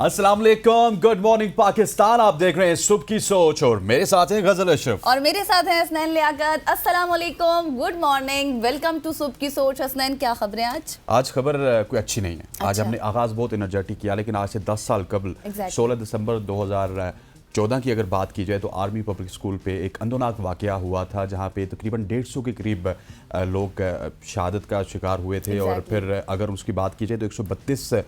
अस्सलाम वालेकुम, good morning Pakistan. आप देख रहे हैं सुबह की सोच और मेरे साथ हैं गजल अशरफ और मेरे साथ हैं हसनैन लियाकत। अस्सलाम वालेकुम, गुड मॉर्निंग, वेलकम टू सुबह की सोच। हसनैन, क्या खबरें आज? आज खबर कोई अच्छी नहीं है। आज हमने आगाज बहुत एनर्जेटिक किया, लेकिन आज से 10 साल कबल 16 दिसंबर 2014 की अगर बात की जाए तो आर्मी पब्लिक स्कूल पे एक अंदोनाक वाकया हुआ था, जहाँ पे तकरीबन 150 के करीब लोग शहादत का शिकार हुए थे। और फिर अगर उसकी बात की जाए तो 132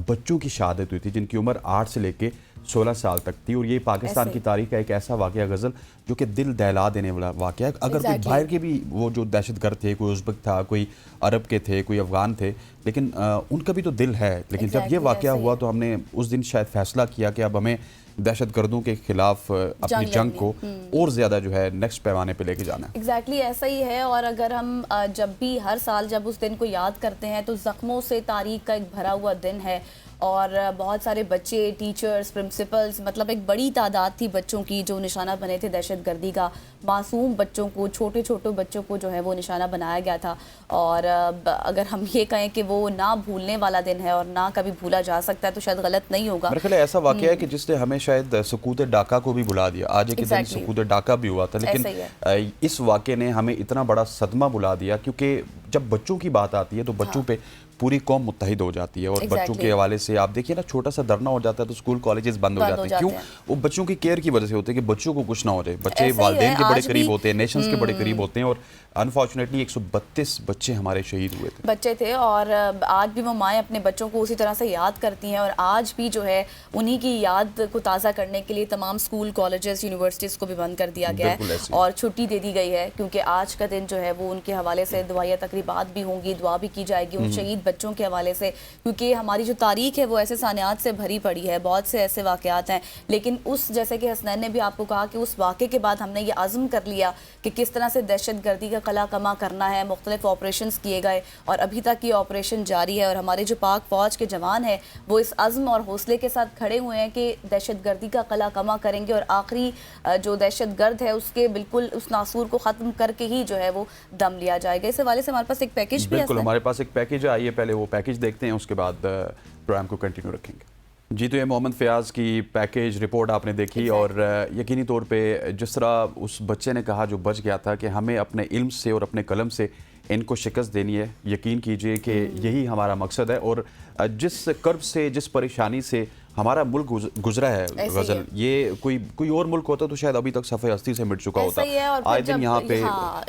बच्चों की शहादत हुई थी, जिनकी उम्र 8 से लेके 16 साल तक थी। और ये पाकिस्तान की तारीख का एक ऐसा वाकया गजल जो कि दिल दहला देने वाला वाकया है। अगर कोई बाहर के भी वो जो दहशतगर्द थे, कोई उज़्बेक था, कोई अरब के थे, कोई अफगान थे, लेकिन उनका भी तो दिल है। लेकिन जब ये वाकया हुआ तो हमने उस दिन शायद फैसला किया कि अब हमें दहशतगर्दों के खिलाफ अपनी जंग को और ज़्यादा जो है नेक्स्ट पैमाने पे लेके जाना है। एग्जैक्टली ऐसा ही है। और अगर हम जब भी हर साल जब उस दिन को याद करते हैं तो ज़ख्मों से तारीख का एक भरा हुआ दिन है। और बहुत सारे बच्चे, टीचर्स, प्रिंसिपल्स, मतलब एक बड़ी तादाद थी बच्चों की जो निशाना बने थे दहशतगर्दी का। मासूम बच्चों को, छोटे छोटे बच्चों को जो है वो निशाना बनाया गया था। और अगर हम ये कहें कि वो ना भूलने वाला दिन है और ना कभी भूला जा सकता है तो शायद गलत नहीं होगा। मेरे ख्याल ऐसा वाकया है कि जिसने हमें शायद सकूत डाका को भी बुला दिया। आज एक दिन सकूत डाका भी हुआ था, लेकिन इस वाकये ने हमें इतना बड़ा सदमा बुला दिया, क्योंकि जब बच्चों की बात आती है तो बच्चों पे पूरी कौम मुत्तहिद हो जाती है। और बच्चों के हवाले से आप देखिए ना, छोटा सा धरना हो जाता है तो स्कूल कॉलेजेस बंद हो जाते हैं। क्यों? वो बच्चों की केयर की वजह से होते हैं कि बच्चों को कुछ ना हो जाए। बच्चे वालिदैन के बड़े करीब होते हैं, नेशंस के बड़े करीब होते हैं। और अनफॉर्चुनेटली 132 बच्चे हमारे शहीद हुए थे, बच्चे थे। और आज भी वो माएँ अपने बच्चों को उसी तरह से याद करती हैं। और आज भी जो है उन्हीं की याद को ताज़ा करने के लिए तमाम स्कूल, कॉलेजेस, यूनिवर्सिटीज़ को भी बंद कर दिया गया है और छुट्टी दे दी गई है, क्योंकि आज का दिन जो है वो उनके हवाले से दुआया तकरीबात भी होंगी, दुआ भी की जाएगी उन शहीद बच्चों के हवाले से। क्योंकि हमारी जो तारीख है वो ऐसे सानियात से भरी पड़ी है, बहुत से ऐसे वाक़यात हैं। लेकिन उस, जैसे कि हसनैन ने भी आपको कहा कि उस वाक़े के बाद हमने ये आज़म कर लिया कि किस तरह से दहशतगर्दी का कला कमा करना है। मुख्तलिफ ऑपरेशंस किए गए और अभी तक ये ऑपरेशन जारी है। और हमारे जो पाक फ़ौज के जवान हैं वो इस अज़्म और हौसले के साथ खड़े हुए हैं कि दहशतगर्दी का कला कमा करेंगे और आखिरी जो दहशतगर्द है उसके बिल्कुल उस नासूर को ख़त्म करके ही जो है वो दम लिया जाएगा। इस हवाले से हमारे पास एक पैकेज भी है। बिल्कुल, हमारे पास एक पैकेज है। आइए पहले वो पैकेज देखते हैं, उसके बाद प्रोग्राम को कंटिन्यू रखेंगे। जी, तो ये मोहम्मद फ़याज़ की पैकेज रिपोर्ट आपने देखी। और यकीनी तौर पे जिस तरह उस बच्चे ने कहा जो बच गया था कि हमें अपने इल्म से और अपने कलम से इनको शिकस्त देनी है। यकीन कीजिए कि यही हमारा मकसद है। और जिस कर्ब से, जिस परेशानी से हमारा मुल्क गुजरा है गजल, ये कोई और मुल्क होता तो शायद अभी तक सफ़े हस्ती से मिट चुका होता। आए दिन यहाँ पे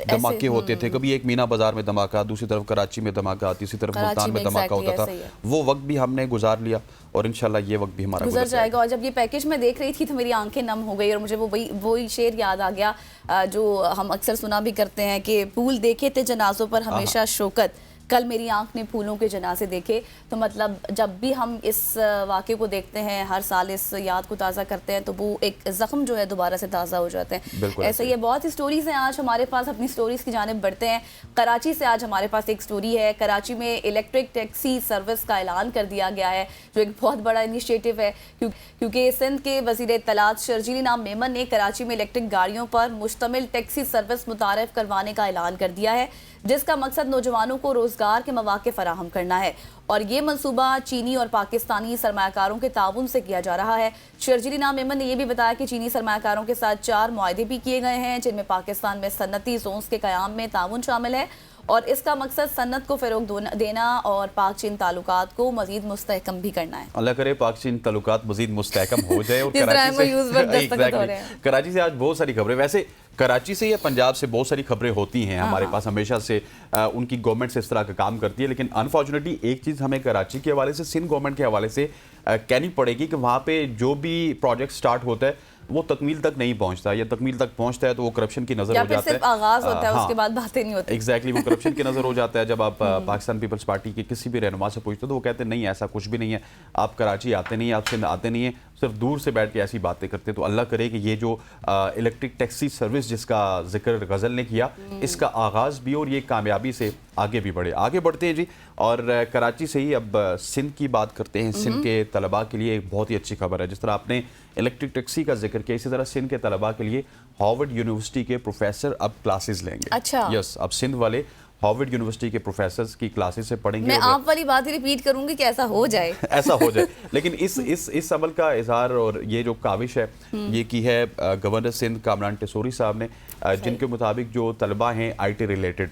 धमाके होते थे, कभी एक मीना बाजार में धमाका, दूसरी तरफ कराची में धमाका, तीसरी तरफ मुल्तान में धमाका होता था। वो वक्त भी हमने गुजार लिया और इंशाल्लाह ये वक्त भी हमारा गुजर जाएगा। और जब ये पैकेज मैं देख रही थी तो मेरी आंखें नम हो गई और मुझे वही शेर याद आ गया जो हम अक्सर सुना भी करते हैं कि फूल देखे थे जनाजों पर हमेशा शौकत, कल मेरी आंख ने फूलों के जनाजे देखे। तो मतलब जब भी हम इस वाक़े को देखते हैं, हर साल इस याद को ताज़ा करते हैं, तो वो एक ज़ख्म जो है दोबारा से ताज़ा हो जाते हैं। ऐसे ये बहुत ही स्टोरीज़ हैं आज हमारे पास। अपनी स्टोरीज़ की जानिब बढ़ते हैं। कराची से आज हमारे पास एक स्टोरी है। कराची में इलेक्ट्रिक टैक्सी सर्विस का ऐलान कर दिया गया है, जो एक बहुत बड़ा इनिशिएटिव है। क्योंकि सिंध के वज़ीर इत्तलात शर्जील इनाम मेमन ने कराची में इलेक्ट्रिक गाड़ियों पर मुश्तमिल टैक्सी सर्विस मुतारिफ करवाने का ऐलान कर दिया है, जिसका मकसद नौजवानों को रोजगार के मौके फराहम करना है। और ये मंसूबा चीनी और पाकिस्तानी सरमायाकारों के ताउन से किया जा रहा है। शर्जील इनाम मेमन ने यह भी बताया कि चीनी सरमायाकारों के साथ 4 मुआहदे भी किए गए हैं, जिनमें पाकिस्तान में सन्नती जोन्स के क़याम में ताउन शामिल है। और इसका मकसद सन्नत को फ़रोग़ देना और पाक चीन ताल्लुकात को मज़ीद मुस्तहकम भी करना है। अल्लाह करे पाक चीन ताल्लुकात मज़ीद मुस्तहकम हो जाए। और कराची से आज बहुत सारी खबरें, वैसे कराची से या पंजाब से बहुत सारी खबरें होती हैं हमारे पास हमेशा से। उनकी गवर्नमेंट से इस तरह का काम करती है। लेकिन अनफॉर्चुनेटली एक चीज़ हमें कराची के हवाले से, सिंध गवर्नमेंट के हवाले से कहनी पड़ेगी कि वहाँ पे जो भी प्रोजेक्ट स्टार्ट होता है वो तकमील तक नहीं पहुंचता, या तकमील तक पहुंचता है तो वो करप्शन की नजर हो जाता है। आगाज होता है, उसके बाद बातें नहीं होती। एग्जैक्टली, वो करप्शन की नजर हो जाता है। जब आप पाकिस्तान पीपल्स पार्टी के किसी भी रहनुमा से पूछते तो वो कहते हैं नहीं, ऐसा कुछ भी नहीं है, आप कराची आते नहीं है, आप सिंध आते नहीं है, सिर्फ दूर से बैठ के ऐसी बातें करते हैं। तो अल्लाह करे कि ये जो इलेक्ट्रिक टैक्सी सर्विस जिसका जिक्र गजल ने किया, इसका आगाज भी और ये कामयाबी से आगे भी बढ़े। आगे बढ़ते हैं जी, और कराची से ही अब सिंध की बात करते हैं। सिंध के तलबा के लिए एक बहुत ही अच्छी खबर है। जिस तरह आपने इलेक्ट्रिक टैक्सी का जिक्र किया, इसी तरह सिंध के तलबा के लिए हार्वर्ड यूनिवर्सिटी के प्रोफेसर अब क्लासेस लेंगे। अच्छा। यस, अब सिंध वाले हार्वर्ड यूनिवर्सिटी के प्रोफेसर्स की क्लासेस से पढ़ेंगे। मैं आप वाली बात ही रिपीट करूंगी कि ऐसा हो जाए ऐसा हो जाए, लेकिन इस अमल का इजहार और ये जो काविश है ये की है गवर्नर सिंध कामरान टेसोरी साहब ने, जिनके मुताबिक जो तलबा हैं IT रिलेटेड,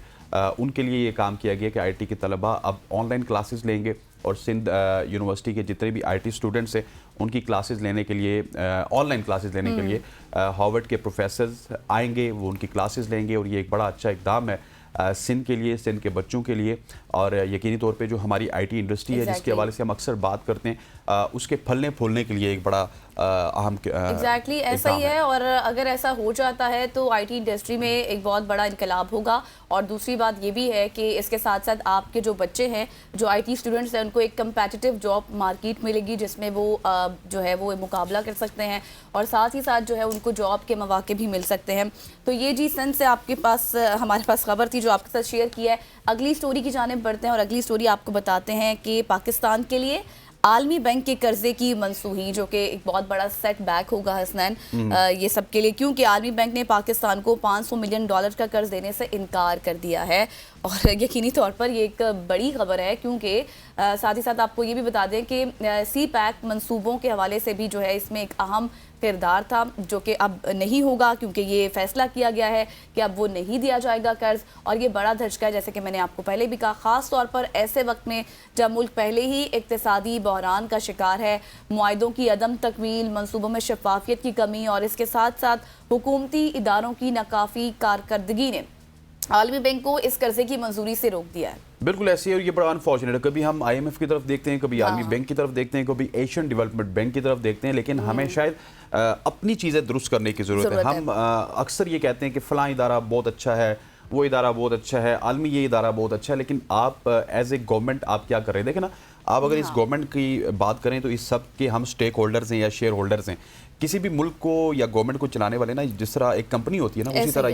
उनके लिए ये काम किया गया कि IT के तलबा अब ऑनलाइन क्लासेस लेंगे और सिंध यूनिवर्सिटी के जितने भी IT स्टूडेंट्स हैं उनकी क्लासेस लेने के लिए, ऑनलाइन क्लासेस लेने के लिए हार्वर्ड के प्रोफेसर्स आएंगे, वो उनकी क्लासेस लेंगे। और ये एक बड़ा अच्छा इक़दाम है सिंध के लिए, सिंध के बच्चों के लिए, और यकीनी तौर पे जो हमारी IT इंडस्ट्री है जिसके हवाले से हम अक्सर बात करते हैं, उसके फलने फूलने के लिए एक बड़ा अहम ऐसा ही है। और अगर ऐसा हो जाता है तो IT इंडस्ट्री में एक बहुत बड़ा इनकलाब होगा। और दूसरी बात ये भी है कि इसके साथ साथ आपके जो बच्चे हैं, जो IT स्टूडेंट्स हैं, उनको एक कम्पेटिटिव जॉब मार्केट मिलेगी जिसमें वो जो है वो मुकाबला कर सकते हैं, और साथ ही साथ जो है उनको जॉब के मौके भी मिल सकते हैं। तो ये जी सिंध से आपके पास हमारे पास खबर थी जो आपके साथ शेयर किया है। अगली स्टोरी की जानिब बढ़ते हैं और अगली स्टोरी आपको बताते हैं कि पाकिस्तान के लिए आलमी बैंक के कर्जे की मनसूही, जो कि एक बहुत बड़ा सेटबैक होगा हसनैन ये सब के लिए, क्योंकि आलमी बैंक ने पाकिस्तान को $500 मिलियन का कर्ज देने से इनकार कर दिया है। और यकीनी तौर पर ये एक बड़ी खबर है, क्योंकि साथ ही साथ आपको ये भी बता दें कि CPEC मंसूबों के हवाले से भी जो है इसमें एक अहम किरदार था, जो कि अब नहीं होगा, क्योंकि ये फैसला किया गया है कि अब वो नहीं दिया जाएगा कर्ज। और ये बड़ा धचका है, जैसे कि मैंने आपको पहले भी कहा, ख़ास तौर पर ऐसे वक्त में जब मुल्क पहले ही इक्तिसादी बहरान का शिकार है, मुआहदों की अदम तकमील, मनसूबों में शफाफियत की कमी और इसके साथ साथ हुकूमती इदारों की नाकाफी कारकर्दगी ने आलमी बैंक को इस कर्जे की मंजूरी से रोक दिया है। बिल्कुल ऐसे ही, और ये बड़ा अनफॉर्चुनेट है। कभी हम IMF की तरफ देखते हैं, कभी आलमी बैंक की तरफ देखते हैं, कभी एशियन डेवलपमेंट बैंक की तरफ देखते हैं, लेकिन हमें शायद अपनी चीज़ें दुरुस्त करने की ज़रूरत है। हम अक्सर ये कहते हैं कि फ़लाँ इदारा बहुत अच्छा है, वो इदारा बहुत अच्छा है, आलमी ये इदारा बहुत अच्छा है, लेकिन आप एज ए गवर्नमेंट आप क्या कर रहे हैं? देखें ना, आप अगर इस गवर्नमेंट की बात करें तो इस सब के हम स्टेक होल्डर्स हैं या शेयर होल्डर्स हैं। किसी भी मुल्क को या गवर्नमेंट को चलाने वाले ना, जिस तरह एक कंपनी होती है ना, उसी तरह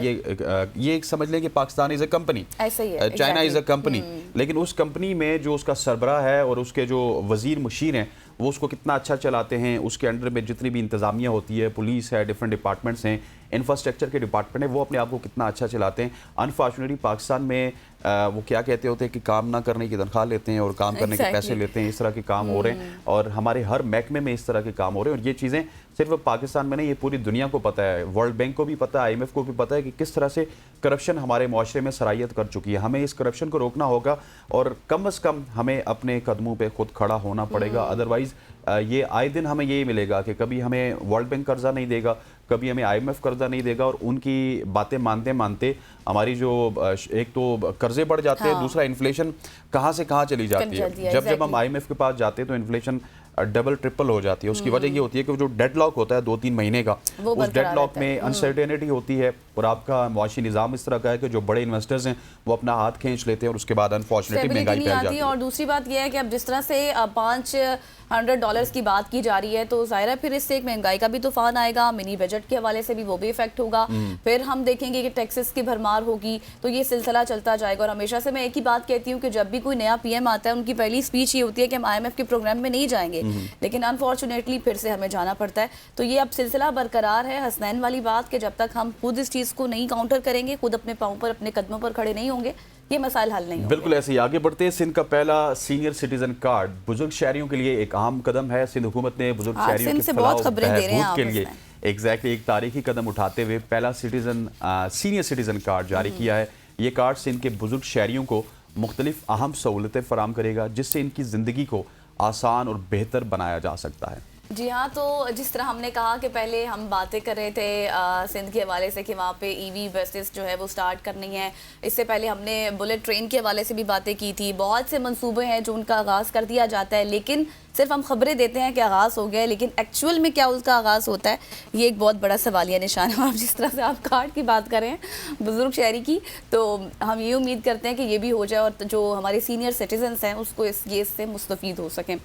ये समझ लें कि Pakistan is a company, China is a company, लेकिन उस कंपनी में जो उसका सरबराह है और उसके जो वजीर मुशीर हैं वो उसको कितना अच्छा चलाते हैं, उसके अंडर में जितनी भी इंतज़ामिया होती है, पुलिस है, डिफरेंट डिपार्टमेंट्स हैं, इंफ्रास्ट्रक्चर के डिपार्टमेंट है, वो अपने आप को कितना अच्छा चलाते हैं। अनफॉर्चुनेटली पाकिस्तान में वो क्या कहते होते हैं कि काम ना करने की तनख्वाह लेते हैं और काम करने के पैसे लेते हैं, इस तरह के काम हो रहे हैं। और हमारे हर महकमे में इस तरह के काम हो रहे हैं, और ये चीज़ें सिर्फ पाकिस्तान में नहीं, ये पूरी दुनिया को पता है, वर्ल्ड बैंक को भी पता है, IMF को भी पता है कि किस तरह से करप्शन हमारे माशरे में सरायत कर चुकी है। हमें इस करप्शन को रोकना होगा और कम से कम हमें अपने कदमों पे खुद खड़ा होना पड़ेगा। अदरवाइज़ ये आए दिन हमें यही मिलेगा कि कभी हमें वर्ल्ड बैंक कर्जा नहीं देगा, कभी हमें IMF कर्जा नहीं देगा, और उनकी बातें मानते मानते हमारी जो एक तो कर्जे बढ़ जाते हैं, दूसरा इन्फ्लेशन कहाँ से कहाँ चली जाती है। जब हम IMF के पास जाते हैं तो इन्फ्लेशन डबल ट्रिपल हो जाती है। उसकी वजह ये होती है कि जो डेडलॉक होता है 2-3 महीने का, उस डेडलॉक में अनसर्टेनिटी होती है, और आपका मुआशी निज़ाम इस तरह का है कि जो बड़े इन्वेस्टर्स हैं वो अपना हाथ खींच लेते हैं, और उसके बाद अनफॉर्चुनेटली महंगाई फैल जाती है। और दूसरी बात यह है कि अब जिस तरह से $500 की बात की जा रही है, तो ज़ाहिर है फिर इससे एक महंगाई का भी तूफान आएगा, मिनी बजट के हवाले से भी वो भी इफेक्ट होगा। फिर हम देखेंगे कि टैक्सेस की भरमार होगी, तो ये सिलसिला चलता जाएगा। और हमेशा से मैं एक ही बात कहती हूँ कि जब भी कोई नया PM आता है, उनकी पहली स्पीच ये होती है कि हम IMF के प्रोग्राम में नहीं जाएंगे, लेकिन अनफॉर्चुनेटली फिर से हमें जाना पड़ता है। तो ये अब सिलसिला बरकरार है, हसनैन वाली बात, कि जब तक हम खुद इस चीज़ को नहीं काउंटर करेंगे, खुद अपने पाँव पर, अपने कदमों पर खड़े नहीं होंगे, ये मसाइल हल नहीं होंगे। बिल्कुल ऐसे ही आगे बढ़ते हैं। सिंध का पहला सीनियर सिटीजन कार्ड बुजुर्ग शहरियों के लिए एक अहम कदम है। सिंध हुकूमत ने बुजुर्ग शहरियों के फलाह के लिए एग्जैक्टली एक तारीखी कदम उठाते हुए पहला सीनियर सिटीजन कार्ड जारी किया है। ये कार्ड सिंध के बुजुर्ग शहरियों को मुख्तलिफ अहम सहूलतें फराम करेगा, जिससे इनकी ज़िंदगी को आसान और बेहतर बनाया जा सकता है। जी हाँ, तो जिस तरह हमने कहा कि पहले हम बातें कर रहे थे सिंध के हवाले से कि वहाँ पे EV बसेस जो है वो स्टार्ट करनी है, इससे पहले हमने बुलेट ट्रेन के हवाले से भी बातें की थी। बहुत से मंसूबे हैं जो उनका आगाज़ कर दिया जाता है, लेकिन सिर्फ हम खबरें देते हैं कि आगाज़ हो गया है, लेकिन एक्चुअल में क्या उसका आगाज़ होता है, ये एक बहुत बड़ा सवालिया निशान है। और जिस तरह से आप कार्ड की बात करें बुजुर्ग शहरी की, तो हम ये उम्मीद करते हैं कि ये भी हो जाए और जो हमारे सीनियर सिटीजन्स हैं उसको इससे मुस्तफ़ीद हो सकें।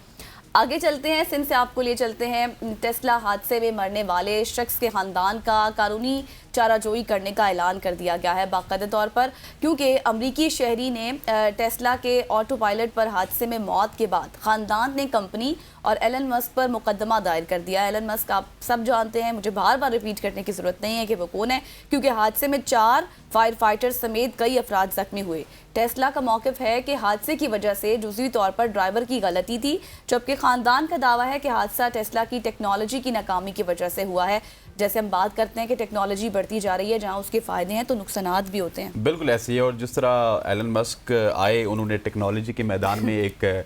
आगे चलते हैं, सिंध से आपको ले चलते हैं। टेस्ला हादसे में मरने वाले शख्स के ख़ानदान का कानूनी चाराजोई करने का ऐलान कर दिया गया है बाकायदा तौर पर, क्योंकि अमरीकी शहरी ने टेस्ला के ऑटो पायलट पर हादसे में मौत के बाद ख़ानदान ने कंपनी और एलन मस्क पर मुकदमा दायर कर दिया। एलन मस्क आप सब जानते हैं, मुझे बार बार रिपीट करने की ज़रूरत नहीं है कि वो कौन है, क्योंकि हादसे में 4 फायर फाइटर्स समेत कई अफराद जख्मी हुए। टेस्ला का मौक़िफ़ है कि हादसे की वजह से जुज़वी तौर पर ड्राइवर की गलती थी, जबकि ख़ानदान का दावा है कि हादसा टेस्ला की टेक्नोलॉजी की नाकामी की वजह से हुआ है। जैसे हम बात करते हैं कि टेक्नोलॉजी बढ़ती जा रही है, जहां उसके फ़ायदे हैं तो नुकसानात भी होते हैं। बिल्कुल ऐसे ही है। और जिस तरह एलन मस्क आए, उन्होंने टेक्नोलॉजी के मैदान में एक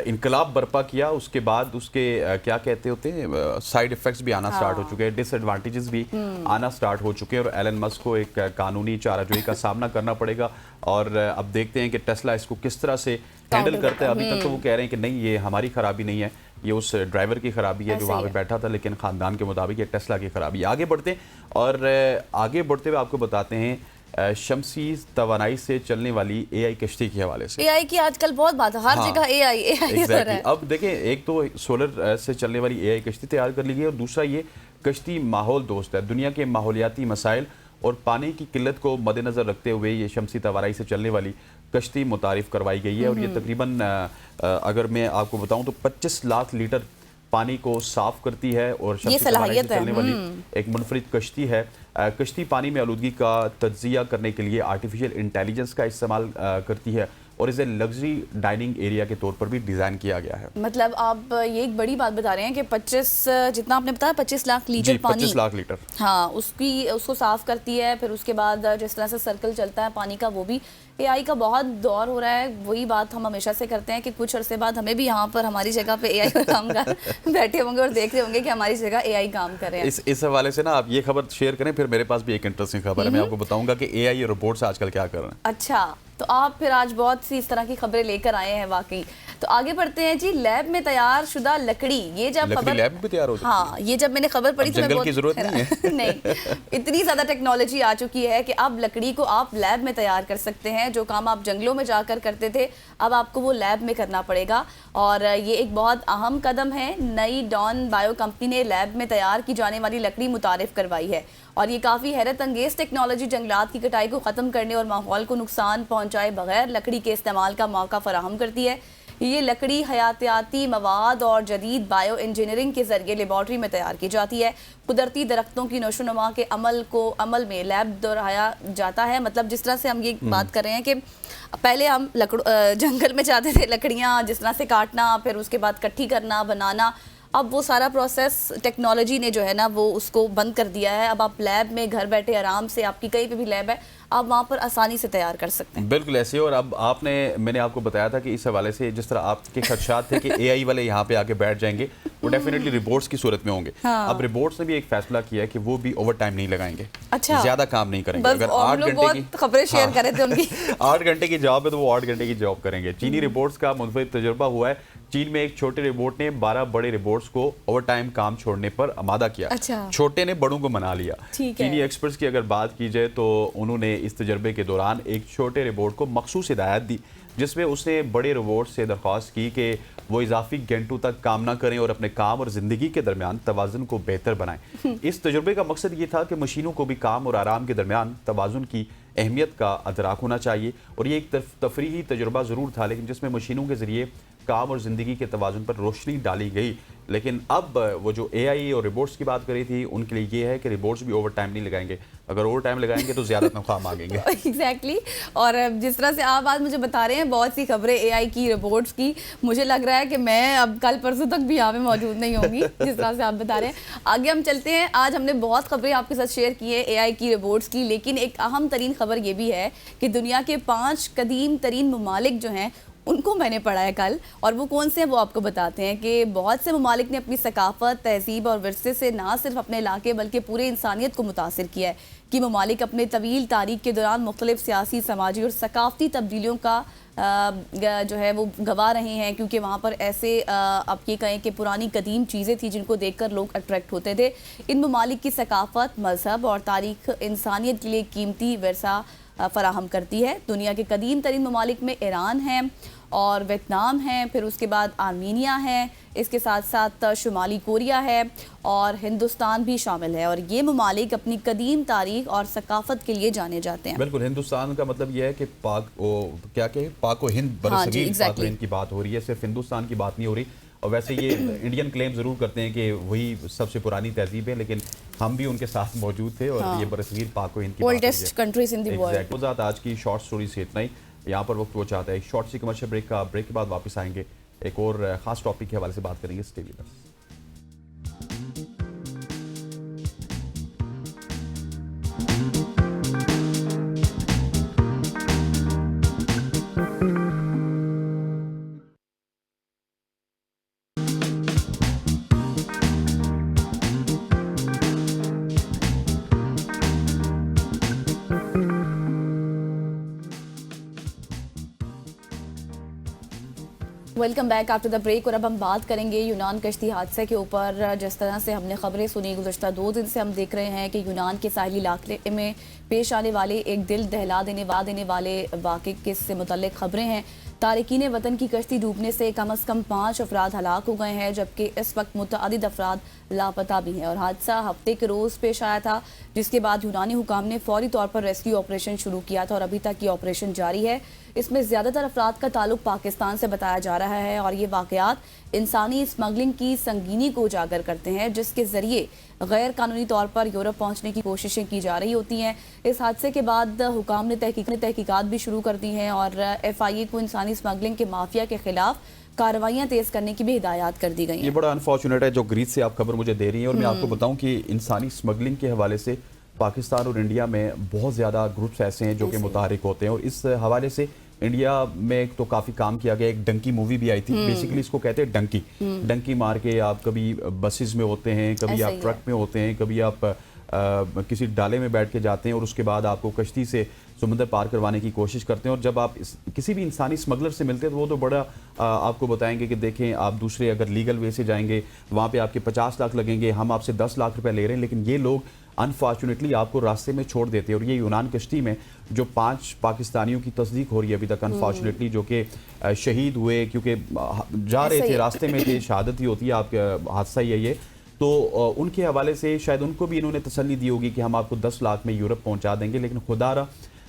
इनकलाब बर्पा किया, उसके बाद उसके क्या कहते होते हैं साइड इफ़ेक्ट्स भी आना स्टार्ट हो चुके हैं, डिसएडवांटेजेस भी आना स्टार्ट हो चुके हैं, और एलन मस्क को एक कानूनी चाराजोई का सामना करना पड़ेगा। और अब देखते हैं कि टेस्ला इसको किस तरह से हैंडल करता है। अभी तक तो वो कह रहे हैं कि नहीं, ये हमारी खराबी नहीं है, ये उस ड्राइवर की खराबी है जो वहाँ पे बैठा था, लेकिन ख़ानदान के मुताबिक ये टेस्ला की खराबी है। आगे बढ़ते हैं, और आगे बढ़ते हुए आपको बताते हैं शमसी तवानाई से चलने वाली एआई कश्ती के हवाले से। एआई की आजकल बहुत बात है, हर जगह एआई एग्जैक्टली। अब देखें, एक तो सोलर से चलने वाली एआई कश्ती तैयार कर ली गई, और दूसरा ये कश्ती माहौल दोस्त है। दुनिया के माहौलियाती मसाइल और पानी की किल्लत को मद्देनज़र रखते हुए ये शमसी तवानाई से चलने वाली कश्ती मुतारिफ करवाई गई है। और ये तकरीबन अगर मैं आपको बताऊं तो 25 लाख लीटर पानी को साफ करती है, और शमसी तवानाई से चलने वाली एक मुनफरिद कश्ती है। कश्ती पानी में आलूदगी का तज्जिया करने के लिए आर्टिफिशियल इंटेलिजेंस का इस्तेमाल करती है, और इसे लग्जरी डाइनिंग एरिया के तौर पर भी डिज़ाइन किया गया है। मतलब आप ये एक बड़ी बात बता रहे हैं कि 25, जितना आपने बताया 25 लाख लीटर पानी, 25 लाख लीटर, हाँ, उसको साफ करती है। फिर उसके बाद जिस तरह से सर्कल चलता है पानी का, वो भी एआई का बहुत दौर हो रहा है। वही बात हम हमेशा से करते हैं कि कुछ अरसे बाद हमें भी यहाँ पर हमारी जगह पे एआई का काम कर बैठे होंगे और देख रहे होंगे कि हमारी जगह एआई काम कर रहे हैं। इस हवाले से ना आप ये खबर शेयर करें, फिर मेरे पास भी एक इंटरेस्टिंग खबर है। मैं आपको बताऊंगा कि एआई और रोबोट्स आजकल क्या कर रहे हैं। अच्छा, तो आप फिर आज बहुत सी इस तरह की खबरें लेकर आए हैं वाकई। तो आगे बढ़ते हैं जी। लैब में तैयार शुदा लकड़ी, ये जब खबर लैब में तैयार हो चुकी है। हाँ, ये जब मैंने खबर पढ़ी तो मैं बहुत की जरूरत नहीं है नहीं, इतनी ज्यादा टेक्नोलॉजी आ चुकी है कि अब लकड़ी को आप लैब में तैयार कर सकते हैं। जो काम आप जंगलों में जाकर करते थे, अब आपको वो लैब में करना पड़ेगा। और ये एक बहुत अहम कदम है। नई डॉन बायो कंपनी ने लैब में तैयार की जाने वाली लकड़ी मुतारिफ करवाई है, और ये काफ़ी हैरत अंगेज टेक्नोलॉजी जंगलात की कटाई को ख़त्म करने और माहौल को नुकसान पहुंचाए बगैर लकड़ी के इस्तेमाल का मौका फराहम करती है। ये लकड़ी हयातियाती मवाद और जदीद बायो इंजीनियरिंग के जरिए लेबॉर्ट्री में तैयार की जाती है। कुदरती दरख्तों की नशोनुमा के अमल में लैब दोहराया जाता है। मतलब जिस तरह से हम ये बात कर रहे हैं कि पहले हम जंगल में जाते थे, लकड़ियाँ जिस तरह से काटना, फिर उसके बाद इकट्ठी करना, बनाना, अब वो सारा प्रोसेस टेक्नोलॉजी ने जो है ना वो उसको बंद कर दिया है। अब आप लैब में घर बैठे आराम से, आपकी कहीं पे भी लैब है, आप वहाँ पर आसानी से तैयार कर सकते हैं। बिल्कुल ऐसे। और अब मैंने आपको बताया था कि इस हवाले से जिस तरह आपके खदशात थे कि एआई वाले यहाँ पे आके बैठ जाएंगे, वो डेफिनेटली रिपोर्ट्स की सूरत में होंगे। हाँ। अब रिपोर्ट्स ने भी एक फैसला किया है कि वो भी ओवर टाइम नहीं लगाएंगे। अच्छा, ज्यादा काम नहीं करेंगे। अगर 8 घंटे की खबरें शेयर कर रहे थे उनकी 8 घंटे की जॉब है तो वो 8 घंटे की जॉब करेंगे। चीनी रिपोर्ट्स का मुनफरिद तजुर्बा हुआ है। चीन में एक छोटे रिपोर्ट ने 12 बड़े रिपोर्ट्स को ओवर टाइम काम छोड़ने पर आमादा किया। अच्छा। छोटे ने बड़ों को मना लिया। चीनी एक्सपर्ट्स की अगर बात की जाए तो उन्होंने इस तजर्बे के दौरान एक छोटे रिपोर्ट को मखसूस हिदायत दी, जिसमें उसने बड़े रोबोट से दरख्वास्त की कि वो इजाफी घंटों तक काम ना करें और अपने काम और ज़िंदगी के दरमियान तवाज़ुन को बेहतर बनाएं। इस तजुर्बे का मकसद ये था कि मशीनों को भी काम और आराम के दरमियान तवाज़ुन की अहमियत का अदराक होना चाहिए। और ये एक तफरीही तजुर्बा ज़रूर था, लेकिन जिसमें मशीनों के ज़रिए काम और ज़िंदगी के तवाज़ुन पर रोशनी डाली गई। लेकिन अब वो जो एआई और रिपोर्ट्स की बात करी थी, उनके लिए ये है कि रिपोर्ट्स भी ओवर टाइम नहीं लगाएंगे। अगर ओवर टाइम लगाएंगे तो ज़्यादा तनख्वाह मांगेंगे। एग्जैक्टली। और जिस तरह से आप आज मुझे बता रहे हैं बहुत सी खबरें एआई की, रिपोर्ट्स की, मुझे लग रहा है कि मैं अब कल परसों तक भी यहाँ पे मौजूद नहीं होंगी जिस तरह से आप बता रहे हैं। आगे हम चलते हैं। आज हमने बहुत खबरें आपके साथ शेयर की है एआई की, रिपोर्ट्स की, लेकिन एक अहम तरीन खबर ये भी है कि दुनिया के 5 कदीम तरीन ममालिक जो हैं उनको मैंने पढ़ा है कल, और वो कौन से हैं वो आपको बताते हैं कि बहुत से ममालिक ने अपनी सकाफत, तहजीब और विरसे से ना सिर्फ अपने इलाके बल्कि पूरे इंसानियत को मुतासिर किया है। कि ममालिक अपने तवील तारीख के दौरान मुख्तलिफ सियासी, समाजी और सकाफती तब्दीलियों का जो है वो गवा रहे हैं, क्योंकि वहाँ पर ऐसे आप ये कहें कि पुरानी कदीम चीज़ें थी जिनको देखकर लोग अट्रैक्ट होते थे। इन ममालिक की सकाफत, मजहब और तारीख इंसानियत के लिए कीमती विरसा फराहम करती है। दुनिया के कदीम तरीन ममालिक में ईरान है और वियतनाम है, फिर उसके बाद आर्मीनिया है, इसके साथ साथ शुमाली कोरिया है और हिंदुस्तान भी शामिल है। और ये ममालिक अपनी कदीम तारीख और सकाफत के लिए जाने जाते हैं। बिल्कुल, हिंदुस्तान का मतलब यह है कि पाक व हिंद बरसगीर, पाक व हिंद की बात हो रही है, सिर्फ हिंदुस्तान की बात नहीं हो रही। और वैसे ये इंडियन क्लेम ज़रूर करते हैं कि वही सबसे पुरानी तहजीब है, लेकिन हम भी उनके साथ मौजूद थे और ये बरसगीर पाक को इनकी oldest countries in the world. आज की शॉर्ट स्टोरी से इतना ही। यहाँ पर वक्त वो चाहता है एक शॉर्ट सी कमर्शियल ब्रेक के बाद वापस आएंगे, एक और ख़ास टॉपिक के हवाले से बात करेंगे। Stay with us. Welcome back after the break. और अब हम बात करेंगे यूनान कश्ती हादसे के ऊपर। जिस तरह से हमने खबरें सुनी गुज़श्ता 2 दिन से, हम देख रहे हैं कि यूनान के साहिली इलाके में पेश आने वाले एक दिल दहला देने वाले वाक़े के से मुतल्लिक़ खबरें हैं। तारकीन वतन की कश्ती डूबने से कम अज़ कम 5 अफराद हलाक हो गए हैं, जबकि इस वक्त मुतअद्दिद अफराद लापता भी हैं। और हादसा हफ्ते के रोज़ पेश आया था, जिसके बाद यूनानी हुकाम ने फौरी तौर पर रेस्क्यू ऑपरेशन शुरू किया था और अभी तक ये ऑपरेशन जारी है। इसमें ज़्यादातर अफराद का ताल्लुक पाकिस्तान से बताया जा रहा है और ये वाक़यात इंसानी स्मगलिंग की संगीनी को उजागर करते हैं, जिसके ज़रिए गैर कानूनी तौर पर यूरोप पहुंचने की कोशिशें की जा रही होती हैं। इस हादसे के बाद हुकाम ने तहकीकात भी शुरू कर दी हैं और FIA को इंसानी स्मगलिंग के माफिया के खिलाफ कार्रवाइयाँ तेज करने की भी हिदायत कर दी गई हैं। ये बड़ा अनफॉर्चुनेट है जो ग्रीस से आप खबर मुझे दे रही हैं, और मैं आपको बताऊं कि इंसानी स्मगलिंग के हवाले से पाकिस्तान और इंडिया में बहुत ज़्यादा ग्रुप्स ऐसे हैं जो कि मुतारिक होते हैं, और इस हवाले से इंडिया में तो काफ़ी काम किया गया। एक डंकी मूवी भी आई थी, बेसिकली इसको कहते हैं डंकी। डंकी मार के आप कभी बसेस में होते हैं, कभी आप ट्रक में होते हैं, कभी आप किसी डाले में बैठ के जाते हैं और उसके बाद आपको कश्ती से समुद्र पार करवाने की कोशिश करते हैं। और जब आप किसी भी इंसानी स्मगलर से मिलते हैं तो वो तो बड़ा आपको बताएंगे कि देखें आप दूसरे अगर लीगल वे से जाएंगे वहाँ पे आपके 50 लाख लगेंगे, हम आपसे 10 लाख रुपए ले रहे हैं, लेकिन ये लोग अनफॉर्चुनेटली आपको रास्ते में छोड़ देते हैं। और ये यूनान कश्ती में जो 5 पाकिस्तानियों की तस्दीक हो रही है अभी तक अनफॉर्चुनेटली, जो कि शहीद हुए क्योंकि जा रहे थे, रास्ते में थे, शहादत ही होती है आपका हादसा ही है ये। तो उनके हवाले से शायद उनको भी इन्होंने तसल्ली दी होगी कि हम आपको 10 लाख में यूरोप पहुंचा देंगे। लेकिन खुदारा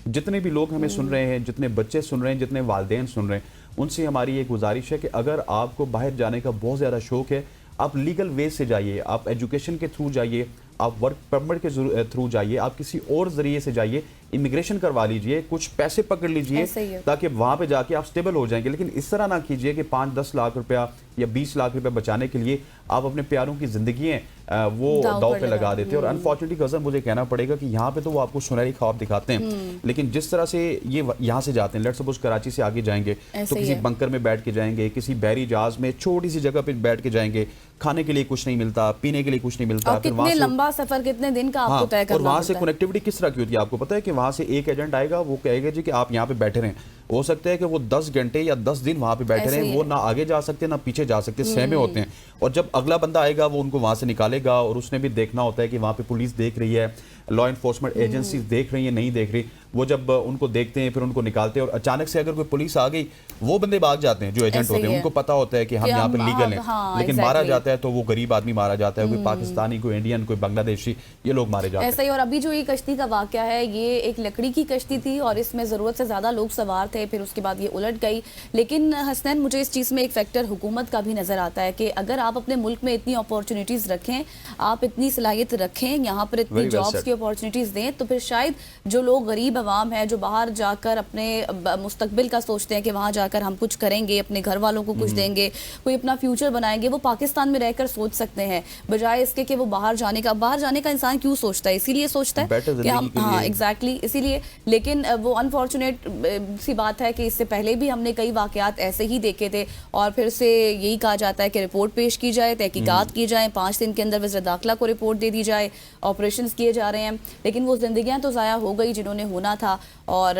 जितने भी लोग हमें सुन रहे हैं, जितने बच्चे सुन रहे हैं, जितने वालिदैन सुन रहे हैं, उनसे हमारी एक गुजारिश है कि अगर आपको बाहर जाने का बहुत ज़्यादा शौक है, आप लीगल वे से जाइए, आप एजुकेशन के थ्रू जाइए, आप वर्क परमिट के थ्रू जाइए, आप किसी और जरिए से जाइए, इमिग्रेशन करवा लीजिए, कुछ पैसे पकड़ लीजिए ताकि वहाँ पे जाके आप स्टेबल हो जाएंगे। लेकिन इस तरह ना कीजिए कि 5-10 लाख रुपया या 20 लाख रुपया बचाने के लिए आप अपने प्यारों की जिंदगी वो दाव पे लगा देते हैं। और अनफॉर्चुनेटली कज़न मुझे कहना पड़ेगा कि यहाँ पे तो वो आपको सुनहरी ख्वाब दिखाते हैं, लेकिन जिस तरह से ये यहाँ से जाते हैं, लेट्स सपोज कराची से आगे जाएंगे तो किसी बंकर में बैठ के जाएंगे, किसी बहरी जहाज में छोटी सी जगह पे बैठ के जाएंगे, खाने के लिए कुछ नहीं मिलता, पीने के लिए कुछ नहीं मिलता, फिर वहाँ लंबा सफर कितने दिन का आपको तय करना, और वहाँ से कनेक्टिविटी किस तरह की होती है आपको पता है कि वहाँ से एक एजेंट आएगा, वो कहेगा जी कि आप यहाँ पे बैठे रहें। हो सकता है कि वो 10 घंटे या 10 दिन वहाँ पे बैठे रहें, वो ना आगे जा सकते ना पीछे जा सकते, सहमे होते हैं। और जब अगला बंदा आएगा वो उनको वहाँ से निकालेगा, और उसने भी देखना होता है कि वहाँ पे पुलिस देख रही है, लॉ इन्फोर्समेंट एजेंसीज देख रही है, नहीं देख रही। वो जब उनको देखते हैं फिर उनको निकालते हैं, और अचानक से अगर कोई पुलिस आ गई वो बंदे भाग जाते हैं जो एजेंट होते हैं, उनको पता होता है कि हम यहाँ पे लीगल हैं, लेकिन मारा जाता है तो वो गरीब आदमी मारा जाता है, कोई पाकिस्तानी, कोई इंडियन, कोई बांग्लादेशी, ये लोग मारे जाते हैं। ऐसा ही। और अभी जो ये कश्ती का वाकया है, ये एक लकड़ी की कश्ती थी और इसमें ज़रूरत से ज़्यादा लोग सवार थे, फिर उसके बाद ये उलट गई। लेकिन हसनैन, मुझे इस चीज़ में एक फैक्टर हुकूमत का भी नज़र आता है कि अगर आप अपने मुल्क में इतनी अपॉर्चुनिटीज़ रखें, आप इतनी सलाहियत रखें, यहाँ पर इतनी जॉब्स की अपॉर्चुनिटीज़ दें, तो फिर शायद जो लोग गरीब अवाम है, जो बाहर जाकर अपने मुस्तकबिल का सोचते हैं कि वहाँ जाकर हम कुछ करेंगे, अपने घर वालों को कुछ देंगे, कोई अपना फ्यूचर बनाएंगे, वो पाकिस्तान में रहकर सोच सकते हैं, बजाय इसके कि वो बाहर जाने का इंसान क्यों सोचता है? इसीलिए सोचता है कि हम, हाँ एग्जैक्टली, इसीलिए। लेकिन वो अनफॉर्चुनेट सी बात है कि इससे पहले भी हमने कई वाकयात ऐसे ही देखे थे, और फिर से यही कहा जाता है कि रिपोर्ट पेश की जाए, तहकीकात की जाए, 5 दिन के अंदर वज़ीर दाखिला को रिपोर्ट दे दी जाए, ऑपरेशन किए जा रहे हैं, लेकिन वो जिंदगियां तो ज़ाया हो गई जिन्होंने होना था। और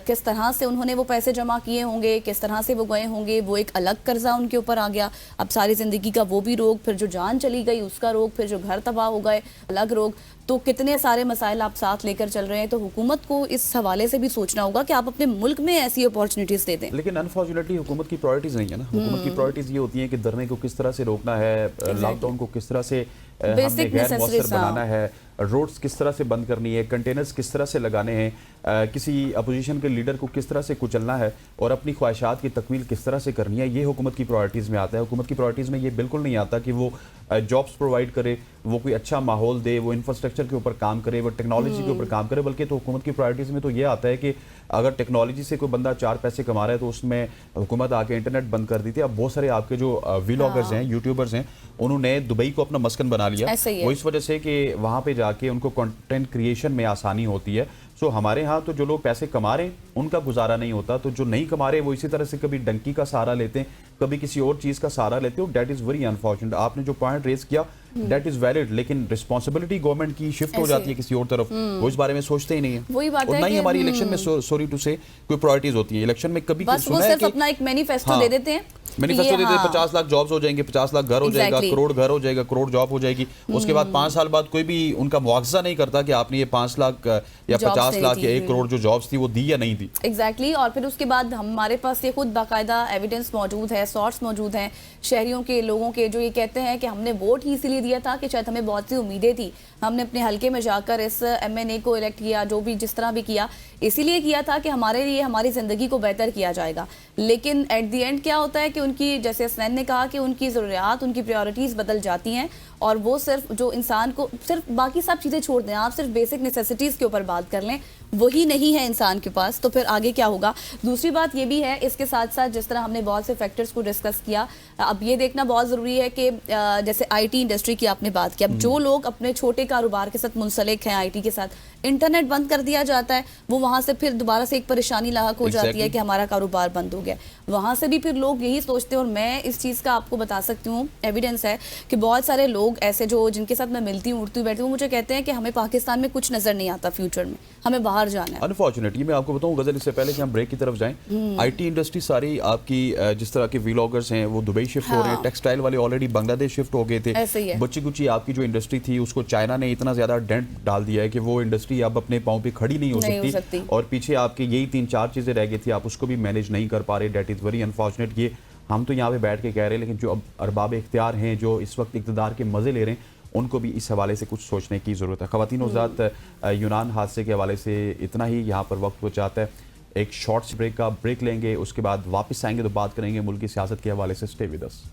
किस तरह से उन्होंने वो पैसे जमा किए होंगे, किस तरह से वो गए होंगे, वो एक अलग कर्जा उनके ऊपर आ गया। अब सारी ज़िंदगी का वो भी रोग, फिर जो जान चली गई उसका रोग, फिर जो घर तबाह हो गए अलग रोग। तो कितने सारे मसाइल आप साथ लेकर चल रहे हैं। तो हुकूमत को इस हवाले से भी सोचना होगा कि आप अपने मुल्क में ऐसी अपॉर्चुनिटीज़ दे दें। लेकिन अनफॉर्चुनेटली हुकूमत की प्रायोरिटीज़ नहीं है ना। हुकूमत की प्रायोरिटीज़ ये होती हैं कि धरने को किस तरह से रोकना है, लॉकडाउन को किस तरह से हमने गैर मौसर बनाना है, रोड्स किस तरह से बंद करनी है, कंटेनर्स किस तरह से लगाने हैं, किसी अपोजिशन के लीडर को किस तरह से कुचलना है और अपनी ख्वाहिशात की तकमील किस तरह से करनी है, ये हुकूमत की प्रायोरिटीज़ में आता है। हुकूमत की प्रायोरिटीज़ में ये बिल्कुल नहीं आता कि वो जॉब्स प्रोवाइड करे, वो कोई अच्छा माहौल दे, वो इंफ्रास्ट्रक्चर के ऊपर काम करे, वो टेक्नोलॉजी के ऊपर काम करे, बल्कि तो हुकूमत की प्रायोरिटीज़ में तो ये आता है कि अगर टेक्नोलॉजी से कोई बंदा 4 पैसे कमा रहा है तो उसमें हुकूमत आके इंटरनेट बंद कर दी थी। अब बहुत सारे आपके जो व्लॉगर्स हैं, यूट्यूबर्स हैं, उन्होंने दुबई को अपना मस्कन बना लिया, वो इस वजह से कि वहाँ पे जाके उनको कंटेंट क्रिएशन में आसानी होती है। सो हमारे यहाँ तो जो लोग पैसे कमा रहे हैं उनका गुजारा नहीं होता, तो जो नहीं कमा रहे वो इसी तरह से कभी डंकी का सहारा लेते हैं, कभी किसी और चीज़ का सहारा लेते हो। That is very unfortunate. आपने जो पॉइंट रेज किया डेट इज़ वैलिड, लेकिन रिस्पॉन्सिबिलिटी गवर्नमेंट की शिफ्ट हो जाती है किसी और तरफ, वो इस बारे में सोचते ही नहीं है। वही बात और है ना ही कि हमारी इलेक्शन में सॉरी टू से कोई प्रायोरिटीज होती है। इलेक्शन में कभी बस वो सिर्फ अपना एक मैनिफेस्टो दे देते हैं, मैनिफेस्टो देते हैं 50 लाख जॉब्स हो जाएंगे, 50 लाख घर हो जाएगा, करोड़ घर हो जाएगा, करोड़ जॉब हो जाएगी। उसके बाद 5 साल बाद कोई भी उनका मुआवजा नहीं करता कि आपने ये 5 लाख या 50 लाख या 1 करोड़ जो जॉब्स थी वो दी या नहीं दी। एग्जैक्टली और फिर उसके बाद हमारे पास ये खुद बाकायदा एविडेंस मौजूद है, सॉर्ट्स मौजूद हैं शहरियों के, लोगों के, जो ये कहते हैं कि हमने वोट ही इसीलिए दिया था कि शायद हमें बहुत सी उम्मीदें थी, हमने अपने हल्के में जाकर इस MNA को इलेक्ट किया, जो भी जिस तरह भी किया इसीलिए किया था कि हमारे लिए हमारी ज़िंदगी को बेहतर किया जाएगा। लेकिन एट दी एंड क्या होता है कि उनकी, जैसे हसनैन ने कहा कि उनकी ज़रूरियात, उनकी प्रायोरिटीज़ बदल जाती हैं और वो सिर्फ जो इंसान को, सिर्फ बाकी सब चीज़ें छोड़ दें, आप सिर्फ बेसिक नेसेसिटीज़ के ऊपर बात कर लें, वही नहीं है इंसान के पास, तो फिर आगे क्या होगा। दूसरी बात ये भी है, इसके साथ साथ जिस तरह हमने बहुत से फैक्टर्स को डिस्कस किया, अब ये देखना बहुत ज़रूरी है कि जैसे IT इंडस्ट्री की आपने बात की, अब जो लोग अपने छोटे कारोबार के साथ मुंसलिक हैं, IT के साथ, इंटरनेट बंद कर दिया जाता है, वो वहाँ से फिर दोबारा से एक परेशानी लाहक हो जाती है कि हमारा कारोबार बंद हो गया। वहाँ से भी फिर लोग यही सोचते हैं, और मैं इस चीज़ का आपको बता सकती हूँ, एविडेंस है कि बहुत सारे लोग ऐसे जो जिनके साथ मैं मिलती हूँ, उठती बैठती हूँ, मुझे कहते हैं कि हमें पाकिस्तान में कुछ नज़र नहीं आता फ्यूचर में, हमें बाहर जाना है। अनफॉर्चुनेटली मैं आपको बताऊं गजल, इससे पहले कि हम ब्रेक की तरफ जाएं, IT इंडस्ट्री सारी आपकी जिस तरह के व्लॉगर्स हैं वो दुबई शिफ्ट हो रहे हैं, टेक्सटाइल वाले ऑलरेडी बांग्लादेश शिफ्ट हो गए थे, बच्ची कुची आपकी जो इंडस्ट्री थी उसको चाइना ने इतना ज्यादा डेंट डाल दिया है कि वो इंडस्ट्री अब अपने पांव पे खड़ी नहीं हो सकती और पीछे आपके यही 3-4 चीजें रह गई थी, आप उसको भी मैनेज नहीं कर पा रहे। That is very unfortunate. ये हम तो यहाँ पे बैठ के कह रहे हैं, लेकिन जो अब अरबाब इख्तियार हैं, जो इस वक्त इक़्तिदार के मजे ले रहे हैं, उनको भी इस हवाले से कुछ सोचने की ज़रूरत है। ख़वातीन हज़रात, यूनान हादसे के हवाले से इतना ही यहाँ पर वक्त हो जाता है। एक शॉर्ट ब्रेक लेंगे, उसके बाद वापस आएंगे तो बात करेंगे मुल्क की सियासत के हवाले से। Stay with us.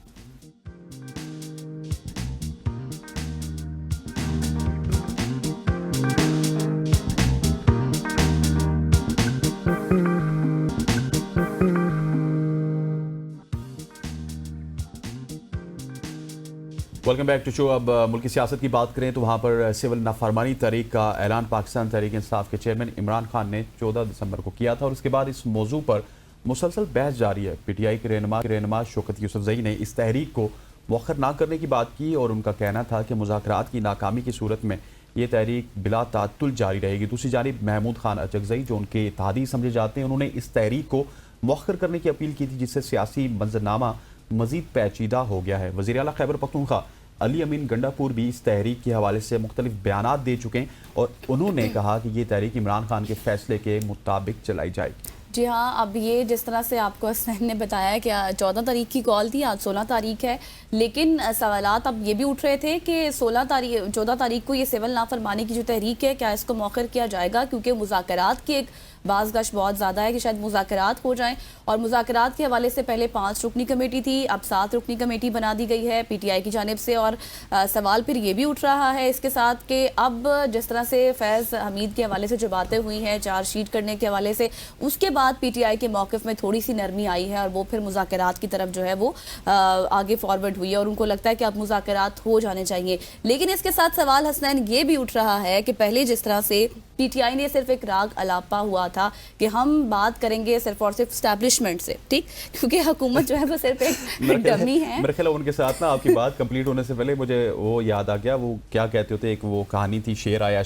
Welcome back to show. अब मुल्क की सियासत की बात करें तो वहाँ पर सिविल नाफरमानी तहरीक का ऐलान पाकिस्तान तहरीक इंसाफ के चेयरमैन इमरान खान ने 14 दिसंबर को किया था और उसके बाद इस मौजू पर मुसलसल बहस जारी है। PTI के रहनुमा शौकत यूसुफजई ने इस तहरीक को मौखर ना करने की बात की और उनका कहना था कि मुज़ाकरात की नाकामी की सूरत में ये तहरीक बिला तातुल जारी रहेगी। दूसरी जानिब महमूद खान अचकजई, जो उनके इत्तेहादी समझे जाते हैं, उन्होंने इस तहरीक को मौखर करने की अपील की थी, जिससे सियासी मंजरनामा मजीद पेचीदा हो गया है। वज़ीर आला खैबर पख्तूनख्वा अली अमीन गंडापुर भी इस तहरीक के हवाले से मुख्तलिफ बयानात दे चुके हैं और उन्होंने कहा कि ये तहरीक इमरान खान के फैसले के मुताबिक चलाई जाएगी। जी हाँ, अब ये जिस तरह से आपको हसनैन ने बताया कि 14 तारीख की कॉल थी, आज 16 तारीख है, लेकिन सवालात अब ये भी उठ रहे थे कि 14 तारीख को ये सिविल नाफरमानी की जो तहरीक है, क्या इसको मौखर किया जाएगा, क्योंकि मुज़ाकरात की एक बाज़गश बहुत ज़्यादा है कि शायद मुज़ाकरात हो जाएं। और मुज़ाकरात के हवाले से पहले 5 रुकनी कमेटी थी, अब 7 रुकनी कमेटी बना दी गई है PTI की जानिब से। और सवाल फिर ये भी उठ रहा है इसके साथ कि अब जिस तरह से फैज़ हमीद के हवाले से जो बातें हुई हैं चार्जशीट करने के हवाले से, उसके बाद PTI के मौक़िफ़ में थोड़ी सी नरमी आई है और वो फिर मुज़ाकरात की तरफ जो है वो आगे फॉरवर्ड हुई है और उनको लगता है कि अब मुज़ाकरात हो जाने चाहिए। लेकिन इसके साथ सवाल हसनैन ये भी उठ रहा है कि पहले जिस तरह से PTI ने सिर्फ एक राग अलापा हुआ था कि हम बात करेंगे सिर्फ और सिर्फ स्टैब्लिशमेंट से, ठीक, क्योंकि हुकूमत जो है वो सिर्फ एक डमी है। मेरे ख्याल उनके साथ ना आपकी बात कंप्लीट होने से पहले मुझे वो याद आ गया, वो क्या कहते होते, एक वो कहानी थी शेर आया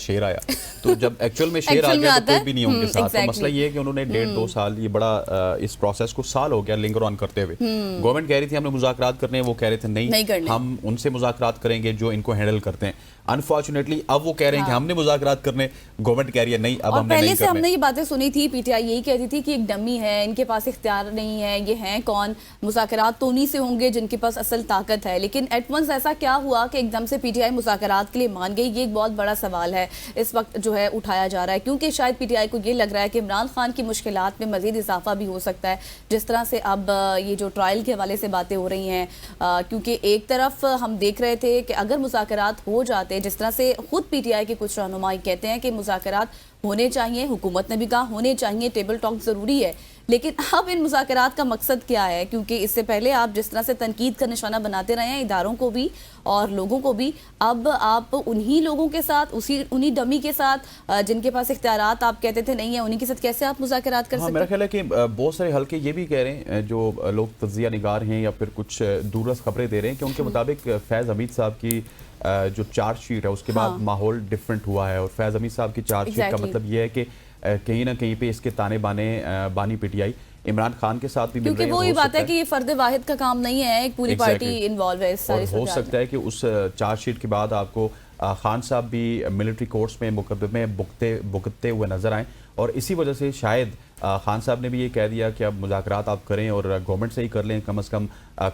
तो जब एक्चुअल में शेर आ गया तो कोई भी नहीं उनके साथ। तो मसला ये है कि उन्होंने 1.5-2 साल, ये बड़ा इस प्रोसेस को साल हो गया लिंगर ऑन करते हुए। गवर्नमेंट कह रही थी हमने मुज़ाकरात करने, वो कह रहे थे नहीं हम उनसे मुज़ाकरात करेंगे जो इनको हैंडल करते हैं। अनफॉर्चुनेटली अब वो कह रहे हैं कि हमने मुज़ाकरात करने, गवर्नमेंट गवर्नमेंट कह रही है नहीं अब और हमने पहले नहीं से करने। हमने ये बातें सुनी थी, पीटीआई यही कहती थी कि एक डमी है, इनके पास इख्तियार नहीं है, ये हैं कौन, मुज़ाकरात तो उन्हीं से होंगे जिनके पास असल ताकत है। लेकिन एट वंस ऐसा क्या हुआ कि एकदम से पीटीआई मुज़ाकरात के लिए मान गई? ये एक बहुत बड़ा सवाल है इस वक्त जो है उठाया जा रहा है, क्योंकि शायद पीटीआई को ये लग रहा है कि इमरान खान की मुश्किलात में मजीद इजाफा भी हो सकता है, जिस तरह से अब ये जो ट्रायल के हवाले से बातें हो रही हैं। क्योंकि एक तरफ हम देख रहे थे कि अगर मुज़ाकरात हो जाते, जिस तरह से खुद पीटीआई के कुछ रहनुमाई कहते हैं कि मुज़ाकरात होने चाहिए, हुकूमत ने भी कहा होने चाहिए, टेबल टॉक ज़रूरी है, लेकिन अब इन मुज़ाकरात का मकसद क्या है? क्योंकि इससे पहले आप जिस तरह से तनकीद का निशाना बनाते रहे हैं इदारों को भी और लोगों को भी, अब आप उन्हीं लोगों के साथ, उन्हीं डमी के साथ जिनके पास इख्तियारात आप कहते थे नहीं है, उन्हीं के साथ कैसे आप मुज़ाकरात कर हाँ, सकते मेरा हैं? ख्याल है कि बहुत सारे हल्के ये भी कह रहे हैं, जो लोग तज्जिया निगार हैं या फिर कुछ दूरस खबरें दे रहे हैं कि उनके मुताबिक फैज़ हमीद साहब की जो चार्जशीट है उसके बाद माहौल डिफरेंट हुआ है। और फैज़ हमीद साहब की चार्जशीट का मतलब ये है कि कहीं ना कहीं पे इसके ताने बानी पीटीआई इमरान खान के साथ भी मिल क्योंकि रहे हैं। वो ये बात है कि ये फर्द वाहिद का काम नहीं है, एक पूरी पार्टी इन्वॉल्व है इस सारी और हो सकता है कि उस चार्जशीट के बाद आपको खान साहब भी मिलिट्री कोर्ट्स में मुकदमे भुगतते हुए नजर आए और इसी वजह से शायद खान साहब ने भी ये कह दिया कि अब मुज़ाकरात आप करें और गवर्नमेंट से ही कर लें, कम से कम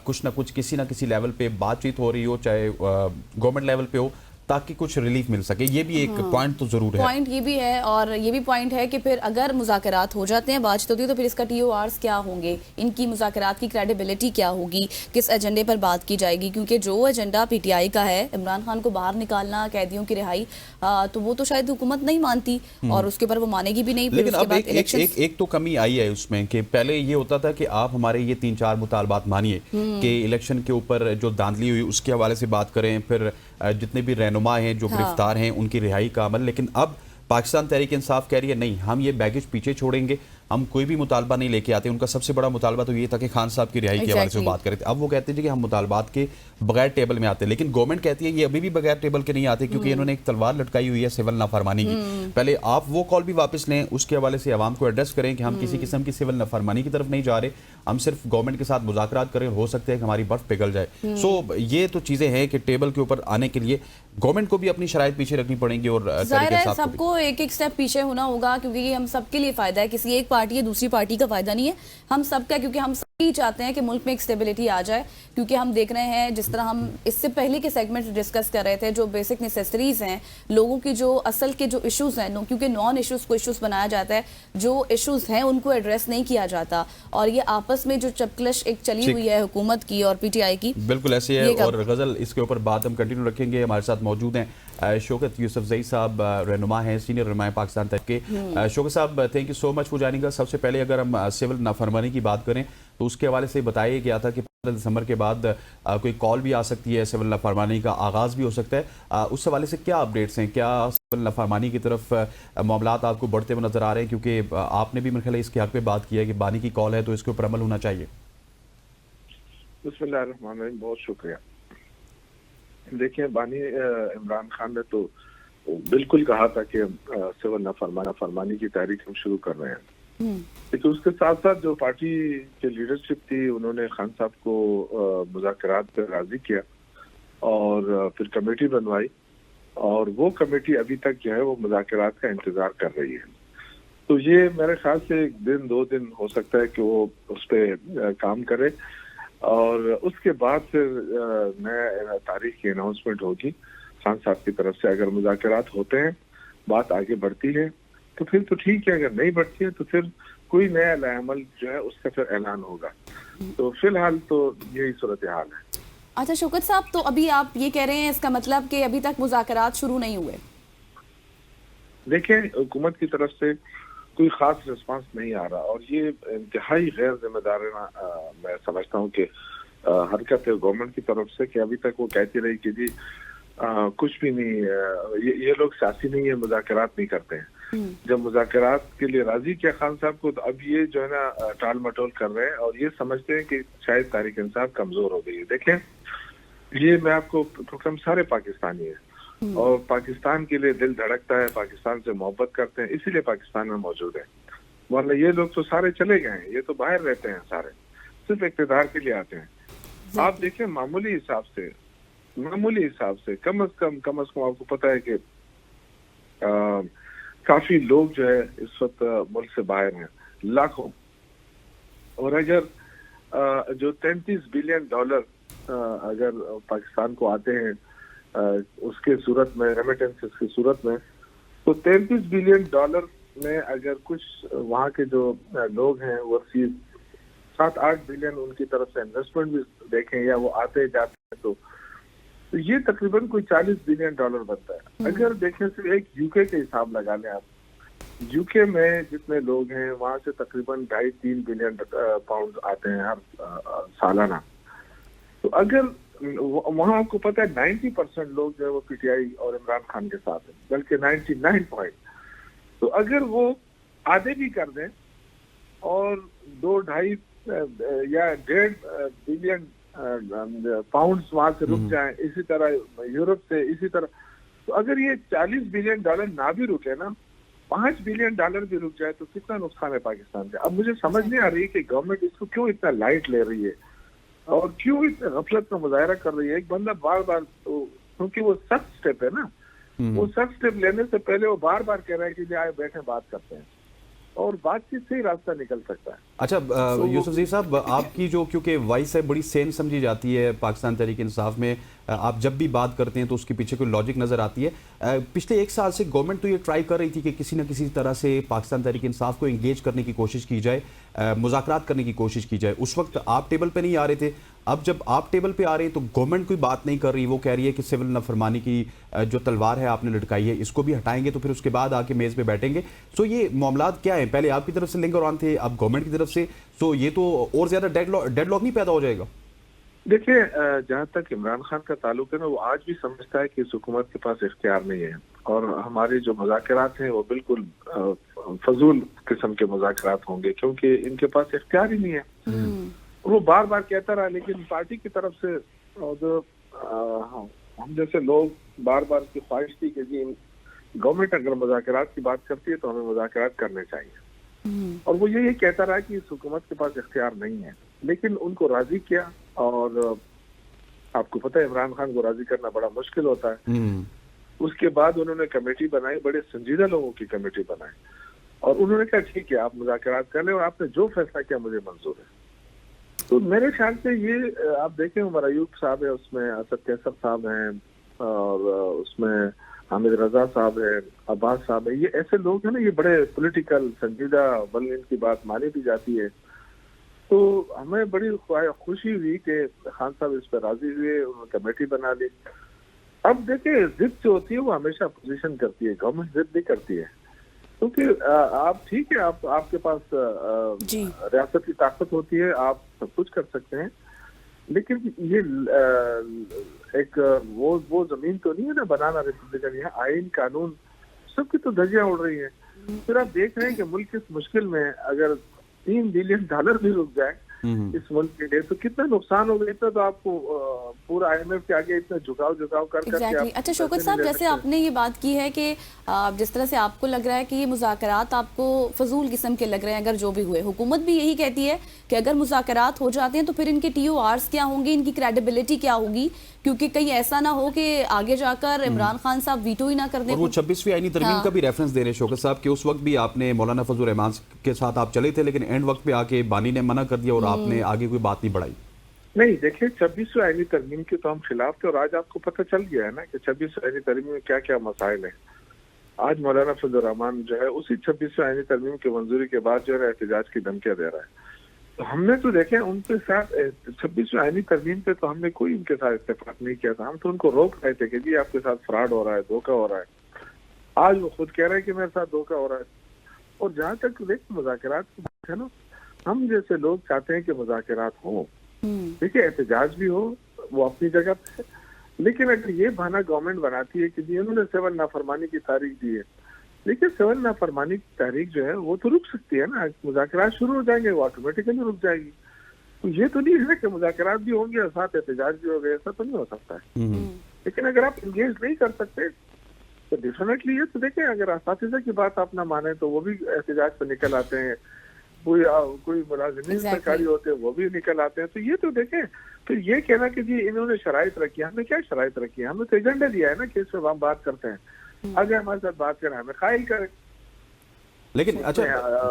कुछ ना कुछ किसी ना किसी लेवल पे बातचीत हो रही हो, चाहे गवर्नमेंट लेवल पे हो, ताकि कुछ रिलीफ मिल सके। ये भी एक पॉइंट तो जरूर है। पॉइंट ये भी है और ये भी पॉइंट है कि फिर अगर मुज़ाकरात हो जाते हैं, बातचीत होती है, तो फिर इसका टीओआरस क्या होंगे, इनकी मुज़ाकरात की क्रेडिबिलिटी क्या होगी, किस एजेंडे पर बात की जाएगी? क्योंकि जो एजेंडा पीटीआई का है, इमरान खान को बाहर निकालना, कैदियों की रिहाई, तो वो तो शायद हुकूमत नहीं मानती और उसके ऊपर वो मानेगी भी नहीं। लेकिन अब एक तो कमी आई है उसमें कि पहले ये होता था कि आप हमारे ये 3-4 मुतालबात मानिए कि इलेक्शन के ऊपर जो धांधली हुई उसके हवाले से बात करें, फिर जितने भी रहनुमा हैं जो गिरफ्तार हैं उनकी रिहाई का अमल। लेकिन अब पाकिस्तान तहरीक इंसाफ कह रही है नहीं, हम ये बैगेज पीछे छोड़ेंगे, हम कोई भी मुतालबा नहीं लेके आते। उनका सबसे बड़ा मुतालबा तो ये था कि खान साहब की रिहाई के हवाले से बात करें थे। अब वो कहते हैं कि हम मुतालबात के बगैर टेबल में आते हैं, लेकिन गवर्नमेंट कहती है ये अभी भी बगैर टेबल के नहीं आते क्योंकि इन्होंने एक तलवार लटकाई हुई है सिविल नाफरमानी की। पहले आप वो कॉल भी वापस लें, उसके हवाले से आवाम को एड्रेस करें कि हम किसी किस्म की सिविल नाफरमानी की तरफ नहीं जा रहे, हम सिर्फ गवर्नमेंट के साथ मुज़ाकरात करें, हो सकता है कि हमारी बर्फ पिघल जाए। सो ये तो चीज़ें हैं कि टेबल के ऊपर आने के लिए गवर्नमेंट को भी अपनी शराइत पीछे रखनी पड़ेंगी और जाहिर है सबको एक एक स्टेप पीछे होना होगा, क्योंकि ये हम सबके लिए फायदा है, किसी एक पार्टी या दूसरी पार्टी का फायदा नहीं है, हम सबका, क्योंकि हम सभी चाहते हैं कि मुल्क में एक स्टेबिलिटी आ जाए। क्योंकि हम देख रहे हैं जिस तरह हम इससे पहले के सेगमेंट डिस्कस कर रहे थे, जो बेसिक नेसेसरीज हैं लोगों की, जो असल के जो इश्यूज हैं, क्योंकि नॉन इश्यूज को इश्यूज बनाया जाता है, जो इश्यूज हैं उनको एड्रेस नहीं किया जाता और ये आपस में जो चपकलश एक चली हुई है हुकूमत की और पीटीआई की, बिल्कुल ऐसे है। और गजल इसके ऊपर बात हम कंटिन्यू रखेंगे। हमारे साथ मौजूद हैं शौकत यूसुफजई साहब, रहनुमा हैं, सीनियर रहनुमा पाकिस्तान तक के। शौकत साहब, thank you so much for joining अस। सबसे पहले अगर हम सिविल नाफरमानी की बात करें तो उसके हवाले से बताया गया था कि 15 दिसंबर के बाद कोई कॉल भी आ सकती है, सिविल नाफरमानी का आगाज़ भी हो सकता है। उस हवाले से क्या अपडेट्स हैं? क्या सिविल नाफरमानी की तरफ मामलात आपको बढ़ते हुए नजर आ रहे हैं? क्योंकि आपने भी मेरे ख्याल इसके हक पे बात की है कि बानी की कॉल है तो इसके ऊपर अमल होना चाहिए। बिस्मिल्लाहिर्रहमानिर्रहीम, बहुत शुक्रिया। देखिए, बानी इमरान खान ने तो बिल्कुल कहा था कि सिविल नाफरमानी की तहरीक हम शुरू कर रहे हैं, लेकिन उसके साथ साथ जो पार्टी की लीडरशिप थी उन्होंने खान साहब को मुज़ाकरात पर राजी किया और फिर कमेटी बनवाई और वो कमेटी अभी तक जो है वो मुज़ाकरात का इंतजार कर रही है। तो ये मेरे ख्याल से 1-2 दिन हो सकता है कि वो उस पर काम करे और उसके बाद फिर नया तारीख की अनाउंसमेंट होगी खान साहब की तरफ से। अगर मुज़ाकरात होते हैं, बात आगे बढ़ती है तो फिर तो ठीक है, अगर नहीं बढ़ती है तो फिर कोई नया लाएमल जो है उसका फिर ऐलान होगा। तो फिलहाल तो यही सूरत हाल है। अच्छा शौकत साहब, तो अभी आप ये कह रहे हैं इसका मतलब कि अभी तक मुज़ाकरात शुरू नहीं हुए? देखिए, हुकूमत की तरफ से कोई खास रिस्पांस नहीं आ रहा और ये इंतहाई गैर जिम्मेदाराना मैं समझता हूँ कि हरकत है गवर्नमेंट की तरफ से कि अभी तक वो कहती रही कि जी कुछ भी नहीं, ये लोग सियासी नहीं है, मुज़ाकरात नहीं करते हैं। जब मुज़ाकरात के लिए राजी किया खान साहब को, तो अब ये जो है ना टाल मटोल कर रहे हैं और ये समझते हैं कि शायद तारीख इंसाफ कमजोर हो गई है। देखें, ये मैं आपको हम सारे पाकिस्तानी हैं और पाकिस्तान के लिए दिल धड़कता है, पाकिस्तान से मोहब्बत करते हैं, इसीलिए पाकिस्तान में मौजूद है। वरना ये लोग तो सारे चले गए हैं, ये तो बाहर रहते हैं, सारे सिर्फ इक़्तिदार के लिए आते हैं। आप देखें, मामूली हिसाब से कम अज कम आपको पता है कि काफी लोग जो है इस वक्त मुल्क से बाहर हैं, लाखों। और अगर जो 33 बिलियन डॉलर अगर पाकिस्तान को आते हैं उसके सूरत में, रेमिटेंसेस की सूरत में, तो 33 बिलियन डॉलर में अगर कुछ वहाँ के जो लोग हैं ओवरसीज 7-8 बिलियन उनकी तरफ से इन्वेस्टमेंट भी देखें या वो आते जाते हैं तो ये तकरीबन कोई 40 बिलियन डॉलर बनता है। अगर देखें सिर्फ एक यूके के हिसाब लगा लें आप, यूके में जितने लोग हैं वहां से तकरीबन 2.5-3 बिलियन पाउंड आते हैं हर सालाना। तो अगर वहां आपको पता है 90% लोग जो है वो पीटीआई और इमरान खान के साथ हैं, बल्कि 99 पॉइंट। तो अगर वो आधे भी कर दें और 2-2.5 या 1.5 बिलियन पाउंड्स वहां से रुक जाएं, इसी तरह यूरोप से, इसी तरह, तो अगर ये 40 बिलियन डॉलर ना भी रुके ना, 5 बिलियन डॉलर भी रुक जाए तो कितना नुकसान है पाकिस्तान का। अब मुझे समझ नहीं आ रही कि गवर्नमेंट इसको क्यों इतना लाइट ले रही है और क्यों इतना गफलत का मुजाहरा कर रही है। एक बंदा बार बार, क्योंकि वो सख्त स्टेप है ना, वो सख्त स्टेप लेने से पहले वो बार बार कह रहा है कि आए बैठे बात करते हैं, और बातचीत से ही रास्ता निकल सकता है। अच्छा यूसुफ जी साहब, आपकी जो क्योंकि वॉइस है बड़ी सेंस समझी जाती है पाकिस्तान तहरीक इंसाफ में, आप जब भी बात करते हैं तो उसके पीछे कोई लॉजिक नज़र आती है। पिछले 1 साल से गवर्नमेंट तो ये ट्राई कर रही थी कि किसी न किसी तरह से पाकिस्तान तहरीक इंसाफ को इंगेज करने की कोशिश की जाए, मुज़ाकरात करने की कोशिश की जाए। उस वक्त आप टेबल पे नहीं आ रहे थे। अब जब आप टेबल पे आ रहे हैं तो गवर्नमेंट कोई बात नहीं कर रही, वो कह रही है कि सिविल नाफरमानी की जो तलवार है आपने लटकाई है इसको भी हटाएंगे तो फिर उसके बाद आके मेज़ पे बैठेंगे। सो ये मामलात क्या है, पहले आपकी तरफ से लिंगर ऑन थे, अब गवर्नमेंट की तरफ से, सो ये तो और ज़्यादा डेडलॉक नहीं पैदा हो जाएगा? देखिए, जहाँ तक इमरान खान का ताल्लुक है ना, वो आज भी समझता है कि इस हुकूमत के पास इख्तियार नहीं है और हमारे जो मुज़ाकरात हैं वो बिल्कुल फजूल किस्म के मुज़ाकरात होंगे, क्योंकि इनके पास इख्तियार ही नहीं है। वो बार बार कहता रहा, लेकिन पार्टी की तरफ से जो हम जैसे लोग बार बार की ख्वाहिश थी कि जी गवर्नमेंट अगर मुज़ाकरात की बात करती है तो हमें मुज़ाकरात करने चाहिए, और वो यही कहता रहा कि इस हुकूमत के पास इख्तियार नहीं है। लेकिन उनको राजी किया, और आपको पता है इमरान खान को राजी करना बड़ा मुश्किल होता है। उसके बाद उन्होंने कमेटी बनाई, बड़े संजीदा लोगों की कमेटी बनाई, और उन्होंने कहा ठीक है आप मुज़ाकरात कर लें और आपने जो फैसला किया मुझे मंजूर है। तो मेरे ख्याल से ये आप देखें, उमर अयूब साहब है उसमें, असद कैसर साहब हैं, और उसमें हामिद रजा साहब है, अब्बास साहब है, ये ऐसे लोग हैं ना, ये बड़े पॉलिटिकल संजीदा, बल इनकी बात मानी भी जाती है। तो हमें बड़ी खुशी हुई कि खान साहब इस पर राजी हुए, उन्होंने कमेटी बना ली। अब देखिए, जिद जो होती है वो हमेशा अपोजिशन करती है, गवर्नमेंट जिद नहीं करती है, क्योंकि आप ठीक है, आपके पास रियासत की ताकत होती है, आप सब कुछ कर सकते हैं, लेकिन ये एक वो जमीन तो नहीं है ना बनाना रिपब्लिकन। यहाँ आइन कानून सबकी तो धज्जियां उड़ रही हैं। फिर आप देख रहे हैं कि मुल्क इस मुश्किल में अगर 3 बिलियन डॉलर भी रुक जाए इस मुल्क के लिए तो कितना नुकसान होगा। इतना तो आपको पूरा IMF के आगे इतना झुकाव कर अच्छा शौकत साहब, जैसे आपने ये बात की है कि जिस तरह से आपको लग रहा है कि ये मुज़ाकरात आपको फजूल किस्म के लग रहे हैं, अगर जो भी हुए, हुकूमत भी यही कहती है कि अगर मुज़ाकरात हो जाते हैं तो फिर इनके TORs क्या होंगे, इनकी क्रेडिबिलिटी क्या होगी, क्योंकि कहीं ऐसा ना हो कि आगे जाकर इमरान खान साहब वीटो ही ना कर दें। और वो 26वीं आईनी तरमीम का भी रेफरेंस दे रहे हैं शौकत साहब कि उस वक्त भी आपने मौलाना फजल रहमान के साथ आप चले थे, लेकिन एंड वक्त पे आके बानी ने मना कर दिया और आपने आगे कोई बात नहीं बढ़ाई। नहीं, देखिए 26वीं आईनी तरमीम के तो हम खिलाफ थे, और आज आपको पता चल गया है ना कि 26वीं आईनी तरमीम में क्या क्या मसाइल हैं। आज मौलाना फजल रहमान जो है उसी 26वीं आईनी तरमीम की मंजूरी के बाद जो है एहतजाज की धमकियां दे रहा है। तो हमने तो देखे उनके साथ 26वीं आईनी तरमीम पे तो हमने कोई उनके साथ इत्तेफाक नहीं किया था। हम तो उनको रोक रहे थे कि जी आपके साथ फ्रॉड हो रहा है, धोखा हो रहा है। आज वो खुद कह रहे हैं कि मेरे साथ धोखा हो रहा है। और जहाँ तक देखिए मुज़ाकरात की बात है ना, हम जैसे लोग चाहते हैं कि मुज़ाकरात हो, देखिए एहतजाज भी हो, वो अपनी जगह पे, लेकिन अगर ये बहाना गवर्नमेंट बनाती है कि जी उन्होंने सिविल नाफरमानी की तारीख दी है, देखिए सिविल नाफरमानी की तारीख जो है वो तो रुक सकती है ना, मुज़ाकरात शुरू हो जाएंगे, वो ऑटोमेटिकली रुक जाएगी। तो ये तो नहीं है कि मुज़ाकरात भी होंगे और साथ एहतजाज भी होंगे, ऐसा तो नहीं हो सकता है। लेकिन अगर आप इंगेज नहीं कर सकते तो डेफिनेटली ये तो देखें, अगर असातिज़ा की बात आप ना माने तो वो भी एहतजाज पर निकल आते हैं, कोई मुलाजिमीन सरकारी होते हैं वो भी निकल आते हैं। तो ये तो देखें, तो ये कहना कि जी इन्होंने शराइत रखी है, हमने क्या शराइत रखी है? हमने तो एजेंडा दिया है ना कि इस पर हम बात करते हैं, अगर हमारे साथ बात करें हमें कायल करें। लेकिन अच्छा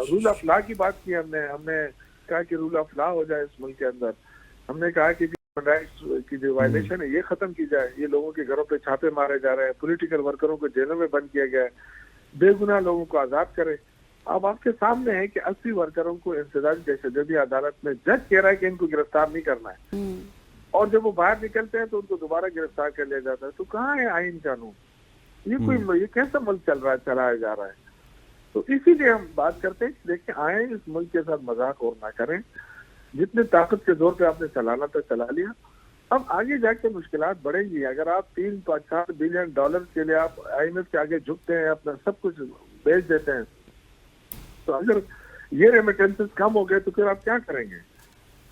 रूल ऑफ लॉ की बात की हमने कहा कि रूल ऑफ लॉ हो जाए इस मुल्क के अंदर। हमने कहा कि ह्यूमन राइट्स की जो वायलेशन है ये खत्म की जाए। ये लोगों के घरों पे छापे मारे जा रहे हैं, पॉलिटिकल वर्करों को जेलों में बंद किया गया है, बेगुनाह लोगों को आजाद करे। अब आपके सामने है कि 80 वर्करों को इंसदादी दहशतगर्दी अदालत में जज कह रहा है कि इनको गिरफ्तार नहीं करना है, और जब वो बाहर निकलते हैं तो उनको दोबारा गिरफ्तार कर लिया जाता है। तो कहाँ है आईन कानून? ये कैसा मुल्क चलाया जा रहा है? तो इसीलिए हम बात करते हैं कि देखिए, आए इस मुल्क के साथ मजाक और ना करें। जितने ताकत के जोर पे आपने चलाना था चला लिया, अब आगे जाके मुश्किलात बढ़ेंगी। अगर आप 3-4 बिलियन डॉलर के लिए आप IMF के आगे झुकते हैं, अपना सब कुछ बेच देते हैं, तो अगर ये रेमिटेंसेस कम हो गए तो फिर आप क्या करेंगे?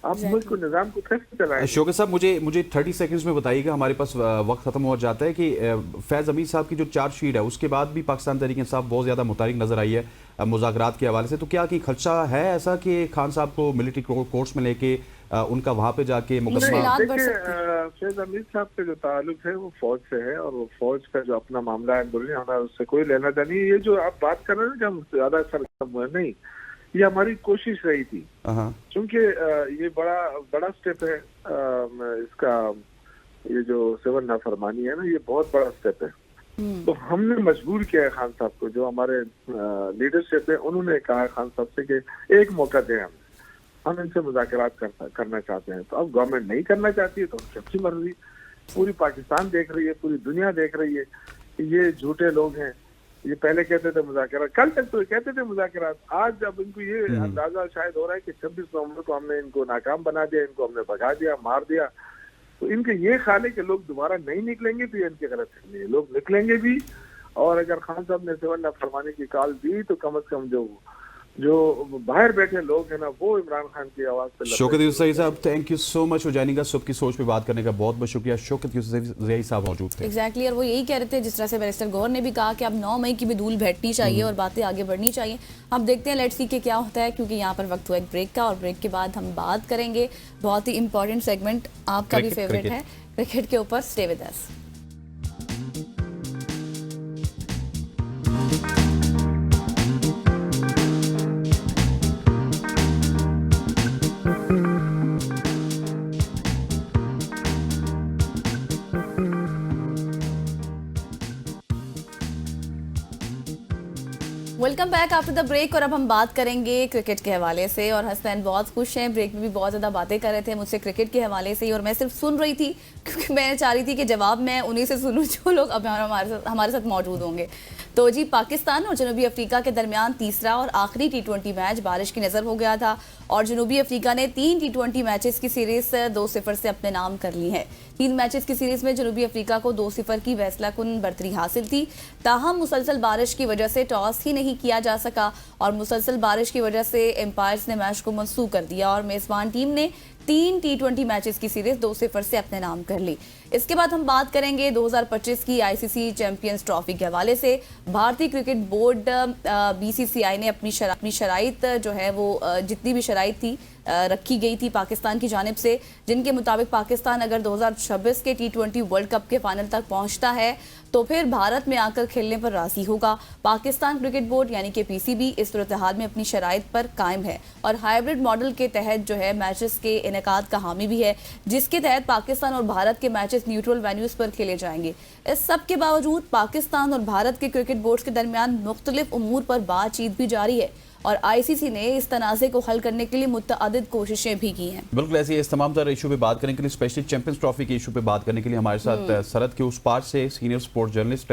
आप मुल्क को निजाम को कैसे चलाएंगे? शौकत साहब, मुझे 30 सेकंड्स में बताइएगा, हमारे पास वक्त खत्म हो जाता है, कि फैज़ अमीर साहब की जो चार्जशीट है उसके बाद भी पाकिस्तान तहरीक इंसाफ बहुत ज़्यादा मुतारिक नजर आई है मुज़ाकरात के हवाले से। तो क्या कि खदशा है ऐसा कि खान साहब को मिलिट्री कोर्ट्स में लेके उनका वहाँ पे जाके मुकदमा? फैज़ अमीर साहब के जो ताल्लुक है वो फौज से है, और वो फौज का जो अपना मामला है हमारा उससे कोई लेना देना नहीं। ये जो आप बात कर रहे हैं कि हम ज्यादा सरगर्म हुए, नहीं, ये हमारी कोशिश रही थी, क्योंकि ये बड़ा स्टेप है इसका। ये जो सिविल नाफरमानी है ना, ये बहुत बड़ा स्टेप है। तो हमने मजबूर किया है खान साहब को, जो हमारे लीडरशिप है उन्होंने कहा है खान साहब से कि एक मौका दें, हम इनसे मुज़ाकरात करना चाहते हैं। तो अब गवर्नमेंट नहीं करना चाहती है तो उनकी अपनी मर्जी। पूरी पाकिस्तान देख रही है, पूरी दुनिया देख रही है कि ये झूठे लोग हैं। ये पहले कहते थे मुज़ाकरात, कल तक तो कहते थे मुज़ाकरात, आज जब इनको ये अंदाजा शायद हो रहा है कि 26 नवंबर को हमने इनको नाकाम बना दिया, इनको हमने भगा दिया, मार दिया, तो इनके ये ख्याल है कि लोग दोबारा नहीं निकलेंगे, तो ये इनकी गलतफहमी है। लोग निकलेंगे भी, और अगर खान साहब ने सिविल नाफरमानी की कॉल दी तो कम से कम जो बाहर बैठे लोग हैं ना, वो इमरान खान की आवाज पे। शौकत यूसुफ साहब, thank you so much for joining अस। सबकी सोच पे बात करने का बहुत बहुत शुक्रिया। शौकत यूसुफ साहब मौजूद थे। एग्जैक्टली, और वो यही कह रहे थे, जिस तरह से बैरिस्टर गौहर ने भी कहा कि अब 9 मई की भी धूल बैठनी चाहिए और बातें आगे बढ़नी चाहिए। हम देखते हैं, लेट्स सी के क्या होता है, क्योंकि यहाँ पर वक्त हुआ एक ब्रेक का, और ब्रेक के बाद हम बात करेंगे बहुत ही इंपॉर्टेंट सेगमेंट, आपका भी फेवरेट है, क्रिकेट के ऊपर। Stay with us. Welcome back after the break. और अब हम बात करेंगे क्रिकेट के हवाले से, और हसनैन बहुत खुश हैं, ब्रेक में भी बहुत ज़्यादा बातें कर रहे थे मुझसे क्रिकेट के हवाले से, और मैं सिर्फ सुन रही थी क्योंकि मैं चाह रही थी कि जवाब मैं उन्हीं से सुनूं जो लोग अब हमारे साथ मौजूद होंगे। तो जी, पाकिस्तान और जनूबी अफ्रीका के दरमियान तीसरा और आखिरी T20 मैच बारिश की नज़र हो गया था, और जनूबी अफ्रीका ने 3 T20 मैचेस की सीरीज 2-0 से अपने नाम कर ली है। 3 मैचेस की सीरीज में जनूबी अफ्रीका को 2-0 की फैसलाकुन बढ़तरी हासिल थी। ताहम मुसलसल बारिश की वजह से टॉस ही नहीं किया जा सका, और मुसलसल बारिश की वजह से एम्पायर्स ने मैच को मंसूख कर दिया, और मेजबान टीम ने 3 T20 मैचेस की सीरीज 2-0 से अपने नाम कर ली। इसके बाद हम बात करेंगे 2025 की ICC चैंपियंस ट्रॉफी के हवाले से। भारतीय क्रिकेट बोर्ड BCCI ने अपनी शराइत जो है वो जितनी भी शराइत थी रखी गई थी पाकिस्तान की जानिब से, जिनके मुताबिक पाकिस्तान अगर 2026 के T20 वर्ल्ड कप के फाइनल तक पहुंचता है तो फिर भारत में आकर खेलने पर राजी होगा। पाकिस्तान क्रिकेट बोर्ड यानी कि PCB इस सूरत हाल में अपनी शराइत पर कायम है, और हाइब्रिड मॉडल के तहत जो है मैचेस के इनेकाद का हामी भी है, जिसके तहत पाकिस्तान और भारत के मैचेस न्यूट्रल वेन्यूज पर खेले जाएंगे। इस सब के बावजूद पाकिस्तान और भारत के क्रिकेट बोर्ड के दरमियान मुख्तलिफ उमूर पर बातचीत भी जारी है, और ICC ने इस तनाज़े को हल करने के लिए मुतअद्दिद कोशिशें भी की हैं। बिल्कुल ऐसे इस तमाम तरह इशू पे बात करने के लिए, स्पेशली चैंपियंस ट्रॉफी के इशू पे बात करने के लिए हमारे साथ सरहद के उस पार से senior sports journalist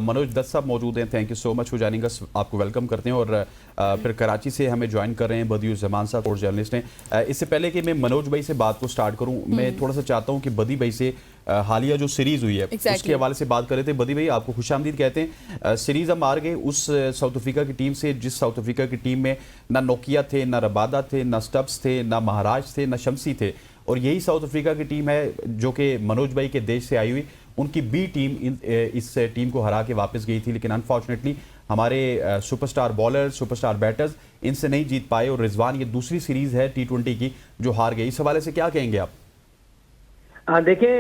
Manoj Dutt साहब मौजूद हैं। Thank you so much for joining us, आपको वेलकम करते हैं। और फिर कराची से हमें ज्वाइन कर रहे हैं बदियुज़्ज़मान साहब, स्पोर्ट्स जर्नलिस्ट हैं। इससे पहले कि मैं मनोज भाई से बात को स्टार्ट करूं, मैं थोड़ा सा चाहता हूं कि बदी भाई से हालिया जो सीरीज हुई है उसके हवाले से बात कर रहे थे। बदी भाई, आपको खुशामदीद कहते हैं। सीरीज हम हार गए उस साउथ अफ्रीका की टीम से, जिस साउथ अफ्रीका की टीम में ना नोकिया थे, ना रबादा थे, ना स्टब्स थे, ना महाराज थे, ना शमसी थे, और यही साउथ अफ्रीका की टीम है जो कि मनोज भाई के देश से आई हुई, उनकी B टीम इस टीम को हरा के वापस गई थी। लेकिन अनफॉर्चुनेटली हमारे सुपरस्टार बॉलर, सुपरस्टार बैटर्स इनसे नहीं जीत पाए, और रिजवान ये दूसरी सीरीज है T20 की जो हार गई। इस हवाले से क्या कहेंगे आप? हाँ, देखिए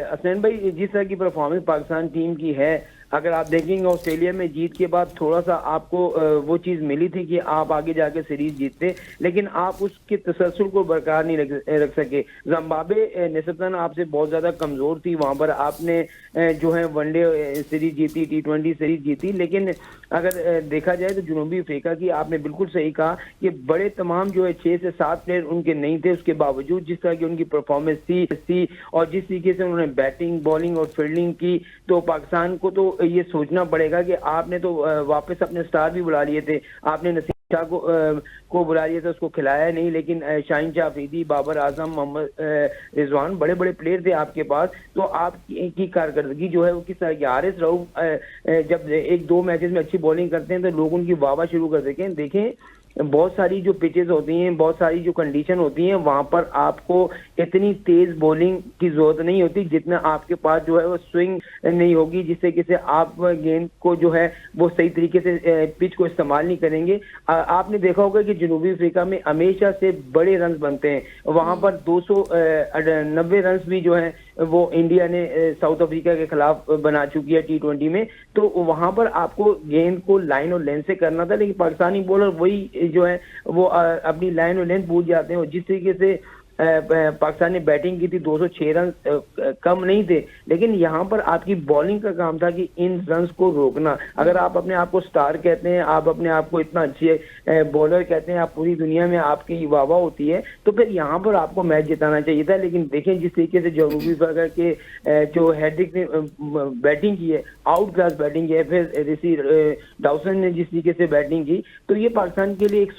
हसनैन भाई, जिस तरह की परफॉर्मेंस पाकिस्तान टीम की है, अगर आप देखेंगे ऑस्ट्रेलिया में जीत के बाद थोड़ा सा आपको वो चीज मिली थी कि आप आगे जाके सीरीज जीतते, लेकिन आप उसके तसलसल को बरकरार नहीं रख सके। जिम्बाब्वे निस्बतन आपसे बहुत ज्यादा कमजोर थी, वहां पर आपने जो है वनडे सीरीज जीती, T20 सीरीज जीती, लेकिन अगर देखा जाए तो जनूबी अफ्रीका की आपने बिल्कुल सही कहा कि बड़े तमाम जो है 6 से 7 प्लेयर उनके नहीं थे, उसके बावजूद जिस तरह की उनकी परफॉर्मेंस थी और जिस तरीके से उन्होंने बैटिंग, बॉलिंग और फील्डिंग की, तो पाकिस्तान को तो ये सोचना पड़ेगा कि आपने तो वापस अपने स्टार भी बुला लिए थे, आपने नसीम शाह को बुला लिया था, उसको खिलाया नहीं, लेकिन शाहीन शाह अफरीदी, बाबर आजम, मोहम्मद रिजवान, बड़े बड़े प्लेयर थे आपके पास, तो आपकी कारकर्दगी जो है वो किस तरह की। हारिस रऊफ जब 1-2 मैचेस में अच्छी बॉलिंग करते हैं तो लोग उनकी वाह शुरू कर देते हैं। देखें बहुत सारी जो पिचेस होती हैं, बहुत सारी जो कंडीशन होती हैं, वहां पर आपको इतनी तेज बॉलिंग की जरूरत नहीं होती जितना आपके पास जो है वो स्विंग नहीं होगी, जिससे कि आप गेंद को जो है वो सही तरीके से पिच को इस्तेमाल नहीं करेंगे। आपने देखा होगा कि जनूबी अफ्रीका में हमेशा से बड़े रन बनते हैं, वहां पर 290 रन भी जो है वो इंडिया ने साउथ अफ्रीका के खिलाफ बना चुकी है T20 में। तो वहां पर आपको गेंद को लाइन और लेंथ से करना था, लेकिन पाकिस्तानी बॉलर वही जो है वो अपनी लाइन और लेंथ भूल जाते हैं, और जिस तरीके से पाकिस्तान ने बैटिंग की थी 206 रन कम नहीं थे, लेकिन यहाँ पर आपकी बॉलिंग का काम था कि इन रन्स को रोकना। अगर आप अपने आप को स्टार कहते हैं, आप अपने आप को इतना अच्छे बॉलर कहते हैं, आप पूरी दुनिया में आपकी वाह होती है, तो फिर यहाँ पर आपको मैच जिताना चाहिए था। लेकिन देखें जिस तरीके से जनूबी अफ्रीका के जो हैड्रिक ने बैटिंग की है, आउट क्लास बैटिंग की है, फिर ऋषि डाउसन ने जिस तरीके से बैटिंग की, तो ये पाकिस्तान के लिए एक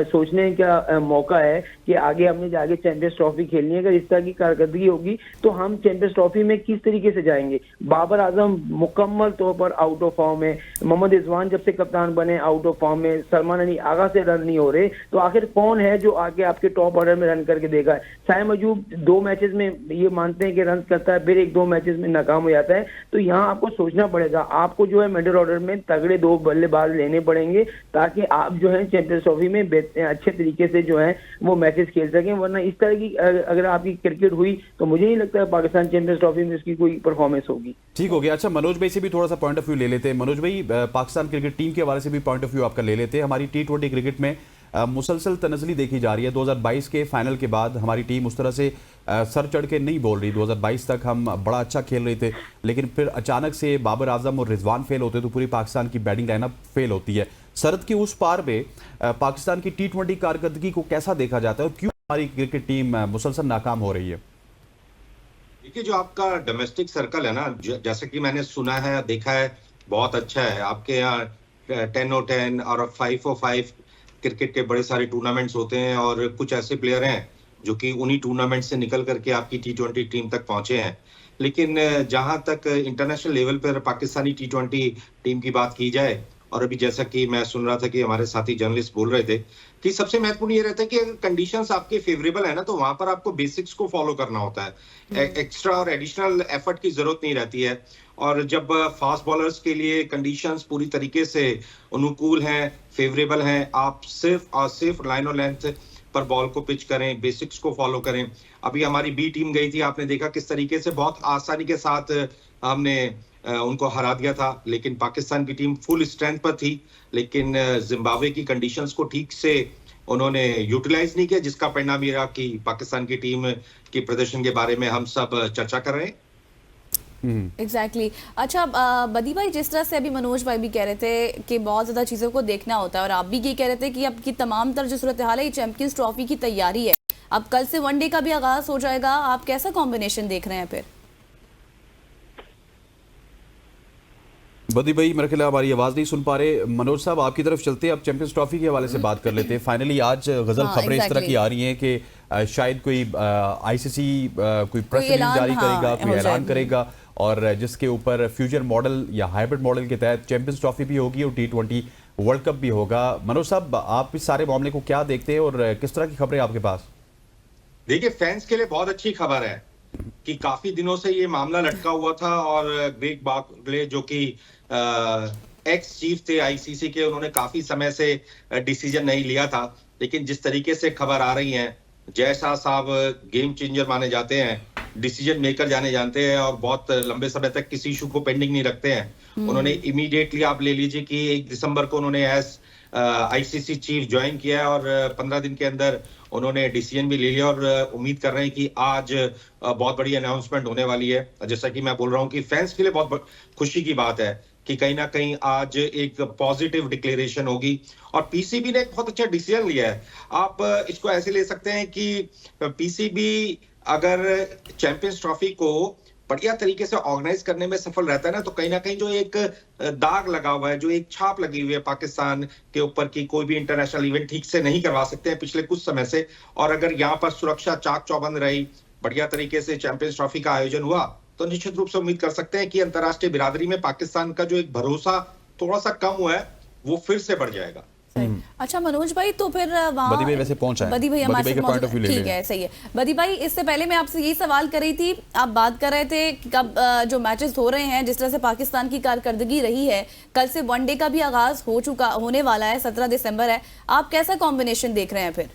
सोचने का मौका है कि आगे हमने जाके चैंपियंस ट्रॉफी खेलनी है। अगर इस तरह की कारकर्दगी होगी तो हम चैंपियंस ट्रॉफी में किस तरीके से जाएंगे। बाबर आजम मुकम्मल तौर पर आउट ऑफ फॉर्म है, मोहम्मद रिजवान जब से कप्तान बने आउट ऑफ फॉर्म में, सलमान अली आगा से रन नहीं हो रहे, तो आखिर कौन है जो आके आपके टॉप ऑर्डर में रन करके देगा। साइम अयूब 2 मैचेस में ये मानते हैं कि रन करता है, फिर 1-2 मैचेस में नाकाम हो जाता है, तो यहाँ आपको सोचना पड़ेगा, आपको जो है मिडिल ऑर्डर में तगड़े 2 बल्लेबाज लेने पड़ेंगे ताकि आप जो है चैंपियंस ट्रॉफी में अच्छे तरीके से जो है वो मैचेस खेल सकें। वरना इस तरह की अगर आपकी क्रिकेट हुई तो मुझे नहीं लगता है पाकिस्तान चैंपियंस ट्रॉफी में उसकी कोई परफॉर्मेंस होगी। ठीक हो गया। अच्छा, मनोज भाई से भी थोड़ा सा पॉइंट ऑफ व्यू ले लेते हैं। मनोज भाई, पाकिस्तान क्रिकेट टीम के हवाले से भी पॉइंट ऑफ व्यू आपका ले लेते हैं। हमारी T20 क्रिकेट में मुसलसल तनज़ली देखी जा रही है। 2022 के फाइनल के बाद हमारी टीम उस तरह से सर चढ़ के नहीं बोल रही। 2022 तक हम बड़ा अच्छा खेल रहे थे, लेकिन फिर अचानक से बाबर आजम और रिजवान फेल होते तो पूरी पाकिस्तान की बैटिंग लाइनअप फेल होती है। सरहद की उस पार में पाकिस्तान की T20 कारकर्दगी को कैसा देखा जाता है और क्यों हमारी क्रिकेट टीम मुसलसल नाकाम हो रही है? देखिए, जो आपका डोमेस्टिक सर्कल है ना, जैसा कि मैंने सुना है, देखा है, बहुत अच्छा है। आपके यहाँ 10-10 और 5-5 क्रिकेट के बड़े सारे टूर्नामेंट्स होते हैं, और कुछ ऐसे प्लेयर हैं जो कि उन्हीं टूर्नामेंट से निकल करके आपकी T20 टीम तक पहुंचे हैं। लेकिन जहां तक इंटरनेशनल लेवल पर पाकिस्तानी T20 टीम की बात की जाए, और अभी जैसा कि मैं सुन रहा था कि हमारे साथी जर्नलिस्ट बोल रहे थे कि सबसे महत्वपूर्ण ये रहता है कि अगर कंडीशंस आपके फेवरेबल है ना, तो वहां पर आपको बेसिक्स को फॉलो करना होता है। एक्स्ट्रा और एडिशनल एफर्ट की जरूरत नहीं रहती है। और जब फास्ट बॉलर्स के लिए कंडीशंस पूरी तरीके से अनुकूल हैं, फेवरेबल हैं, आप सिर्फ और सिर्फ लाइन और लेंथ पर बॉल को पिच करें, बेसिक्स को फॉलो करें। अभी हमारी बी टीम गई थी, आपने देखा किस तरीके से बहुत आसानी के साथ हमने उनको हरा दिया था। लेकिन पाकिस्तान की टीम फुल स्ट्रेंथ पर थी, लेकिन जिम्बाब्वे की कंडीशंस को ठीक से उन्होंने यूटिलाइज नहीं किया, जिसका परिणाम ये रहा कि पाकिस्तान की टीम के प्रदर्शन के बारे में हम सब चर्चा कर रहे हैं। एग्जैक्टली। अच्छा बदी भाई, जिस तरह से अभी मनोज भाई भी कह रहे थे कि बहुत ज़्यादा चीज़ों को देखना होता है, और आप भी ये कह रहे थे कि अब की तमाम तरह जो सूरत हाल है ये चैंपियंस ट्रॉफी की तैयारी है, अब कल से वनडे का भी आगाज़ हो जाएगा, आप कैसा कॉम्बिनेशन देख रहे हैं फिर? बदी भाई, मेरे ख्याल हमारी आवाज़ नहीं सुन पा रहे। मनोज साहब, आपकी तरफ चलते हैं, अब चैंपियंस ट्रॉफी के हवाले से बात कर लेते हैं। फाइनली आज गजल खबरें इस तरह की आ रही हैं कि शायद कोई ICC कोई प्रेस रिलीज जारी करेगा, कोई ऐलान करेगा, और जिसके ऊपर फ्यूचर मॉडल या हाइब्रिड मॉडल के तहत चैंपियंस ट्रॉफी भी होगी और T20 वर्ल्ड कप भी होगा। मनोज साहब, आप इस सारे मामले को क्या देखते हैं और किस तरह की खबरें आपके पास? देखिए, फैंस के लिए बहुत अच्छी खबर है कि काफी दिनों से ये मामला लटका हुआ था, और ग्रेग बार्कले जो कि एक्स चीफ थे ICC के, उन्होंने काफी समय से डिसीजन नहीं लिया था। लेकिन जिस तरीके से खबर आ रही है, जय शाह साहब गेम चेंजर माने जाते हैं, डिसीजन मेकर जाने जानते हैं और बहुत लंबे समय तक किसी इशू को पेंडिंग नहीं रखते हैं। उन्होंने इमीडिएटली, आप ले लीजिए कि 1 दिसंबर को उन्होंने एज आईसीसी चीफ ज्वाइन किया और 15 दिन के अंदर उन्होंने डिसीजन भी ले लिया और उम्मीद कर रहे हैं कि आज बहुत बड़ी अनाउंसमेंट होने वाली है। जैसा कि मैं बोल रहा हूं कि फैंस के लिए बहुत खुशी की बात है कि कहीं ना कहीं आज एक पॉजिटिव डिक्लेरेशन होगी और पीसीबी ने एक बहुत अच्छा डिसीजन लिया है। आप इसको ऐसे ले सकते हैं कि पीसीबी अगर चैंपियंस ट्रॉफी को बढ़िया तरीके से ऑर्गेनाइज करने में सफल रहता है ना, तो कहीं ना कहीं जो एक दाग लगा हुआ है, जो एक छाप लगी हुई है पाकिस्तान के ऊपर कि कोई भी इंटरनेशनल इवेंट ठीक से नहीं करवा सकते हैं पिछले कुछ समय से, और अगर यहाँ पर सुरक्षा चाक चौबंद रही, बढ़िया तरीके से चैंपियंस ट्रॉफी का आयोजन हुआ, तो निश्चित रूप से उम्मीद कर सकते हैं कि अंतर्राष्ट्रीय बिरादरी में पाकिस्तान का जो एक भरोसा थोड़ा सा कम हुआ है वो फिर से बढ़ जाएगा। अच्छा मनोज भाई, तो फिर वहाँ बदी भाई वैसे पहुंचा है, बदी भाई हमारे साथ मौजूद हैं। ठीक है, सही है। बदी भाई, इससे पहले मैं आपसे यही सवाल कर रही थी, आप बात कर रहे थे कि कब जो मैचेस हो रहे हैं, जिस तरह से पाकिस्तान की कारकर्दगी रही है, कल से वनडे का भी आगाज होने वाला है, 17 दिसंबर है, आप कैसा कॉम्बिनेशन देख रहे हैं? फिर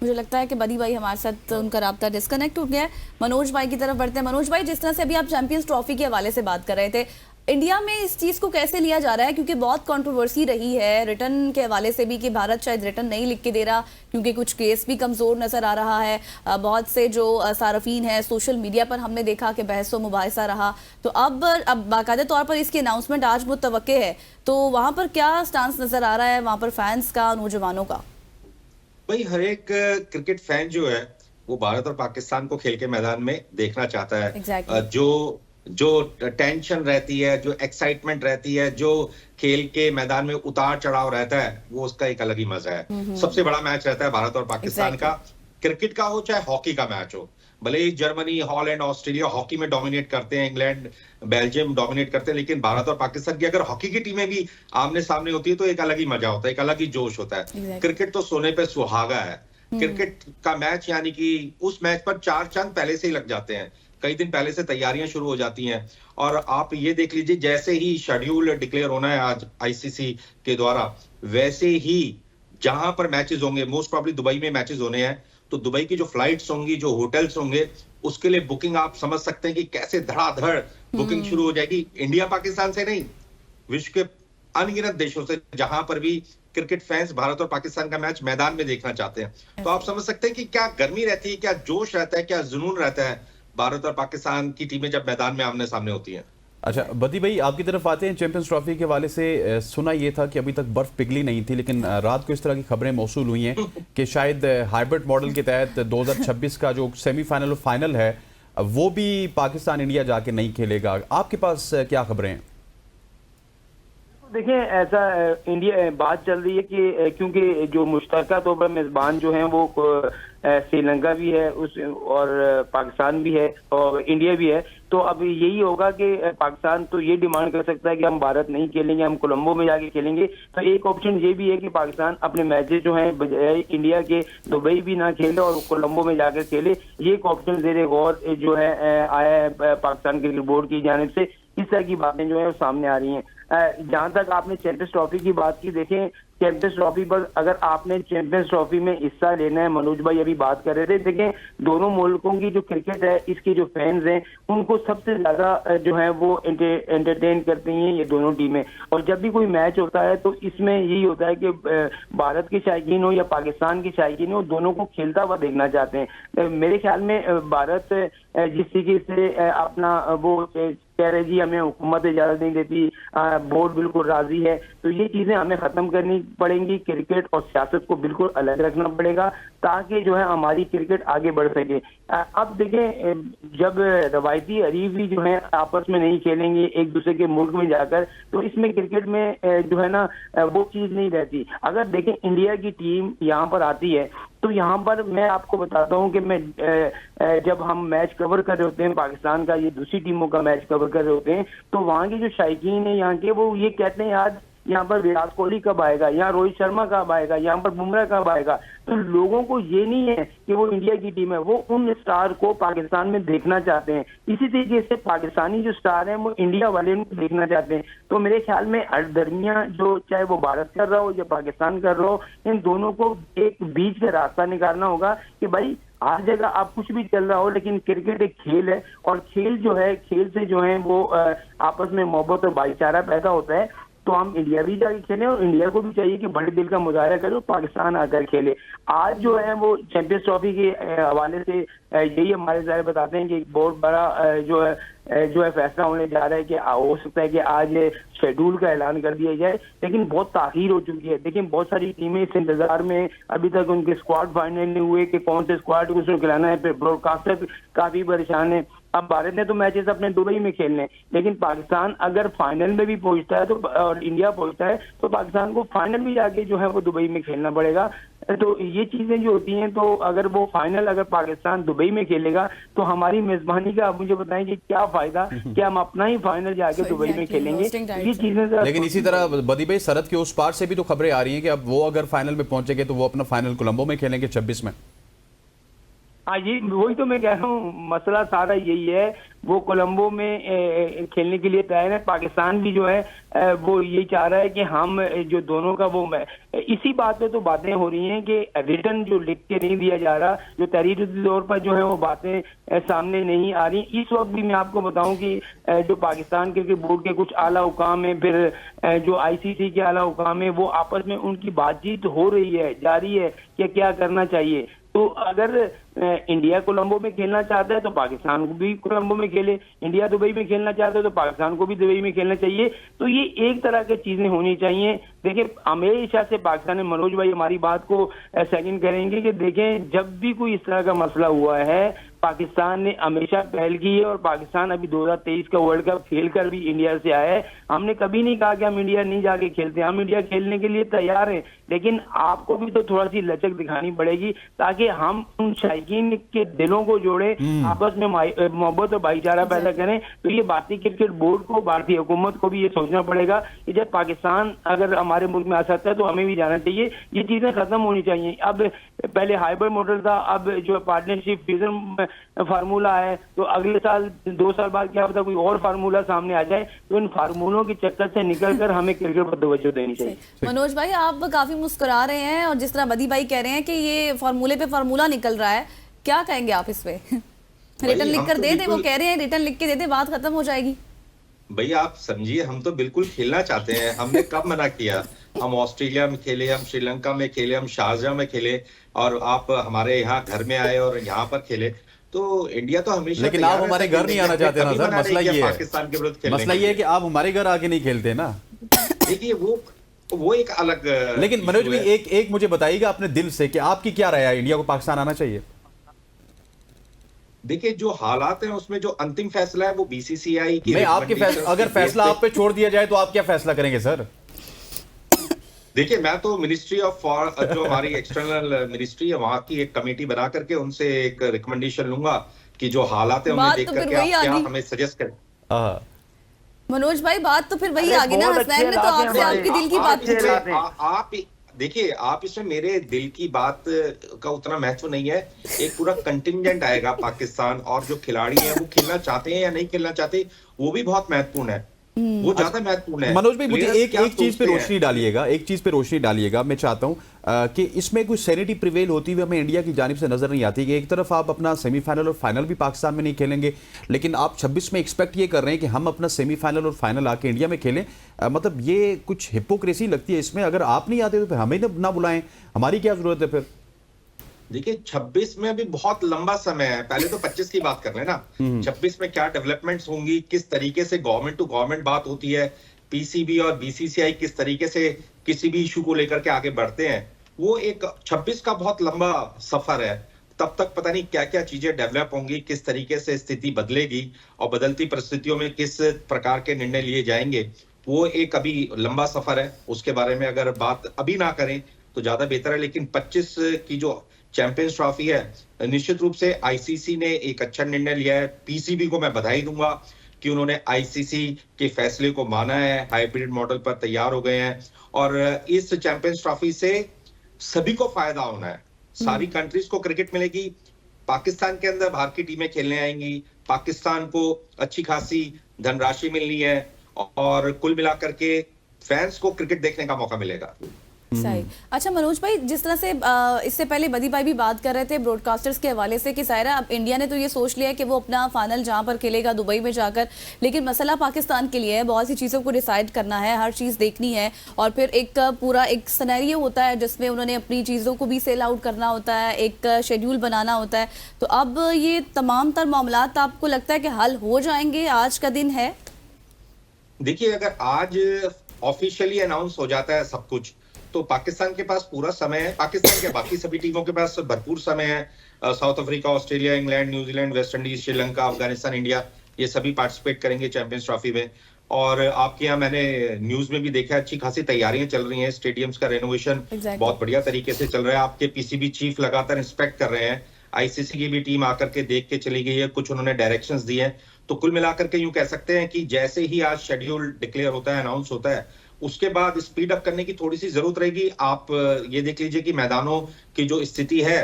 मुझे लगता है कि बदी भाई हमारे साथ उनका राब्ता डिस्कनेक्ट हो गया है। मनोज भाई की तरफ बढ़ते हैं। मनोज भाई, जिस तरह से अभी आप चैंपियंस ट्रॉफी के हवाले से बात कर रहे थे, इंडिया में इस चीज को कैसे लिया जा रहा है? क्योंकि बहुत कंट्रोवर्सी रही है रिटर्न के हवाले से भी कि भारत शायद रिटर्न नहीं लिख के दे रहा, क्योंकि कुछ केस भी कमजोर नजर आ रहा है। बहुत से जो सारफीन है, सोशल मीडिया पर हमने देखा कि बहस व मुबाहिसा रहा। तो अब बाकायदा तौर पर इसकी अनाउंसमेंट आज मुतवक्के है, तो वहां पर क्या स्टांस नजर आ रहा है वहां पर फैंस का, नौजवानों का? भाई, हर एक क्रिकेट फैन जो है वो भारत और पाकिस्तान को खेल के मैदान में देखना चाहता है। exactly. जो टेंशन रहती है, जो एक्साइटमेंट रहती है, जो खेल के मैदान में उतार चढ़ाव रहता है, वो उसका एक अलग ही मजा है। सबसे बड़ा मैच रहता है भारत और पाकिस्तान का, क्रिकेट का हो चाहे हॉकी का मैच हो। भले ही जर्मनी, हॉलैंड, ऑस्ट्रेलिया हॉकी में डोमिनेट करते हैं, इंग्लैंड, बेल्जियम डोमिनेट करते हैं, लेकिन भारत और पाकिस्तान की अगर हॉकी की टीमें भी आमने सामने होती है तो एक अलग ही मजा होता है, एक अलग ही जोश होता है। क्रिकेट तो सोने पे सुहागा है। क्रिकेट का मैच यानी कि उस मैच पर 4 चांद पहले से ही लग जाते हैं, कई दिन पहले से तैयारियां शुरू हो जाती हैं। और आप ये देख लीजिए, जैसे ही शेड्यूल डिक्लेयर होना है आज आईसीसी के द्वारा, वैसे ही जहां पर मैचेस होंगे, मोस्ट प्रॉब्ली दुबई में मैचेस होने हैं, तो दुबई की जो फ्लाइट्स होंगी, जो होटल्स होंगे, उसके लिए बुकिंग आप समझ सकते हैं कि कैसे धड़ाधड़ बुकिंग शुरू हो जाएगी। इंडिया पाकिस्तान से नहीं, विश्व के अनगिनत देशों से, जहां पर भी क्रिकेट फैंस भारत और पाकिस्तान का मैच मैदान में देखना चाहते हैं। तो आप समझ सकते हैं कि क्या गर्मी रहती है, क्या जोश रहता है, क्या जुनून रहता है भारत और पाकिस्तान की टीमें जब मैदान में आमने सामने होती हैं। अच्छा बदी भाई, आपकी तरफ आते हैं। चैंपियंस ट्रॉफी के हवाले से सुना ये था कि अभी तक बर्फ पिघली नहीं थी, लेकिन रात को इस तरह की खबरें मौसूल हुई हैं कि शायद हाइब्रिड मॉडल के तहत 2026 का जो सेमीफाइनल और फाइनल है वो भी पाकिस्तान इंडिया जाके नहीं खेलेगा। आपके पास क्या खबरें हैं? देखिए, ऐसा इंडिया बात चल रही है कि क्योंकि जो मुश्तरका तौर पर मेजबान जो हैं वो श्रीलंका भी है उस और पाकिस्तान भी है और इंडिया भी है, तो अब यही होगा कि पाकिस्तान तो ये डिमांड कर सकता है कि हम भारत नहीं खेलेंगे, हम कोलंबो में जाके खेलेंगे। तो एक ऑप्शन ये भी है कि पाकिस्तान अपने मैचेस जो हैं बजाय इंडिया के दुबई भी ना खेले और कोलंबो में जाकर खेले। ये एक ऑप्शन ज़ेरे गौर जो है आया है पाकिस्तान क्रिकेट बोर्ड की जानिब से। इस तरह की बातें जो है वो सामने आ रही हैं। जहां तक आपने चैंपियंस ट्रॉफी की बात की, देखें चैंपियंस ट्रॉफी पर अगर आपने चैंपियंस ट्रॉफी में हिस्सा लेना है, मनोज भाई अभी बात कर रहे थे, देखें दोनों मुल्कों की जो क्रिकेट है, इसके जो फैंस हैं उनको सबसे ज्यादा जो है वो एंटरटेन करती हैं ये दोनों टीमें। और जब भी कोई मैच होता है तो इसमें यही होता है कि भारत के शायकीन हो या पाकिस्तान के शायकीन हो, दोनों को खेलता हुआ देखना चाहते हैं। मेरे ख्याल में भारत जिस तरीके से अपना वो कह रहे जी हमें हुकूमत इजाजत नहीं देती, बोर्ड बिल्कुल राजी है, तो ये चीजें हमें खत्म करनी पड़ेंगी। क्रिकेट और सियासत को बिल्कुल अलग रखना पड़ेगा ताकि जो है हमारी क्रिकेट आगे बढ़ सके। अब देखें, जब रवायती हरीफ भी जो है आपस में नहीं खेलेंगे एक दूसरे के मुल्क में जाकर, तो इसमें क्रिकेट में जो है ना वो चीज नहीं रहती। अगर देखें इंडिया की टीम यहाँ पर आती है तो यहाँ पर मैं आपको बताता हूँ कि मैं जब हम मैच कवर कर रहे होते हैं पाकिस्तान का, ये दूसरी टीमों का मैच कवर कर रहे होते हैं, तो वहाँ के जो शायकीन है यहाँ के, वो ये कहते हैं यार यहाँ पर विराट कोहली कब आएगा, यहाँ रोहित शर्मा कब आएगा, यहाँ पर बुमराह कब आएगा। तो लोगों को ये नहीं है कि वो इंडिया की टीम है, वो उन स्टार को पाकिस्तान में देखना चाहते हैं। इसी तरीके से पाकिस्तानी जो स्टार हैं वो इंडिया वाले उनको देखना चाहते हैं। तो मेरे ख्याल में दरमिया जो चाहे वो भारत कर रहा हो या पाकिस्तान कर रहा हो, इन दोनों को एक बीच का रास्ता निकालना होगा कि भाई हर जगह आप कुछ भी चल रहा हो, लेकिन क्रिकेट एक खेल है, और खेल जो है, खेल से जो है वो आपस में मोहब्बत और भाईचारा पैदा होता है। तो हम इंडिया भी जाके खेलें, और इंडिया को भी चाहिए कि बड़े दिल का मुजाहरा करे और पाकिस्तान आकर खेले। आज जो है वो चैंपियंस ट्रॉफी के हवाले से यही हमारे ज़ाहिर बताते हैं कि एक बहुत बड़ा जो है फैसला होने जा रहा है कि हो सकता है कि आज शेड्यूल का ऐलान कर दिया जाए, लेकिन बहुत ताखीर हो चुकी है। देखिए बहुत सारी टीमें इस इंतजार में, अभी तक उनके स्क्वाड फाइनल नहीं हुए कि कौन से स्क्वाड को खिलाना है, फिर ब्रॉडकास्टर काफी परेशान है। अब भारत ने तो मैचेस अपने दुबई में खेलने, लेकिन पाकिस्तान अगर फाइनल में भी पहुंचता है तो, और इंडिया पहुंचता है तो पाकिस्तान को फाइनल भी जाके जो है वो दुबई में खेलना पड़ेगा। तो ये चीजें जो होती हैं, तो अगर वो फाइनल अगर पाकिस्तान दुबई में खेलेगा तो हमारी मेजबानी का आप मुझे बताएं कि क्या फायदा कि हम अपना ही फाइनल जाके दुबई में खेलेंगे। ये चीजें, लेकिन इसी तरह बदी भाई सरहद के उस पार से भी तो खबरें आ रही हैं कि अब वो अगर फाइनल में पहुंचेंगे तो वो अपना फाइनल कोलंबो में खेलेंगे 26 में। हाँ, ये वही तो मैं कह रहा हूँ, मसला सारा यही है। वो कोलंबो में खेलने के लिए तैयार है। पाकिस्तान भी जो है वो यही चाह रहा है कि हम जो दोनों का वो इसी बात पे तो बातें हो रही हैं कि रिटर्न जो लिख के नहीं दिया जा रहा, जो तहरीरी तौर पर जो है वो बातें सामने नहीं आ रही। इस वक्त भी मैं आपको बताऊं कि जो पाकिस्तान क्रिकेट बोर्ड के कुछ आला हुकाम है, फिर जो आईसीसी के आला हुकाम है, वो आपस में उनकी बातचीत हो रही है, जारी है कि क्या करना चाहिए। तो अगर इंडिया कोलंबो में खेलना चाहता है तो पाकिस्तान को भी कोलंबो में खेले, इंडिया दुबई में खेलना चाहता है तो पाकिस्तान को भी दुबई में खेलना चाहिए। तो ये एक तरह की चीजें होनी चाहिए। देखिए हमेशा से पाकिस्तान में, मनोज भाई हमारी बात को सेकंड करेंगे कि देखें जब भी कोई इस तरह का मसला हुआ है, पाकिस्तान ने हमेशा पहल की है, और पाकिस्तान अभी 2023 का वर्ल्ड कप खेल कर भी इंडिया से आया है। हमने कभी नहीं कहा कि हम इंडिया नहीं जाके खेलते, हम इंडिया खेलने के लिए तैयार हैं, लेकिन आपको भी तो थोड़ा सी लचक दिखानी पड़ेगी ताकि हम उन शायकीन के दिलों को जोड़े, आपस में मोहब्बत और भाईचारा पैदा करें। तो ये भारतीय क्रिकेट बोर्ड को, भारतीय हुकूमत को भी ये सोचना पड़ेगा कि जब पाकिस्तान अगर हमारे मुल्क में आ सकता है तो हमें भी जाना चाहिए। ये चीजें खत्म होनी चाहिए। अब पहले हाइब्रिड मॉडल था, अब जो पार्टनरशिप फ्यूजन फार्मूला है, तो अगले साल 2 साल बाद क्या पता कोई और फार्मूला सामने आ जाए। तो इन फार्मूलों के चक्कर से निकलकर हमें क्रिकेट पर तवज्जो देनी चाहिए। मनोज भाई आप काफी मुस्कुरा रहे हैं, और जिस तरह बदी भाई कह रहे हैं कि ये फार्मूले पे फार्मूला निकल रहा है, क्या कहेंगे आप इस पे? रिटर्न लिख कर दे दे, वो कह रहे हैं रिटर्न लिख के दे दे, बात खत्म हो जाएगी। भैया आप समझिए, हम तो बिल्कुल खेलना चाहते हैं। हमने कब मना किया? हम ऑस्ट्रेलिया में खेले, हम श्रीलंका में खेले, हम शारजाह में खेले, और आप हमारे यहाँ घर में आए और यहाँ पर खेले। तो इंडिया तो हमेशा, लेकिन आप हमारे घर नहीं आना चाहते ना सर, मसला ये है, पाकिस्तान के विरुद्ध खेलने, मसला ये है कि आप हमारे घर आके नहीं खेलते ना। देखिए वो एक अलग, लेकिन मनोज भाई एक मुझे बताइएगा अपने दिल से कि आपकी क्या राय है, इंडिया को पाकिस्तान आना चाहिए? देखिए जो हालात हैं उसमें जो अंतिम फैसला है वो बीसीसीआई की, मैं आपके अगर फैसला आप पे छोड़ दिया जाए तो आप क्या फैसला करेंगे सर? देखिए मैं तो मिनिस्ट्री ऑफ जो हमारी एक्सटर्नल मिनिस्ट्री है वहां की एक कमेटी बना करके उनसे एक रिकमेंडेशन लूंगा कि जो हालात है उन्हें देख करके आप क्या हमें सजेस्ट करें। मनोज भाई बात तो फिर वही आ गई ना, हसनैन ने तो आपसे आपके दिल की बात पूछी। आप देखिए, आप इसमें मेरे दिल की बात का उतना महत्व नहीं है। एक पूरा कंटिंजेंट आएगा पाकिस्तान, और जो खिलाड़ी हैं वो खेलना चाहते हैं या नहीं खेलना चाहते, वो भी बहुत महत्वपूर्ण है, वो ज्यादा महत्वपूर्ण है। मनोज भाई मुझे एक चीज पे रोशनी डालिएगा, एक चीज पे रोशनी डालिएगा। मैं चाहता हूं कि इसमें कुछ सैनिटी प्रिवेल होती हुई हमें इंडिया की जानिब से नजर नहीं आती कि एक तरफ आप अपना सेमीफाइनल और फाइनल भी पाकिस्तान में नहीं खेलेंगे, लेकिन आप 26 में एक्सपेक्ट ये कर रहे हैं कि हम अपना सेमीफाइनल और फाइनल आके इंडिया में खेलें। मतलब ये कुछ हिपोक्रेसी लगती है इसमें। अगर आप नहीं आते तो फिर हमें ना बुलाएं, हमारी क्या जरूरत है फिर? देखिए 26 में अभी बहुत लंबा समय है, पहले तो 25 की बात कर रहे हैं ना। 26 में क्या डेवलपमेंट्स होंगी, किस तरीके से गवर्नमेंट टू गवर्नमेंट बात होती है, पीसीबी और बीसीसीआई किस तरीके से किसी भी इशू को लेकर के आगे बढ़ते हैं, वो एक 26 का बहुत लंबा सफर है। तब तक पता नहीं क्या क्या चीजें डेवलप होंगी, किस तरीके से स्थिति बदलेगी और बदलती परिस्थितियों में किस प्रकार के निर्णय लिए जाएंगे, वो एक अभी लंबा सफर है। उसके बारे में अगर बात अभी ना करें तो ज्यादा बेहतर है। लेकिन 25 की जो चैंपियंस ट्रॉफी है, निश्चित रूप से आईसीसी ने एक अच्छा निर्णय लिया है। पीसीबी को मैं बधाई दूंगा कि उन्होंने आईसीसी के फैसले को माना है, हाइब्रिड मॉडल पर तैयार हो गए हैं, और इस चैंपियंस ट्रॉफी से सभी को फायदा होना है। सारी कंट्रीज को क्रिकेट मिलेगी, पाकिस्तान के अंदर बाहर की टीमें खेलने आएंगी, पाकिस्तान को अच्छी खासी धनराशि मिलनी है, और कुल मिलाकर के फैंस को क्रिकेट देखने का मौका मिलेगा। सही। अच्छा मनोज भाई, जिस तरह से इससे पहले बदी भाई भी बात कर रहे थे ब्रॉडकास्टर्स के हवाले से कि सायरा अब इंडिया ने तो ये सोच लिया कि वो अपना फाइनल जहां पर खेलेगा दुबई में जाकर, लेकिन मसला पाकिस्तान के लिए है, बहुत सी चीज़ों को डिसाइड करना है, हर चीज़ देखनी है, और फिर एक पूरा एक सिनेरियो होता है जिसमें उन्होंने अपनी चीज़ों को भी सेल आउट करना होता है, एक शेड्यूल बनाना होता है। तो अब ये तमाम तर मामलात आपको लगता है कि हल हो जाएंगे? आज का दिन है। देखिए, अगर आज ऑफिशियली अनाउंस हो जाता है सब कुछ, तो पाकिस्तान के पास पूरा समय है। पाकिस्तान के बाकी सभी टीमों के पास भरपूर समय है। South Africa, Australia, England, New Zealand, West Indies, Sri Lanka, Afghanistan, India, ये सभी पार्टिसिपेट करेंगे चैंपियंस ट्रॉफी में। और आपके यहाँ मैंने न्यूज में भी देखा, अच्छी खासी तैयारियां चल रही हैं। स्टेडियम्स का रेनोवेशन बहुत बढ़िया तरीके से चल रहा है। आपके पीसीबी चीफ लगातार इंस्पेक्ट कर रहे हैं। आईसीसी की भी टीम आकर के देख के चली गई है, कुछ उन्होंने डायरेक्शंस दिए हैं। तो कुल मिलाकर के यूं कह सकते हैं कि जैसे ही आज शेड्यूल डिक्लेयर होता है, अनाउंस होता है, उसके बाद स्पीड अप करने की थोड़ी सी जरूरत रहेगी। आप ये देख लीजिए कि मैदानों की जो स्थिति है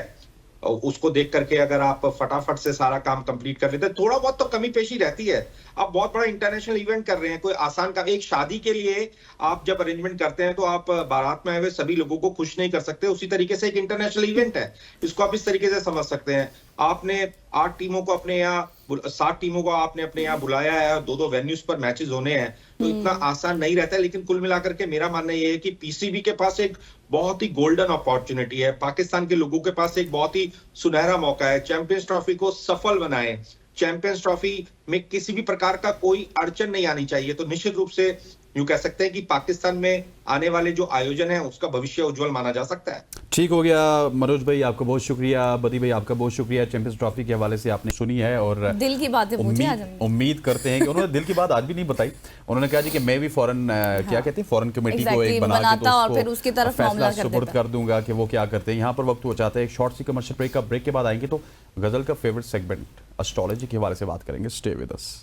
उसको देख करके अगर आप फटाफट से सारा काम कंप्लीट कर लेते हैं, थोड़ा बहुत तो कमी पेशी रहती है। आप बहुत बड़ा इंटरनेशनल इवेंट कर रहे हैं, कोई आसान का एक शादी के लिए आप जब अरेंजमेंट करते हैं तो आप बारात में आए हुए सभी लोगों को खुश नहीं कर सकते। उसी तरीके से एक इंटरनेशनल इवेंट है, इसको आप इस तरीके से समझ सकते हैं। आपने 8 टीमों को अपने यहाँ 7 टीमों को आपने अपने यहाँ बुलाया है, 2-2 वेन्यूज पर मैचेस होने हैं, तो इतना आसान नहीं रहता है। लेकिन कुल मिलाकर के मेरा मानना यह है कि पीसीबी के पास एक बहुत ही गोल्डन अपॉर्चुनिटी है। पाकिस्तान के लोगों के पास एक बहुत ही सुनहरा मौका है। चैंपियंस ट्रॉफी को सफल बनाएं। चैंपियंस ट्रॉफी में किसी भी प्रकार का कोई अड़चन नहीं आनी चाहिए। तो निश्चित रूप से यूं कह सकते हैं कि पाकिस्तान में आने वाले जो आयोजन है उसका भविष्य उज्जवल माना जा सकता है। ठीक हो गया मनोज भाई, आपका बहुत शुक्रिया। बदी भाई, आपका बहुत शुक्रिया। चैंपियंस ट्रॉफी के हवाले से आपने सुनी है और दिल की बातें पूछी आज हमने। उम्मीद करते हैं कि उन्होंने दिल की बात आज भी नहीं बताई। उन्होंने कहा जी कि मैं भी फॉरेन क्या कहते हैं फॉरेन कमेटी को एक बना के और फिर उसकी तरफ फैसला सुपुर्द कर दूंगा कि वो क्या करते हैं। यहाँ पर वक्त हो जाता है एक शॉर्ट सी कमर्शियल ब्रेक का। ब्रेक के बाद आएंगे तो गजल का फेवरेट सेगमेंट एस्ट्रोलॉजी के हवाले से बात करेंगे। Stay with us.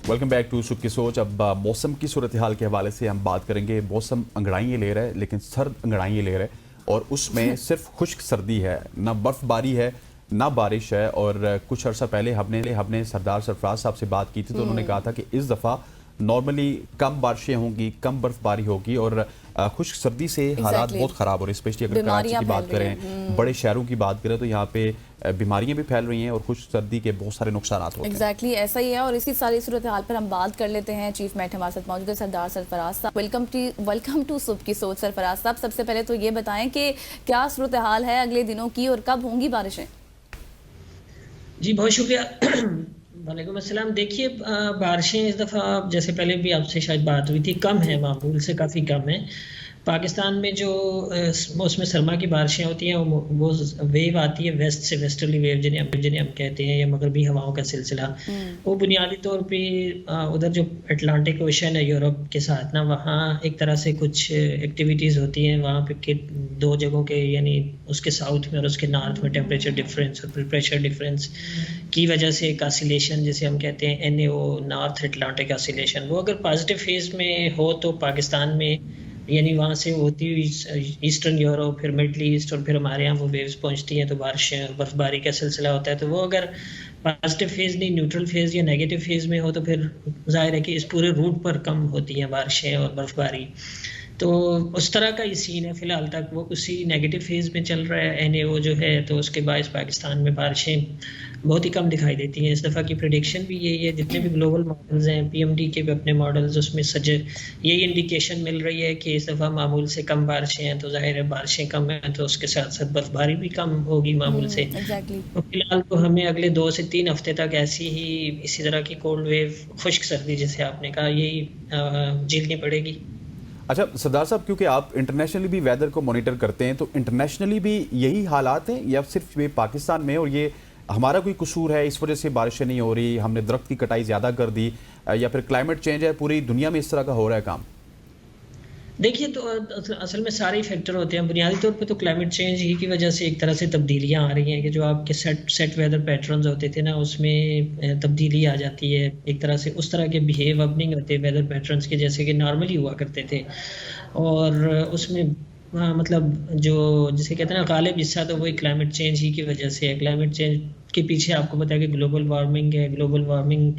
Welcome back to सुबह की सोच। अब मौसम की सूरत हाल के हवाले से हम बात करेंगे। मौसम अंगड़ाइयाँ ले रहा है, लेकिन सर्द अंगड़ाइयाँ ले रहा है, और उसमें सिर्फ खुश्क सर्दी है, ना बर्फबारी है ना बारिश है। और कुछ अर्सा पहले हमने सरदार सरफराज साहब से बात की थी, तो उन्होंने कहा था कि इस दफ़ा नॉर्मली कम बारिशें होंगी, कम बर्फबारी होगी, और खुश्क सर्दी से हालात बहुत ख़राब हो रहे हैं। स्पेशली अगर कराची की बात करें, बड़े शहरों की बात करें, तो यहाँ पे बीमारियां भी फैल रही हैं और खुश्क सर्दी के बहुत सारे नुकसान होते हैं। एग्जैक्टली ऐसा ही है, और इसी सारी सूरत हाल पर हम बात कर लेते हैं। चीफ मेट हमारे साथ मौजूद है सरदार सरफराज साहब। वेलकम टू सुबह की सोच। सरफराज साहब, सबसे पहले तो ये बताएं कि क्या सूरत हाल है अगले दिनों की और कब होंगी बारिशें? जी बहुत शुक्रिया। वालेकुम अस्सलाम। देखिए, बारिशें इस दफ़ा जैसे पहले भी आपसे शायद बात हुई थी, कम है, मामूल से काफ़ी कम है। पाकिस्तान में जो मौसम सरमा की बारिशें होती हैं वो वेव आती है वेस्ट से, वेस्टर्ली वेव जिन्हें हम कहते हैं, या मगरबी हवाओं का सिलसिला। वो बुनियादी तौर पे उधर जो अटलांटिक ओशन है यूरोप के साथ ना, वहाँ एक तरह से कुछ एक्टिविटीज़ होती हैं वहाँ पे के 2 जगहों के, यानी उसके साउथ में और उसके नॉर्थ में टेम्परेचर डिफरेंस और प्रेशर डिफरेंस की वजह से एक ऑसिलेशन जिसे हम कहते हैं NAO, नॉर्थ अटलांटिक ऑसिलेशन, वो अगर पॉजिटिव फेज में हो तो पाकिस्तान में, यानी वहाँ से होती हुई ईस्टर्न यूरोप, फिर मिडल ईस्ट, और फिर हमारे यहाँ वो वेव्स पहुँचती हैं, तो बारिशें बर्फबारी का सिलसिला होता है। तो वो अगर पॉजिटिव फेज़ नहीं, न्यूट्रल फेज़ या नेगेटिव फेज़ में हो तो फिर जाहिर है कि इस पूरे रूट पर कम होती हैं बारिशें और बर्फबारी। तो उस तरह का ही सीन है फ़िलहाल तक, वो उसी नेगेटिव फेज़ में चल रहा है NAO जो है, तो उसके बायस पाकिस्तान में बारिशें बहुत ही कम दिखाई देती हैं। इस दफ़ा की प्रेडिक्शन भी यही है, जितने भी ग्लोबल मॉडल्स हैं, PMD के भी अपने मॉडल्स, उसमें यही इंडिकेशन मिल रही है कि इस दफ़ा मामूल से कम बारिशें हैं। तो जाहिर है बारिशें कम हैं तो उसके साथ साथ बर्फबारी भी कम होगी मामूल से। तो फिलहाल तो हमें अगले 2 से 3 हफ्ते तक ऐसी ही इसी तरह की कोल्ड वेव, खुश्क सर्दी जिसे आपने कहा, यही झेलनी पड़ेगी। अच्छा सरदार साहब, क्योंकि आप इंटरनेशनली भी वेदर को मॉनिटर करते हैं, तो इंटरनेशनली भी यही हालात हैं या सिर्फ ये पाकिस्तान में, और ये हमारा कोई कसूर है इस वजह से बारिशें नहीं हो रही, हमने दरख्त की कटाई ज़्यादा कर दी, या फिर क्लाइमेट चेंज है, पूरी दुनिया में इस तरह का हो रहा है काम? देखिए, तो असल में सारे फैक्टर होते हैं। बुनियादी तौर पे तो क्लाइमेट चेंज ही की वजह से एक तरह से तब्दीलियां आ रही हैं कि जो आपके सेट वेदर पैटर्न्स होते थे ना, उसमें तब्दीली आ जाती है। एक तरह से उस तरह के बिहेव अब नहीं होते वेदर पैटर्न्स के जैसे कि नॉर्मली हुआ करते थे। और उसमें मतलब जो जिसे कहते हैं ना गालिब हिस्सा, तो वही क्लाइमेट चेंज ही की वजह से है। क्लाइमेट चेंज के पीछे आपको पता है कि ग्लोबल वार्मिंग है। ग्लोबल वार्मिंग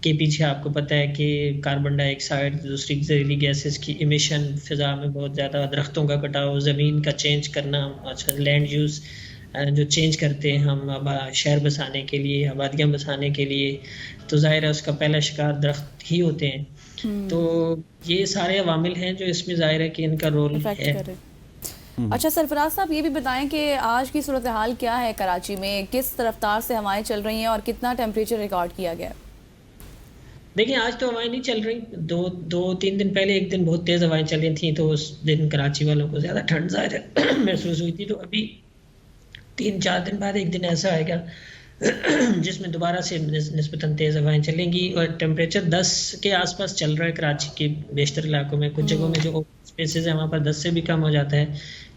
के पीछे आपको पता है कि कार्बन डाइऑक्साइड, दूसरी जहरीली गैसेस की इमिशन, फिजा में बहुत ज़्यादा, दरख्तों का कटाव, ज़मीन का चेंज करना, अच्छा लैंड यूज़ जो चेंज करते हैं हम अब शहर बसाने के लिए, आबादियाँ बसाने के लिए, तो ज़ाहिर है उसका पहला शिकार दरख्त ही होते हैं। तो ये सारे अवामिल हैं जो इसमें ज़ाहिर है कि इनका रोल है। अच्छा सरफराज साहब, ये भी बताएं कि आज की सूरत हाल क्या है कराची में, किस रफ्तार से हवाएं चल रही हैं और कितना टेम्परेचर रिकॉर्ड किया गया? देखिए, आज तो हवाएं नहीं चल रही। दो तीन दिन पहले एक दिन बहुत तेज़ हवाएं चली थी, तो उस दिन कराची वालों को ज़्यादा ठंड ज़ाहिर है महसूस हुई थी। तो अभी 3-4 दिन बाद एक दिन ऐसा आएगा जिसमें दोबारा से निस्बतन तेज़ हवाएं चलेंगी और टेम्परेचर 10 के आसपास चल रहा है कराची के बेशतर इलाकों में। कुछ जगहों में जो ओपन स्पेसेस हैं वहाँ पर 10 से भी कम हो जाता है।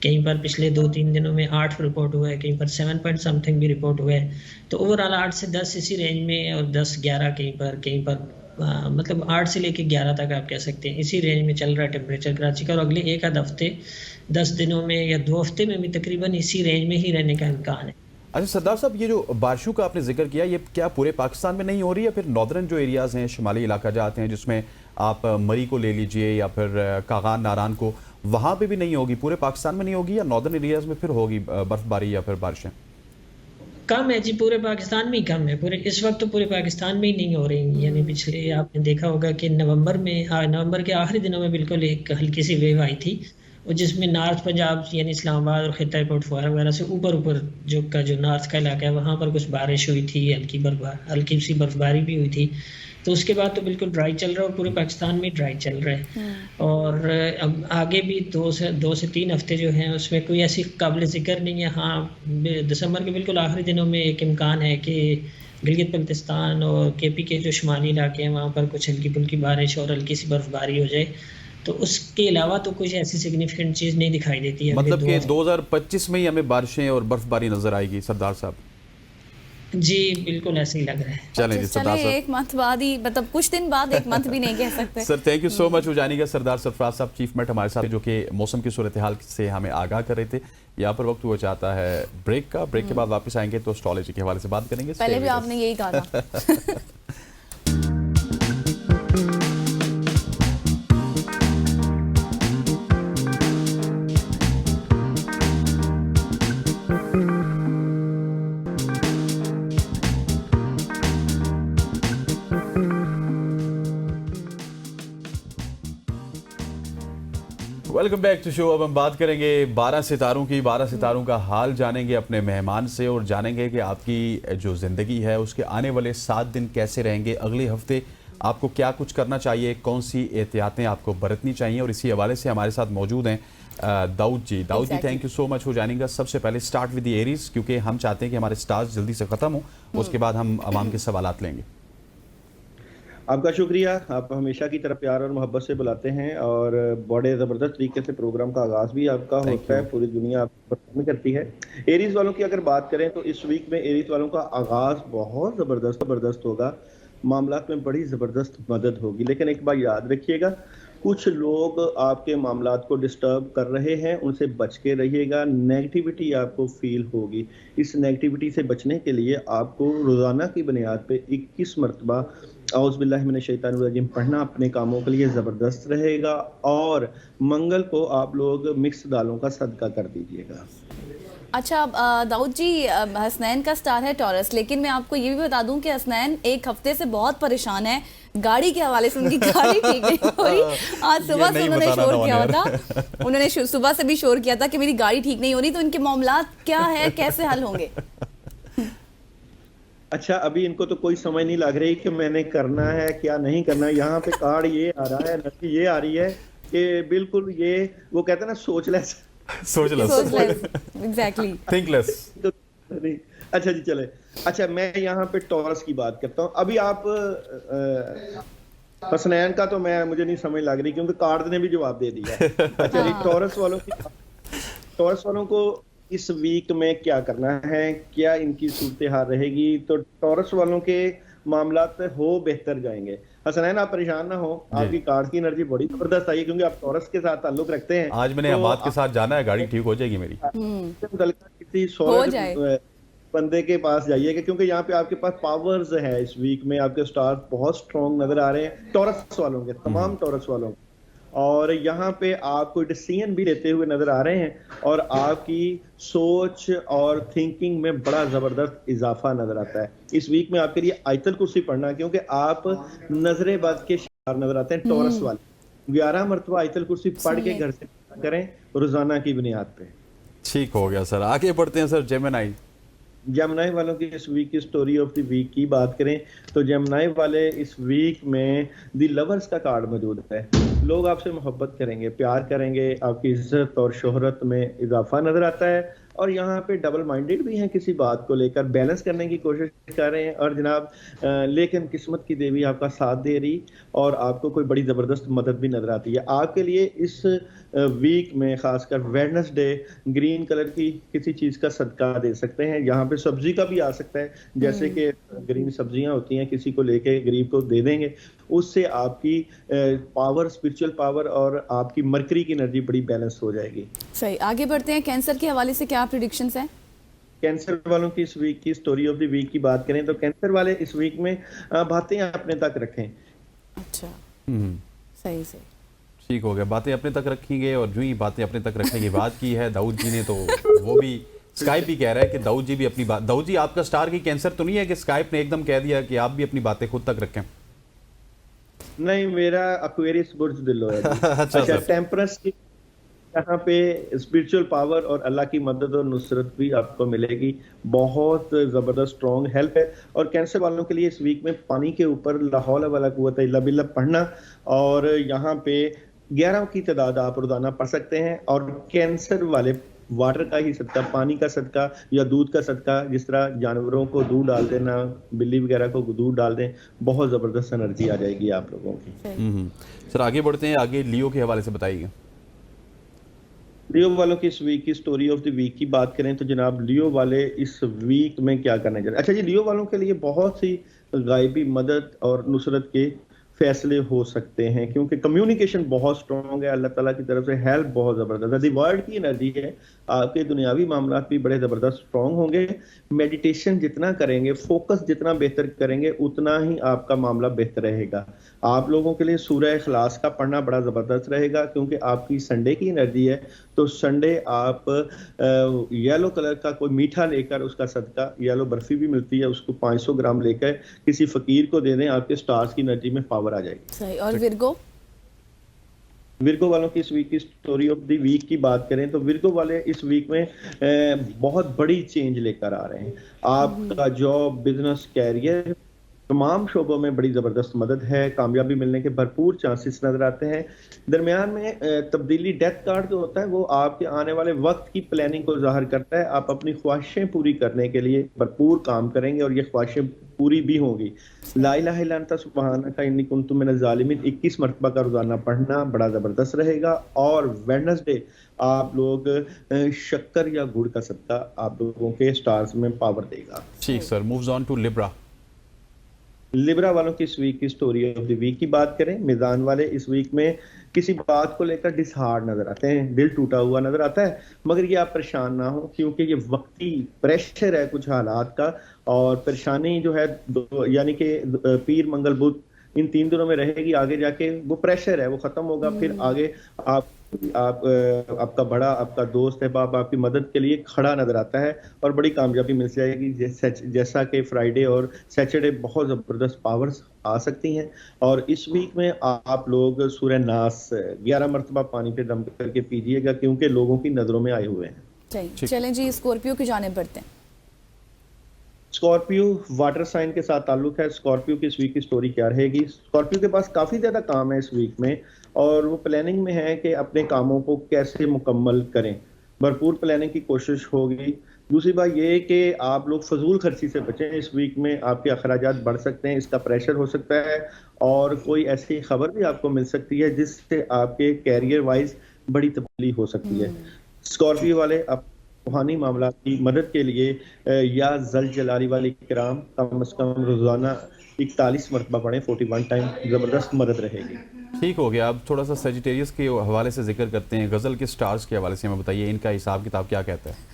कहीं पर पिछले 2-3 दिनों में 8 रिपोर्ट हुआ है, कहीं पर 7 पॉइंट समथिंग भी रिपोर्ट हुआ है। तो ओवरऑल 8 से 10 इसी रेंज में, और 10-11 कहीं पर मतलब 8 से लेके 11 तक आप कह सकते हैं इसी रेंज में चल रहा है टेम्परेचर कराची का। और अगले एक आध हफ्ते, 10 दिनों में या 2 हफ्ते में भी तकरीबन इसी रेंज में ही रहने का इम्कान है। अच्छा सरदार साहब, ये जो बारिशों का आपने जिक्र किया, ये क्या पूरे पाकिस्तान में नहीं हो रही है? फिर नॉर्दर्न जो एरियाज़ हैं, शुमाली इलाका जाते हैं, जिसमें आप मरी को ले लीजिए या फिर कागान नारान को, वहाँ पे भी नहीं होगी? पूरे पाकिस्तान में नहीं होगी या नॉर्दर्न एरियाज़ में फिर होगी बर्फबारी या फिर बारिशें? कम है जी, पूरे पाकिस्तान में ही कम है। पूरे इस वक्त तो पूरे पाकिस्तान में ही नहीं हो रही। यानी पिछले आपने देखा होगा कि नवंबर के आखिरी दिनों में बिल्कुल एक हल्की सी वेव आई थी, और जिसमें नॉर्थ पंजाब यानी इस्लामाबाद और खित्ता पटवार वगैरह से ऊपर जो नॉर्थ का इलाका है वहाँ पर कुछ बारिश हुई थी, हल्की सी बर्फबारी भी हुई थी। तो उसके बाद तो बिल्कुल ड्राई चल रहा है और पूरे पाकिस्तान में ड्राई चल रहा है। और अब आगे भी 2 से 3 हफ्ते जो हैं उसमें कोई ऐसी काबिल ज़िक्र नहीं है। हाँ, दिसंबर के बिल्कुल आखिरी दिनों में एक इम्कान है कि गिलगित बल्तिस्तान और केपी के जो शुमाली इलाके हैं वहाँ पर कुछ हल्की फुल्की बारिश और हल्की सी बर्फबारी हो जाए। तो उसके अलावा तो कुछ ऐसी सिग्निफिकेंट चीज़ नहीं दिखाई देती है। मतलब कि 2025 में ही हमें बारिशें और बर्फबारी नजर आएगी सरदार साहब? जी बिल्कुल ऐसे ही लग रहा है। चलें जी सरदार साहब, एक मंथ बाद ही, मतलब कुछ दिन बाद, एक मंथ भी नहीं कह सकते। Sir thank you so much हो जानेगा। सरदार सरफराज साहब चीफ मेट हमारे साथ, जो कि मौसम की सूरत हाल से हमें आगाह कर रहे थे। यहाँ पर वक्त हुआ चाहता है ब्रेक का। ब्रेक के बाद वापस आएंगे तो एस्ट्रोलॉजी के हवाले से बात करेंगे। पहले भी आपने यही कहा था। Welcome back to show. अब हम बात करेंगे 12 सितारों की। 12 सितारों का हाल जानेंगे अपने मेहमान से, और जानेंगे कि आपकी जो ज़िंदगी है उसके आने वाले 7 दिन कैसे रहेंगे। अगले हफ्ते आपको क्या कुछ करना चाहिए, कौन सी एहतियातें आपको बरतनी चाहिए। और इसी हवाले से हमारे साथ मौजूद हैं दाऊद जी। Dawood ji thank you so much हो जानेगा। सबसे पहले स्टार्ट विद द एरीज, क्योंकि हम चाहते हैं कि हमारे स्टार्स जल्दी से ख़त्म हो, उसके बाद हम आवाम के सवालात लेंगे। आपका शुक्रिया, आप हमेशा की तरह प्यार और मोहब्बत से बुलाते हैं और बड़े ज़बरदस्त तरीके से प्रोग्राम का आगाज़ भी आपका होता है, पूरी दुनिया आपको करती है। एरीज वालों की अगर बात करें तो इस वीक में एरीज वालों का आगाज़ बहुत ज़बरदस्त होगा। मामलात में बड़ी ज़बरदस्त मदद होगी, लेकिन एक बार याद रखिएगा, कुछ लोग आपके मामलात को डिस्टर्ब कर रहे हैं, उनसे बच के रहिएगा। नेगेटिविटी आपको फील होगी। इस नेगेटिविटी से बचने के लिए आपको रोज़ाना की बुनियाद पे 21 मरतबा औज़ बिल्लाहि मिनश शैतानिर रजीम पढ़ना अपने कामों के लिए ज़बरदस्त रहेगा। और मंगल को आप लोग मिक्स दालों का सदका कर दीजिएगा। अच्छा दाऊद जी, हसनैन का स्टार है टॉरस, लेकिन मैं आपको ये भी बता दूं कि हसनैन एक हफ्ते से बहुत परेशान है गाड़ी के हवाले से। उनकी गाड़ी ठीक नहीं हो रही। आज सुबह से उन्होंने शोर किया था, उन्होंने सुबह से भी शोर किया था कि मेरी गाड़ी ठीक नहीं हो रही। तो इनके मामलात क्या है, कैसे हल होंगे? अच्छा, अभी इनको तो कोई समझ नहीं लग रही कि मैंने करना है क्या नहीं करना है। यहाँ पे कार्ड ये आ रहा है, नती ये आ रही है कि बिल्कुल ये वो कहते हैं ना सोचलेस एग्जैक्टली थिंकलेस। अच्छा जी चले। अच्छा, मैं यहाँ पे टॉरस की बात करता हूँ। अभी आप हसनैन का तो मुझे नहीं समझ लग रही, क्योंकि कार्ड ने भी जवाब दे दिया है। अच्छा जी, टॉरस वालों को इस वीक में क्या करना है, क्या इनकी सूरत हाल रहेगी? तो टॉरस वालों के मामलात हो बेहतर जाएंगे। हसनैन आप परेशान ना हो, आपकी कार्ड की एनर्जी बड़ी जबरदस्त आई है, क्योंकि आप टॉरस के साथ ताल्लुक रखते हैं। आज मैंने अहमद के साथ जाना है, गाड़ी ठीक हो जाएगी मेरी। किसी सोलर बंदे के पास जाइएगा, क्योंकि यहाँ पे आपके पास पावर्स है। इस वीक में आपके स्टार्स बहुत स्ट्रॉन्ग नजर आ रहे हैं टॉरस वालों के, तमाम टॉरस वालों के। और यहाँ पे आप कोई डिसीजन भी लेते हुए नजर आ रहे हैं, और आपकी सोच और थिंकिंग में बड़ा जबरदस्त इजाफा नजर आता है। इस वीक में आपके लिए आयतल कुर्सी पढ़ना, क्योंकि आप नजरेबाज के शिकार नजर आते हैं टॉरस वाले। 11 मरतबा आयतल कुर्सी पढ़ के घर से करें रोजाना की बुनियाद पे। ठीक हो गया सर, आगे बढ़ते हैं सर। जेमिनी वालों की इस वीक की स्टोरी ऑफ द वीक की बात करें तो जेमिनी वाले इस वीक में द लवर्स का कार्ड मौजूद है। लोग आपसे मोहब्बत करेंगे, प्यार करेंगे, आपकी इज्जत और शोहरत में इजाफा नजर आता है। और यहाँ पे डबल माइंडेड भी हैं, किसी बात को लेकर बैलेंस करने की कोशिश कर रहे हैं। और जनाब लेकिन किस्मत की देवी आपका साथ दे रही, और आपको कोई बड़ी ज़बरदस्त मदद भी नजर आती है। आपके लिए इस वीक में खासकर वेडनेसडे ग्रीन कलर की किसी चीज़ का सदका दे सकते हैं। यहाँ पे सब्जी का भी आ सकता है, जैसे कि ग्रीन सब्जियां होती हैं, किसी को लेके गरीब को दे देंगे, उससे आपकी पावर, स्पिरिचुअल पावर और आपकी मरकरी की एनर्जी बड़ी बैलेंस हो जाएगी। सही, आगे बढ़ते हैं। कैंसर के हवाले से क्या प्रेडिक्शंस हैं? कैंसर वालों की इस वीक की स्टोरी ऑफ द वीक की बात करें तो कैंसर वाले इस वीक में बातें अपने तक रखें। अच्छा, सही से ठीक हो गया, बातें अपने तक रखेंगे। और जो ही बातें अपने तक रखने की बात की है दाऊद जी ने, तो वो भी स्काइप भी कह रहा है कि दाऊद जी भी अपनी बात। दाऊद जी, आपका स्टार की कैंसर तो नहीं है कि स्काइप ने एकदम कह दिया कि आप भी अपनी बातें खुद तक रखें? नहीं, मेरा एक्वेरियस बुर्ज दिलो है। अच्छा, टेम्परस की यहाँ पे स्पिरिचुअल पावर और अल्लाह की मदद और नुसरत भी आपको मिलेगी। बहुत ज़बरदस्त स्ट्रॉन्ग हेल्प है। और कैंसर वालों के लिए इस वीक में पानी के ऊपर ला हौला वला कुव्वत इल्ला बिल्लाह पढ़ना, और यहाँ पे 11 की तादाद आप रोजाना पढ़ सकते हैं। और कैंसर वाले वाटर का ही सदका, पानी का सदका या दूध का सदका, जिस तरह जानवरों को दूध डाल देना, बिल्ली वगैरह को दूध डाल दें, बहुत ज़बरदस्त एनर्जी आ जाएगी आप लोगों की। सर आगे बढ़ते हैं, आगे लियो के हवाले से बताइए। लियो वालों की इस वीक की स्टोरी ऑफ द वीक की बात करें तो जनाब लियो वाले इस वीक में क्या करने जा रहे हैं। अच्छा जी, लियो वालों के लिए बहुत सी गायबी मदद और नुसरत के फैसले हो सकते हैं, क्योंकि कम्युनिकेशन बहुत स्ट्रॉन्ग है। अल्लाह ताला की तरफ से हेल्प बहुत ज़बरदस्त है। दी वर्ल्ड की एनर्जी है, आपके दुनियावी मामला भी बड़े ज़बरदस्त स्ट्रॉन्ग होंगे। मेडिटेशन जितना करेंगे, फोकस जितना बेहतर करेंगे, उतना ही आपका मामला बेहतर रहेगा। आप लोगों के लिए सूरह इखलास का पढ़ना बड़ा ज़बरदस्त रहेगा, क्योंकि आपकी संडे की एनर्जी है। तो संडे आप येलो कलर का कोई मीठा लेकर, उसका सदका, येलो बर्फी भी मिलती है, उसको 500 ग्राम लेकर किसी फकीर को दे दें, आपके स्टार्स की एनर्जी में पावर आ जाएगी। सही। और विर्गो वालों की इस वीक की स्टोरी ऑफ द वीक की बात करें तो विर्गो वाले इस वीक में बहुत बड़ी चेंज लेकर आ रहे हैं। आपका जॉब, बिजनेस, कैरियर, तमाम शोबों में बड़ी ज़बरदस्त मदद है। कामयाबी मिलने के भरपूर चांसेस नजर आते हैं। दरमियान में तब्दीली, डेथ कार्ड जो होता है वो आपके आने वाले वक्त की प्लानिंग को जाहिर करता है। आप अपनी ख्वाहिशें पूरी करने के लिए भरपूर काम करेंगे और ये ख्वाहिशें पूरी भी होंगी। ला इलाहा इल्ला अंता सुब्हानका इन्नी कुन्तु मिनज़ ज़ालिमीन 21 मरतबा का रोजाना पढ़ना बड़ा ज़बरदस्त रहेगा। और वेडनेसडे आप लोग शक्कर या गुड़ का सदका आप लोगों के स्टार्स में पावर देगा। ठीक sir, moves on to Libra वालों की इस वीक की स्टोरी ऑफ द वीक की बात करें, मिजान वाले इस वीक में किसी बात को लेकर डिसहार्ड नजर आते हैं, दिल टूटा हुआ नजर आता है। मगर ये आप परेशान ना हो, क्योंकि ये वक्ती प्रेशर है कुछ हालात का। और परेशानी जो है यानी कि पीर, मंगल, बुध इन 3 दिनों में रहेगी। आगे जाके वो प्रेशर है वो खत्म होगा। फिर आगे आपका बड़ा, आपका दोस्त है, बाप आपकी मदद के लिए खड़ा नजर आता है और बड़ी कामयाबी मिल जाएगी। जैसा कि फ्राइडे और सैटरडे बहुत ज़बरदस्त पावर्स आ सकती हैं। और इस वीक में आप लोग सूरह नास 11 मरतबा पानी पे दम करके पीजिएगा, क्योंकि लोगों की नजरों में आए हुए हैं। चलें जी, स्कॉर्पियो की जानिब बढ़ते हैं। स्कॉर्पियो वाटर साइन के साथ ताल्लुक है। स्कॉर्पियो की इस वीक की स्टोरी क्या रहेगी? स्कॉर्पियो के पास काफ़ी ज़्यादा काम है इस वीक में, और वो प्लानिंग में है कि अपने कामों को कैसे मुकम्मल करें। भरपूर प्लानिंग की कोशिश होगी। दूसरी बात ये है कि आप लोग फजूल खर्ची से बचें। इस वीक में आपके अखराजात बढ़ सकते हैं, इसका प्रेशर हो सकता है और कोई ऐसी खबर भी आपको मिल सकती है जिससे आपके कैरियर वाइज बड़ी तब्दीली हो सकती है। स्कॉर्पियो वाले आप रूहानी मामला की मदद के लिए या जल जलाली वाले किराम कम से कम रोजाना 41 मरतबा पढ़ें 41 टाइम, जबरदस्त मदद रहेगी। ठीक हो गया। अब थोड़ा सा सेजिटेरियस के हवाले से जिक्र करते हैं, गजल के स्टार्स के हवाले से हमें बताइए, इनका हिसाब किताब क्या कहता है?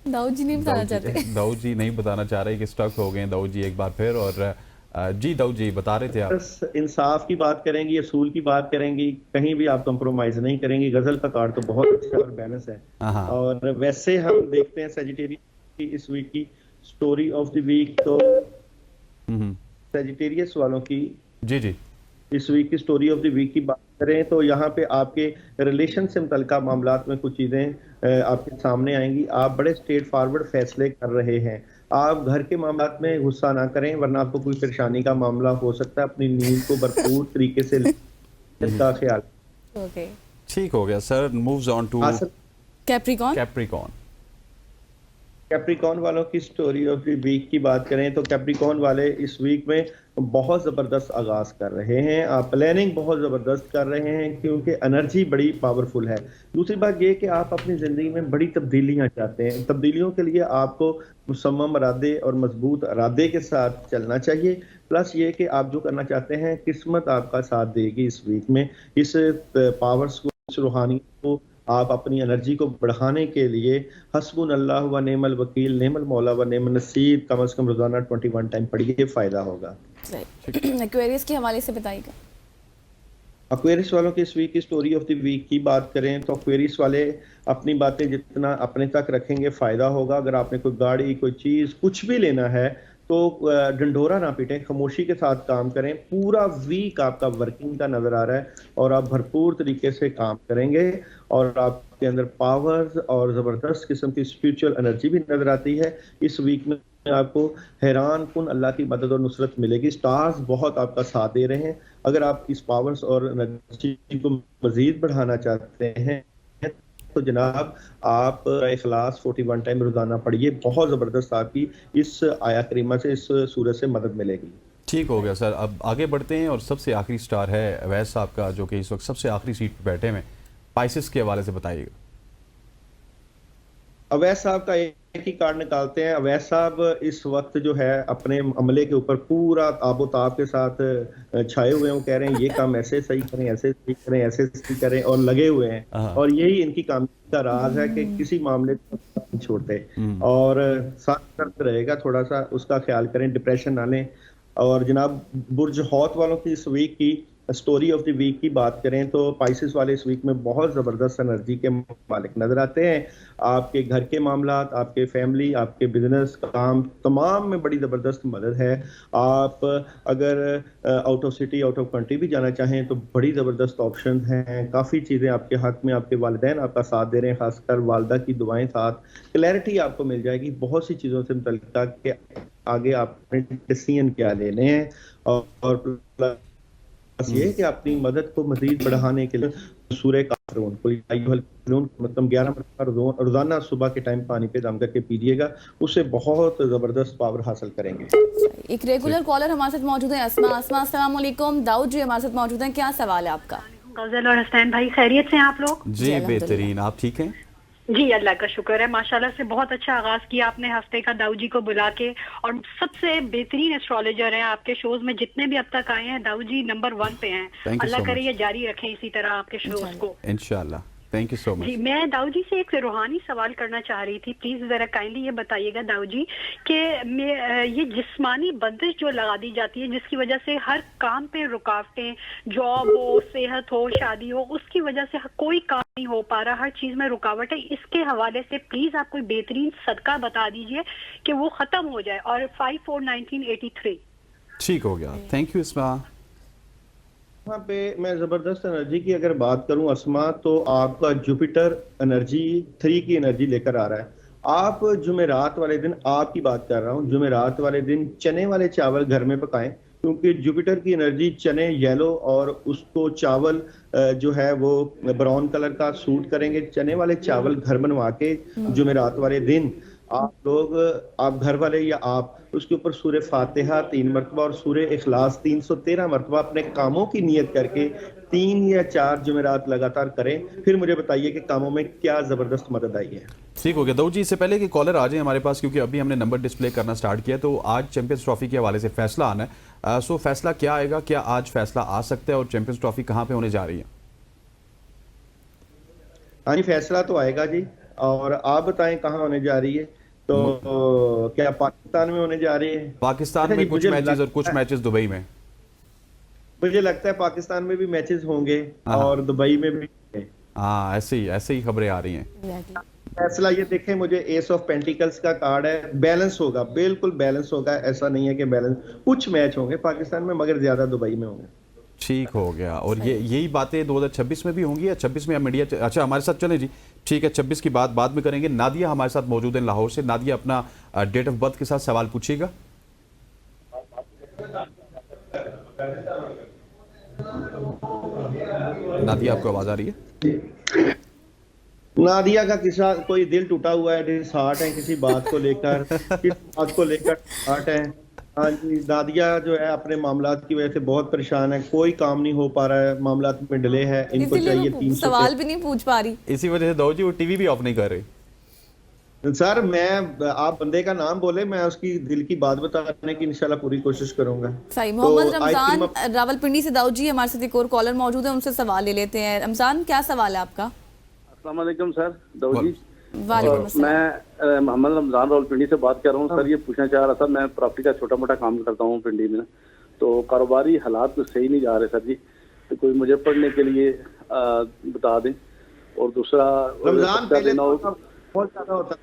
दाऊद जी नहीं बताना चाहते। दाऊद जी नहीं बताना चाह रहे कि स्टक हो गए दाऊद जी एक बार फिर। और जी दाऊद जी बता रहे थे आप। बस इंसाफ की बात करेंगी, असूल की बात करेंगी, कहीं भी आप कंप्रोमाइज नहीं करेंगी। गजल का कार्ड तो बहुत अच्छा और बैलेंस है। हाँ। और वैसे हम देखते हैं सेजिटेरियस की इस वीक की स्टोरी ऑफ द वीक, तो सेजिटेरियस वालों की जी इस वीक की स्टोरी ऑफ द वीक की बात करें तो यहाँ पे आपके रिलेशन से मुतल्लिका मामलात में कुछ चीज़ें आपके सामने आएंगी। आप बड़े स्ट्रेट फॉरवर्ड फैसले कर रहे हैं। आप घर के मामलात में गुस्सा ना करें वरना आपको कोई परेशानी का मामला हो सकता है। अपनी नींद को भरपूर तरीके से इसका ख्याल। ओके, ठीक हो गया sir. Moves on to Capricorn. Capricorn वालों की स्टोरी ऑफ द वीक की बात करें तो कैप्रिकॉर्न वाले इस वीक में बहुत ज़बरदस्त आगाज़ कर रहे हैं। आप प्लानिंग बहुत ज़बरदस्त कर रहे हैं क्योंकि एनर्जी बड़ी पावरफुल है। दूसरी बात ये कि आप अपनी ज़िंदगी में बड़ी तब्दीलियां चाहते हैं। तब्दीलियों के लिए आपको मुसम्मम इरादे और मजबूत इरादे के साथ चलना चाहिए। प्लस ये कि आप जो करना चाहते हैं किस्मत आपका साथ देगी इस वीक में। इस पावर्स को, इस रूहानी को आप अपनी एनर्जी को बढ़ाने के लिए हस्बुनल्लाह व नेमल वकील, नेमल मौला व नेमल नसीर कम से कम रोजाना 21 टाइम पढ़िए, फायदा होगा। एक्वेरियस के हवाले से बताइएगा। एक्वेरियस वालों की इस वीक की स्टोरी ऑफ द वीक की बात करें तो एक्वेरियस वाले अपनी बातें जितना अपने तक रखेंगे फायदा होगा। अगर आपने कोई गाड़ी, कोई चीज, कुछ भी लेना है तो डंडोरा ना पीटें, खामोशी के साथ काम करें। पूरा वीक आपका वर्किंग का नजर आ रहा है और आप भरपूर तरीके से काम करेंगे और आपके अंदर पावर्स और जबरदस्त किस्म की स्पिरिचुअल एनर्जी भी नजर आती है। इस वीक में आपको हैरान कुन अल्लाह की मदद और नुसरत मिलेगी। स्टार्स बहुत आपका साथ दे रहे हैं। अगर आप इस पावर्स और एनर्जी को मजीद बढ़ाना चाहते हैं तो जनाब आप इखलास 41 टाइम रोजाना पढ़िए। बहुत जबरदस्त आपकी इस आया करीमा से, इस सूरत से मदद मिलेगी। ठीक हो गया सर। अब आगे बढ़ते हैं और सबसे आखिरी स्टार है अवैस साहब का, जो कि इस वक्त सबसे आखिरी सीट पर बैठे हैं। पाइसेस के हवाले से बताइएगा। अवैस साहब का एक ही कार्ड निकालते हैं। अवैस साहब इस वक्त जो है अपने अमले के ऊपर पूरा आबोताब के साथ छाए हुए हैं। वो कह रहे हैं ये काम ऐसे सही करें, ऐसे सही करें, ऐसे सही करें और लगे हुए हैं। और यही इनकी कामयाबी का राज है कि किसी मामले को नहीं छोड़ते और साथ दर्द रहेगा, थोड़ा सा उसका ख्याल करें, डिप्रेशन ना लें। और जनाब बुर्ज हौत वालों की इस वीक की स्टोरी ऑफ द वीक की बात करें तो पाइसेस वाले इस वीक में बहुत ज़बरदस्त एनर्जी के मालिक नजर आते हैं। आपके घर के मामलात, आपके फैमिली, आपके बिजनेस, काम तमाम में बड़ी ज़बरदस्त मदद है। आप अगर out of city, out of country भी जाना चाहें तो बड़ी ज़बरदस्त ऑप्शन हैं। काफ़ी चीज़ें आपके हक में, आपके वालिदैन आपका साथ दे रहे हैं, खासकर वालदा की दुआएं साथ। क्लैरिटी आपको मिल जाएगी बहुत सी चीज़ों से मुतल्लिक़ कि आगे आपने डिसीजन क्या लेने हैं। और ये कि अपनी मदद को मजीद बढ़ाने के लिए सूरह काफिरून मतलब 11 रोजाना सुबह के टाइम पानी पे दम करके पीजिएगा, उससे बहुत जबरदस्त पावर हासिल करेंगे। एक रेगुलर कॉलर हमारे साथ मौजूद है, अस्मा। अस्सलाम वालेकुम। दाऊद जी हमारे साथ मौजूद हैं, क्या सवाल है आपका? गजल और हसनैन भाई खैरियत से हैं आप लोग? जी बेहतरीन, आप ठीक हैं? जी अल्लाह का शुक्र है, माशाल्लाह से बहुत अच्छा आगाज किया आपने हफ्ते का दाऊद जी को बुला के। और सबसे बेहतरीन एस्ट्रोलॉजर हैं आपके शोज में, जितने भी अब तक आए हैं दाऊद जी नंबर 1 पे हैं। अल्लाह करे ये जारी रखें इसी तरह आपके शोज को इंशाल्लाह। Thank you so much. जी मैं दाऊद जी से एक रूहानी सवाल करना चाह रही थी। प्लीज जरा काइंडली ये बताइएगा दाऊद जी कि ये जिस्मानी बंदिश जो लगा दी जाती है जिसकी वजह से हर काम पे रुकावटें, जॉब हो, सेहत हो, शादी हो, उसकी वजह से कोई काम नहीं हो पा रहा, हर चीज में रुकावट है, इसके हवाले से प्लीज आप कोई बेहतरीन सदका बता दीजिए कि वो खत्म हो जाए। और 5/4/1983। ठीक हो गया, थैंक यू इस्मा। यहाँ पे मैं जबरदस्त एनर्जी की अगर बात करूं अस्मा, तो आपका जुपिटर एनर्जी 3 की एनर्जी लेकर आ रहा है। आप जुमेरात वाले दिन, आपकी बात कर रहा हूँ, जुमेरात वाले दिन चने वाले चावल घर में पकाएं, क्योंकि जुपिटर की एनर्जी चने येलो और उसको चावल जो है वो ब्राउन कलर का सूट करेंगे। चने वाले चावल घर बनवा के जुमेरात वाले दिन आप लोग, आप घर वाले या आप, उसके ऊपर सूरह फातिहा 3 मरतबा और सूरह इखलास 313 मरतबा अपने कामों की नियत करके 3 या 4 जुमेरात लगातार करें। फिर मुझे बताइए कि कामों में क्या जबरदस्त मदद आई है। ठीक हो गया दाऊद जी। इससे पहले कि कॉलर आ जाए हमारे पास, क्योंकि अभी हमने नंबर डिस्प्ले करना स्टार्ट किया, तो आज चैंपियंस ट्रॉफी के हवाले से फैसला आना है। सो फैसला क्या आएगा, क्या आज फैसला आ सकता है और चैंपियंस ट्रॉफी कहाँ पे होने जा रही है? हाँ जी, फैसला तो आएगा जी। और आप बताएं कहाँ होने जा रही है? तो क्या पाकिस्तान में होने जा रही है? पाकिस्तान में कुछ मैचेस और कुछ मैचेस दुबई में। मुझे लगता है पाकिस्तान में भी मैचेस होंगे और दुबई में भी। हाँ, ऐसे ही खबरें आ रही हैं। फैसला ये देखें, मुझे एस ऑफ पेंटिकल्स का कार्ड है, बैलेंस होगा, बिल्कुल बैलेंस होगा। ऐसा नहीं है कि बैलेंस, कुछ मैच होंगे पाकिस्तान में मगर ज्यादा दुबई में होंगे। ठीक हो गया। और ये यही बातें 2026 में भी होंगी या 26 में मीडिया? अच्छा, हमारे साथ चलें जी। ठीक है, 26 की बात बाद में करेंगे। नादिया हमारे साथ मौजूद है लाहौर से। नादिया, अपना डेट ऑफ बर्थ के साथ सवाल पूछिएगा। नादिया, आपको आवाज आ रही है? नादिया का किसा कोई दिल टूटा हुआ है, डिसहार्ट है किसी बात को लेकर, किस बात को लेकर डिसहार्ट है। हाँ जी, नादिया जो है अपने मामलात की वजह से बहुत परेशान है, कोई काम नहीं हो पा रहा है, मामलात में डिले है। इनको चाहिए 300 सवाल भी नहीं पूछ पा रही, इसी वजह से दाऊद जी वो टीवी भी ऑफ नहीं कर रही। सर मैं, आप बंदे का नाम बोले, मैं उसकी दिल की बात बताने की इंशाल्लाह पूरी कोशिश करूंगा। सही। मोहम्मद रमजान रावलपिंडी से दाऊद जी हमारे साथ एक और कॉलर मौजूद है, उनसे सवाल ले लेते हैं। रमजान, क्या सवाल है आपका? अस्सलाम वालेकुम सर, दाऊद जी। वालेकुम अस्सलाम। मैं मोहम्मद रमजान रावलपिंडी से बात कर रहा हूँ। सर ये पूछना चाह रहा था, मैं प्रॉपर्टी का छोटा मोटा काम करता हूँ पिंडी में, तो कारोबारी हालात कुछ सही नहीं जा रहे सर जी, तो कोई मुझे पढ़ने के लिए बता दें। और दूसरा, रमजान पहले बहुत ज्यादा होता,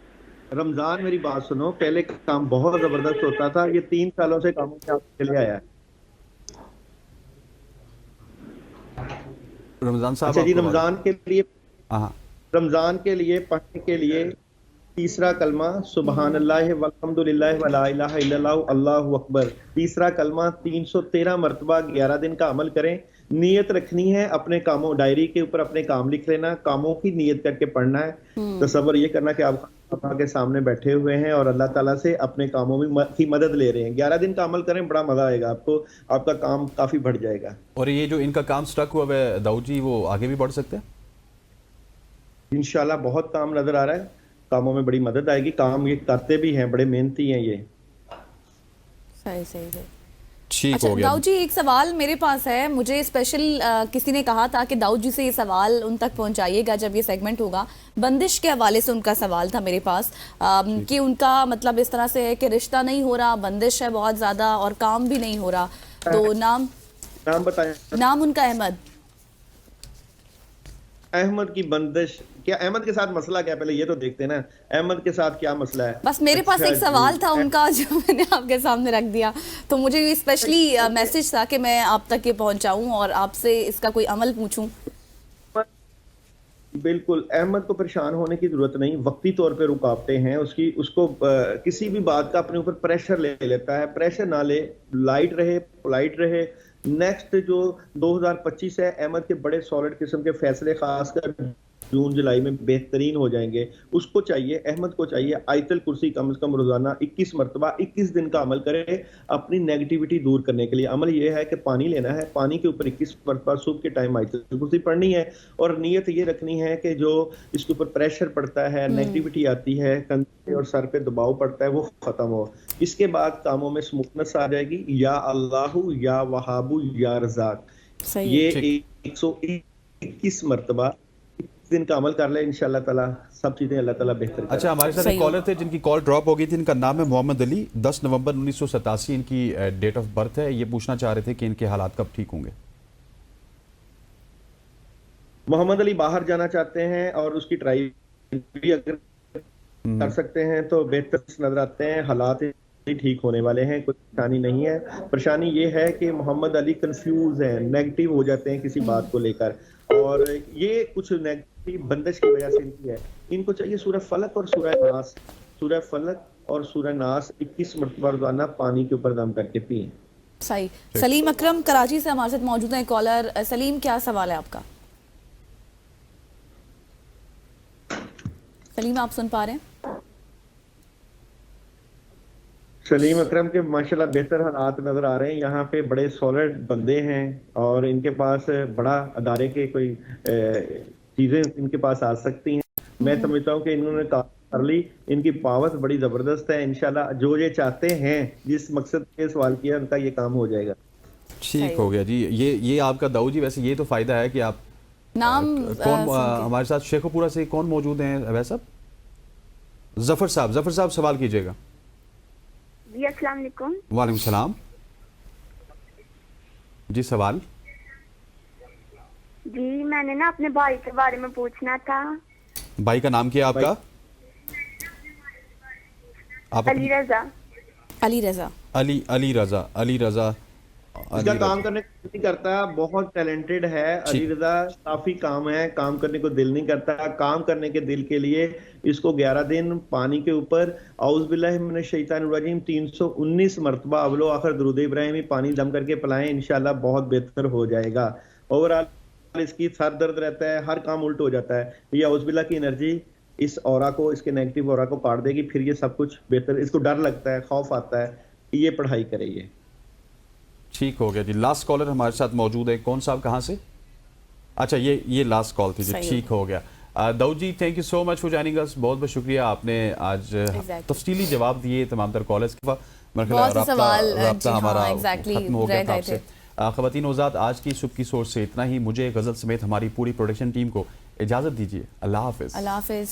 रमजान मेरी बात सुनो, पहले काम बहुत जबरदस्त होता था, ये 3 सालों से कामों के आपके लिए आया है। रमजान साहब, अच्छा जी, रमजान के लिए, हाँ, रमजान के लिए पढ़ने के लिए तीसरा कलमा सुबहान अल्लाह वल्हम्दुलिल्लाह वला इलाहा इल्लल्लाह अल्लाहु अकबर, तीसरा कलमा 313 मरतबा 11 दिन का अमल करें। नियत रखनी है, अपने कामों, डायरी के ऊपर अपने काम लिख लेना, कामों की नियत करके पढ़ना है। तसव्वुर ये करना कि आप अल्लाह के सामने बैठे हुए हैं और अल्लाह ताला से अपने कामों में की मदद ले रहे हैं। 11 दिन का अमल करें, बड़ा मजा आएगा आपको, आपका काम काफी बढ़ जाएगा। और ये जो इनका काम स्टक हुआ है दाऊद जी, वो आगे भी बढ़ सकते हैं इंशाल्लाह। बहुत काम नजर आ रहा है, कामों में बड़ी मदद आएगी। काम ये करते भी हैं, बड़े मेहनती हैं ये। सही। ठीक अच्छा हो गया। दाऊद जी, एक सवाल मेरे पास है, मुझे स्पेशल किसी ने कहा था कि दाऊद जी से ये सवाल उन तक पहुंचाइएगा जब ये सेगमेंट होगा। बंदिश के हवाले से उनका सवाल था मेरे पास, कि उनका मतलब इस तरह से है कि रिश्ता नहीं हो रहा, बंदिश है बहुत ज़्यादा और काम भी नहीं हो रहा। तो नाम बताएं। नाम उनका अहमद। अहमद की बंदिश, क्या अहमद के साथ मसला क्या, पहले ये तो देखते हैं ना, अहमद के साथ क्या मसला है। बस मेरे पास एक सवाल था उनका जो मैंने आपके सामने रख दिया, तो मुझे ये स्पेशली मैसेज था कि मैं आप तक ये पहुंचाऊं और आपसे इसका कोई अमल पूछूं। बिल्कुल, अहमद को परेशान होने की जरूरत नहीं, वक्ती तौर पे रुकावटें हैं उसको किसी भी बात का अपने ऊपर प्रेशर ले लेता है। प्रेशर ना ले, लाइट रहे, पोलाइट रहे। नेक्स्ट जो 2025 है, अहमद के बड़े सॉलिड किस्म के फैसले खासकर जून जुलाई में बेहतरीन हो जाएंगे। उसको चाहिए, अहमद को चाहिए, आयतल कुर्सी कम से कम रोजाना 21 मरतबा 21 दिन का अमल करे अपनी नेगेटिविटी दूर करने के लिए। अमल ये है कि पानी लेना है, पानी के ऊपर 21 मरतबा सुबह के टाइम आयतल कुर्सी पढ़नी है। और नीयत ये रखनी है कि जो इसके ऊपर प्रेशर पड़ता है, नेगेटिविटी आती है, कंधे और सर पे दबाव पड़ता है, वो खत्म हो। इसके बाद कामों में स्मूथनेस आ जाएगी। या अल्लाहु या वहाबु या रज़ाक, ये 121 मरतबा दिन का अमल कर ले, इंशाल्लाह ताला सब चीजें अल्लाह ताला बेहतर करेगा। अच्छा, हमारे साथ एक कॉलर थे जिनकी कॉल ड्रॉप हो गई थी, इनका नाम है मोहम्मद अली। 10 नवंबर 1987 इनकी डेट ऑफ बर्थ है। ये पूछना चाह रहे थे कि इनके हालात कब ठीक होंगे। मोहम्मद अली बाहर जाना चाहते हैं और उसकी ट्राई भी अगर कर सकते हैं तो बेहतर नजर आते हैं। हालात ठीक होने वाले हैं, कोई परेशानी नहीं है। परेशानी ये है कि मोहम्मद अली कंफ्यूज हैं, नेगेटिव हो जाते हैं किसी बात को लेकर, और ये कुछ नेगेटिव बंदिश की वजह से इनकी है। इनको चाहिए सूरह फलक और सूरह नास, सूरह फलक और सूरह नास 21 मरतबा रोजाना पानी के ऊपर दम करके पिए। सही। सलीम अकरम कराची से हमारे साथ मौजूद हैं कॉलर। सलीम, क्या सवाल है आपका? सलीम, आप सुन पा रहे हैं? सलीम अकरम के माशाल्लाह बेहतर हालात नजर आ रहे हैं। यहाँ पे बड़े सॉलिड बंदे हैं और इनके पास बड़ा अदारे के कोई चीजें इनके पास आ सकती हैं। मैं समझता हूँ कि इन्होंने काम कर ली, इनकी पावर बड़ी जबरदस्त है। इंशाल्लाह जो ये चाहते हैं, जिस मकसद के सवाल किया, उनका ये काम हो जाएगा। ठीक हो गया जी। ये आपका दाऊद जी, वैसे ये तो फायदा है कि आप नाम कौन हमारे साथ शेखोपुरा से कौन मौजूद हैं वैसा? जफर साहब सवाल कीजिएगा। जी अस्सलाम वालेकुम। वालेकुम सलाम जी, सवाल। जी मैंने ना अपने भाई के बारे में पूछना था। भाई का नाम क्या है आपका? आप अली रजा। अली रजा इसका काम करने को दिल नहीं करता, बहुत टैलेंटेड है अली रजा। काफी काम है, काम करने को दिल नहीं करता। काम करने के दिल के लिए इसको 11 दिन पानी के ऊपर औज़ बिल्लाहि मिनश शैतानिर रजीम 319 मरतबा अवलो आखिर दुरूद इब्राहिमी पानी दम करके पिलाएं, इंशाल्लाह बहुत बेहतर हो जाएगा। ओवरऑल इसकी सर दर्द रहता है, हर काम उल्ट हो जाता है। ये औज़ बिल्लाह की एनर्जी इस ऑरा को, इसके नेगेटिव ऑरा को काट देगी, फिर ये सब कुछ बेहतर। इसको डर लगता है, खौफ आता है, ये पढ़ाई करेंगे। ठीक हो गया जी। लास्ट कॉलर हमारे साथ मौजूद है। कौन साहब, कहाँ से? अच्छा, ये लास्ट कॉल थी जी। ठीक हो गया। Dawood ji, thank you so much for joining us. बहुत बहुत शुक्रिया, आपने आज तफसीली जवाब दिए तमाम तर कॉलर्स के। रब्ता हमारा खत्म हो गया था आपसे। ख़वातीन नौज़ात, आज की सुबह की सोच से इतना ही। मुझे गज़ल समेत हमारी पूरी प्रोडक्शन टीम को इजाज़त दीजिए। अल्लाह हाफ़िज़। अल्लाह हाफ़िज़।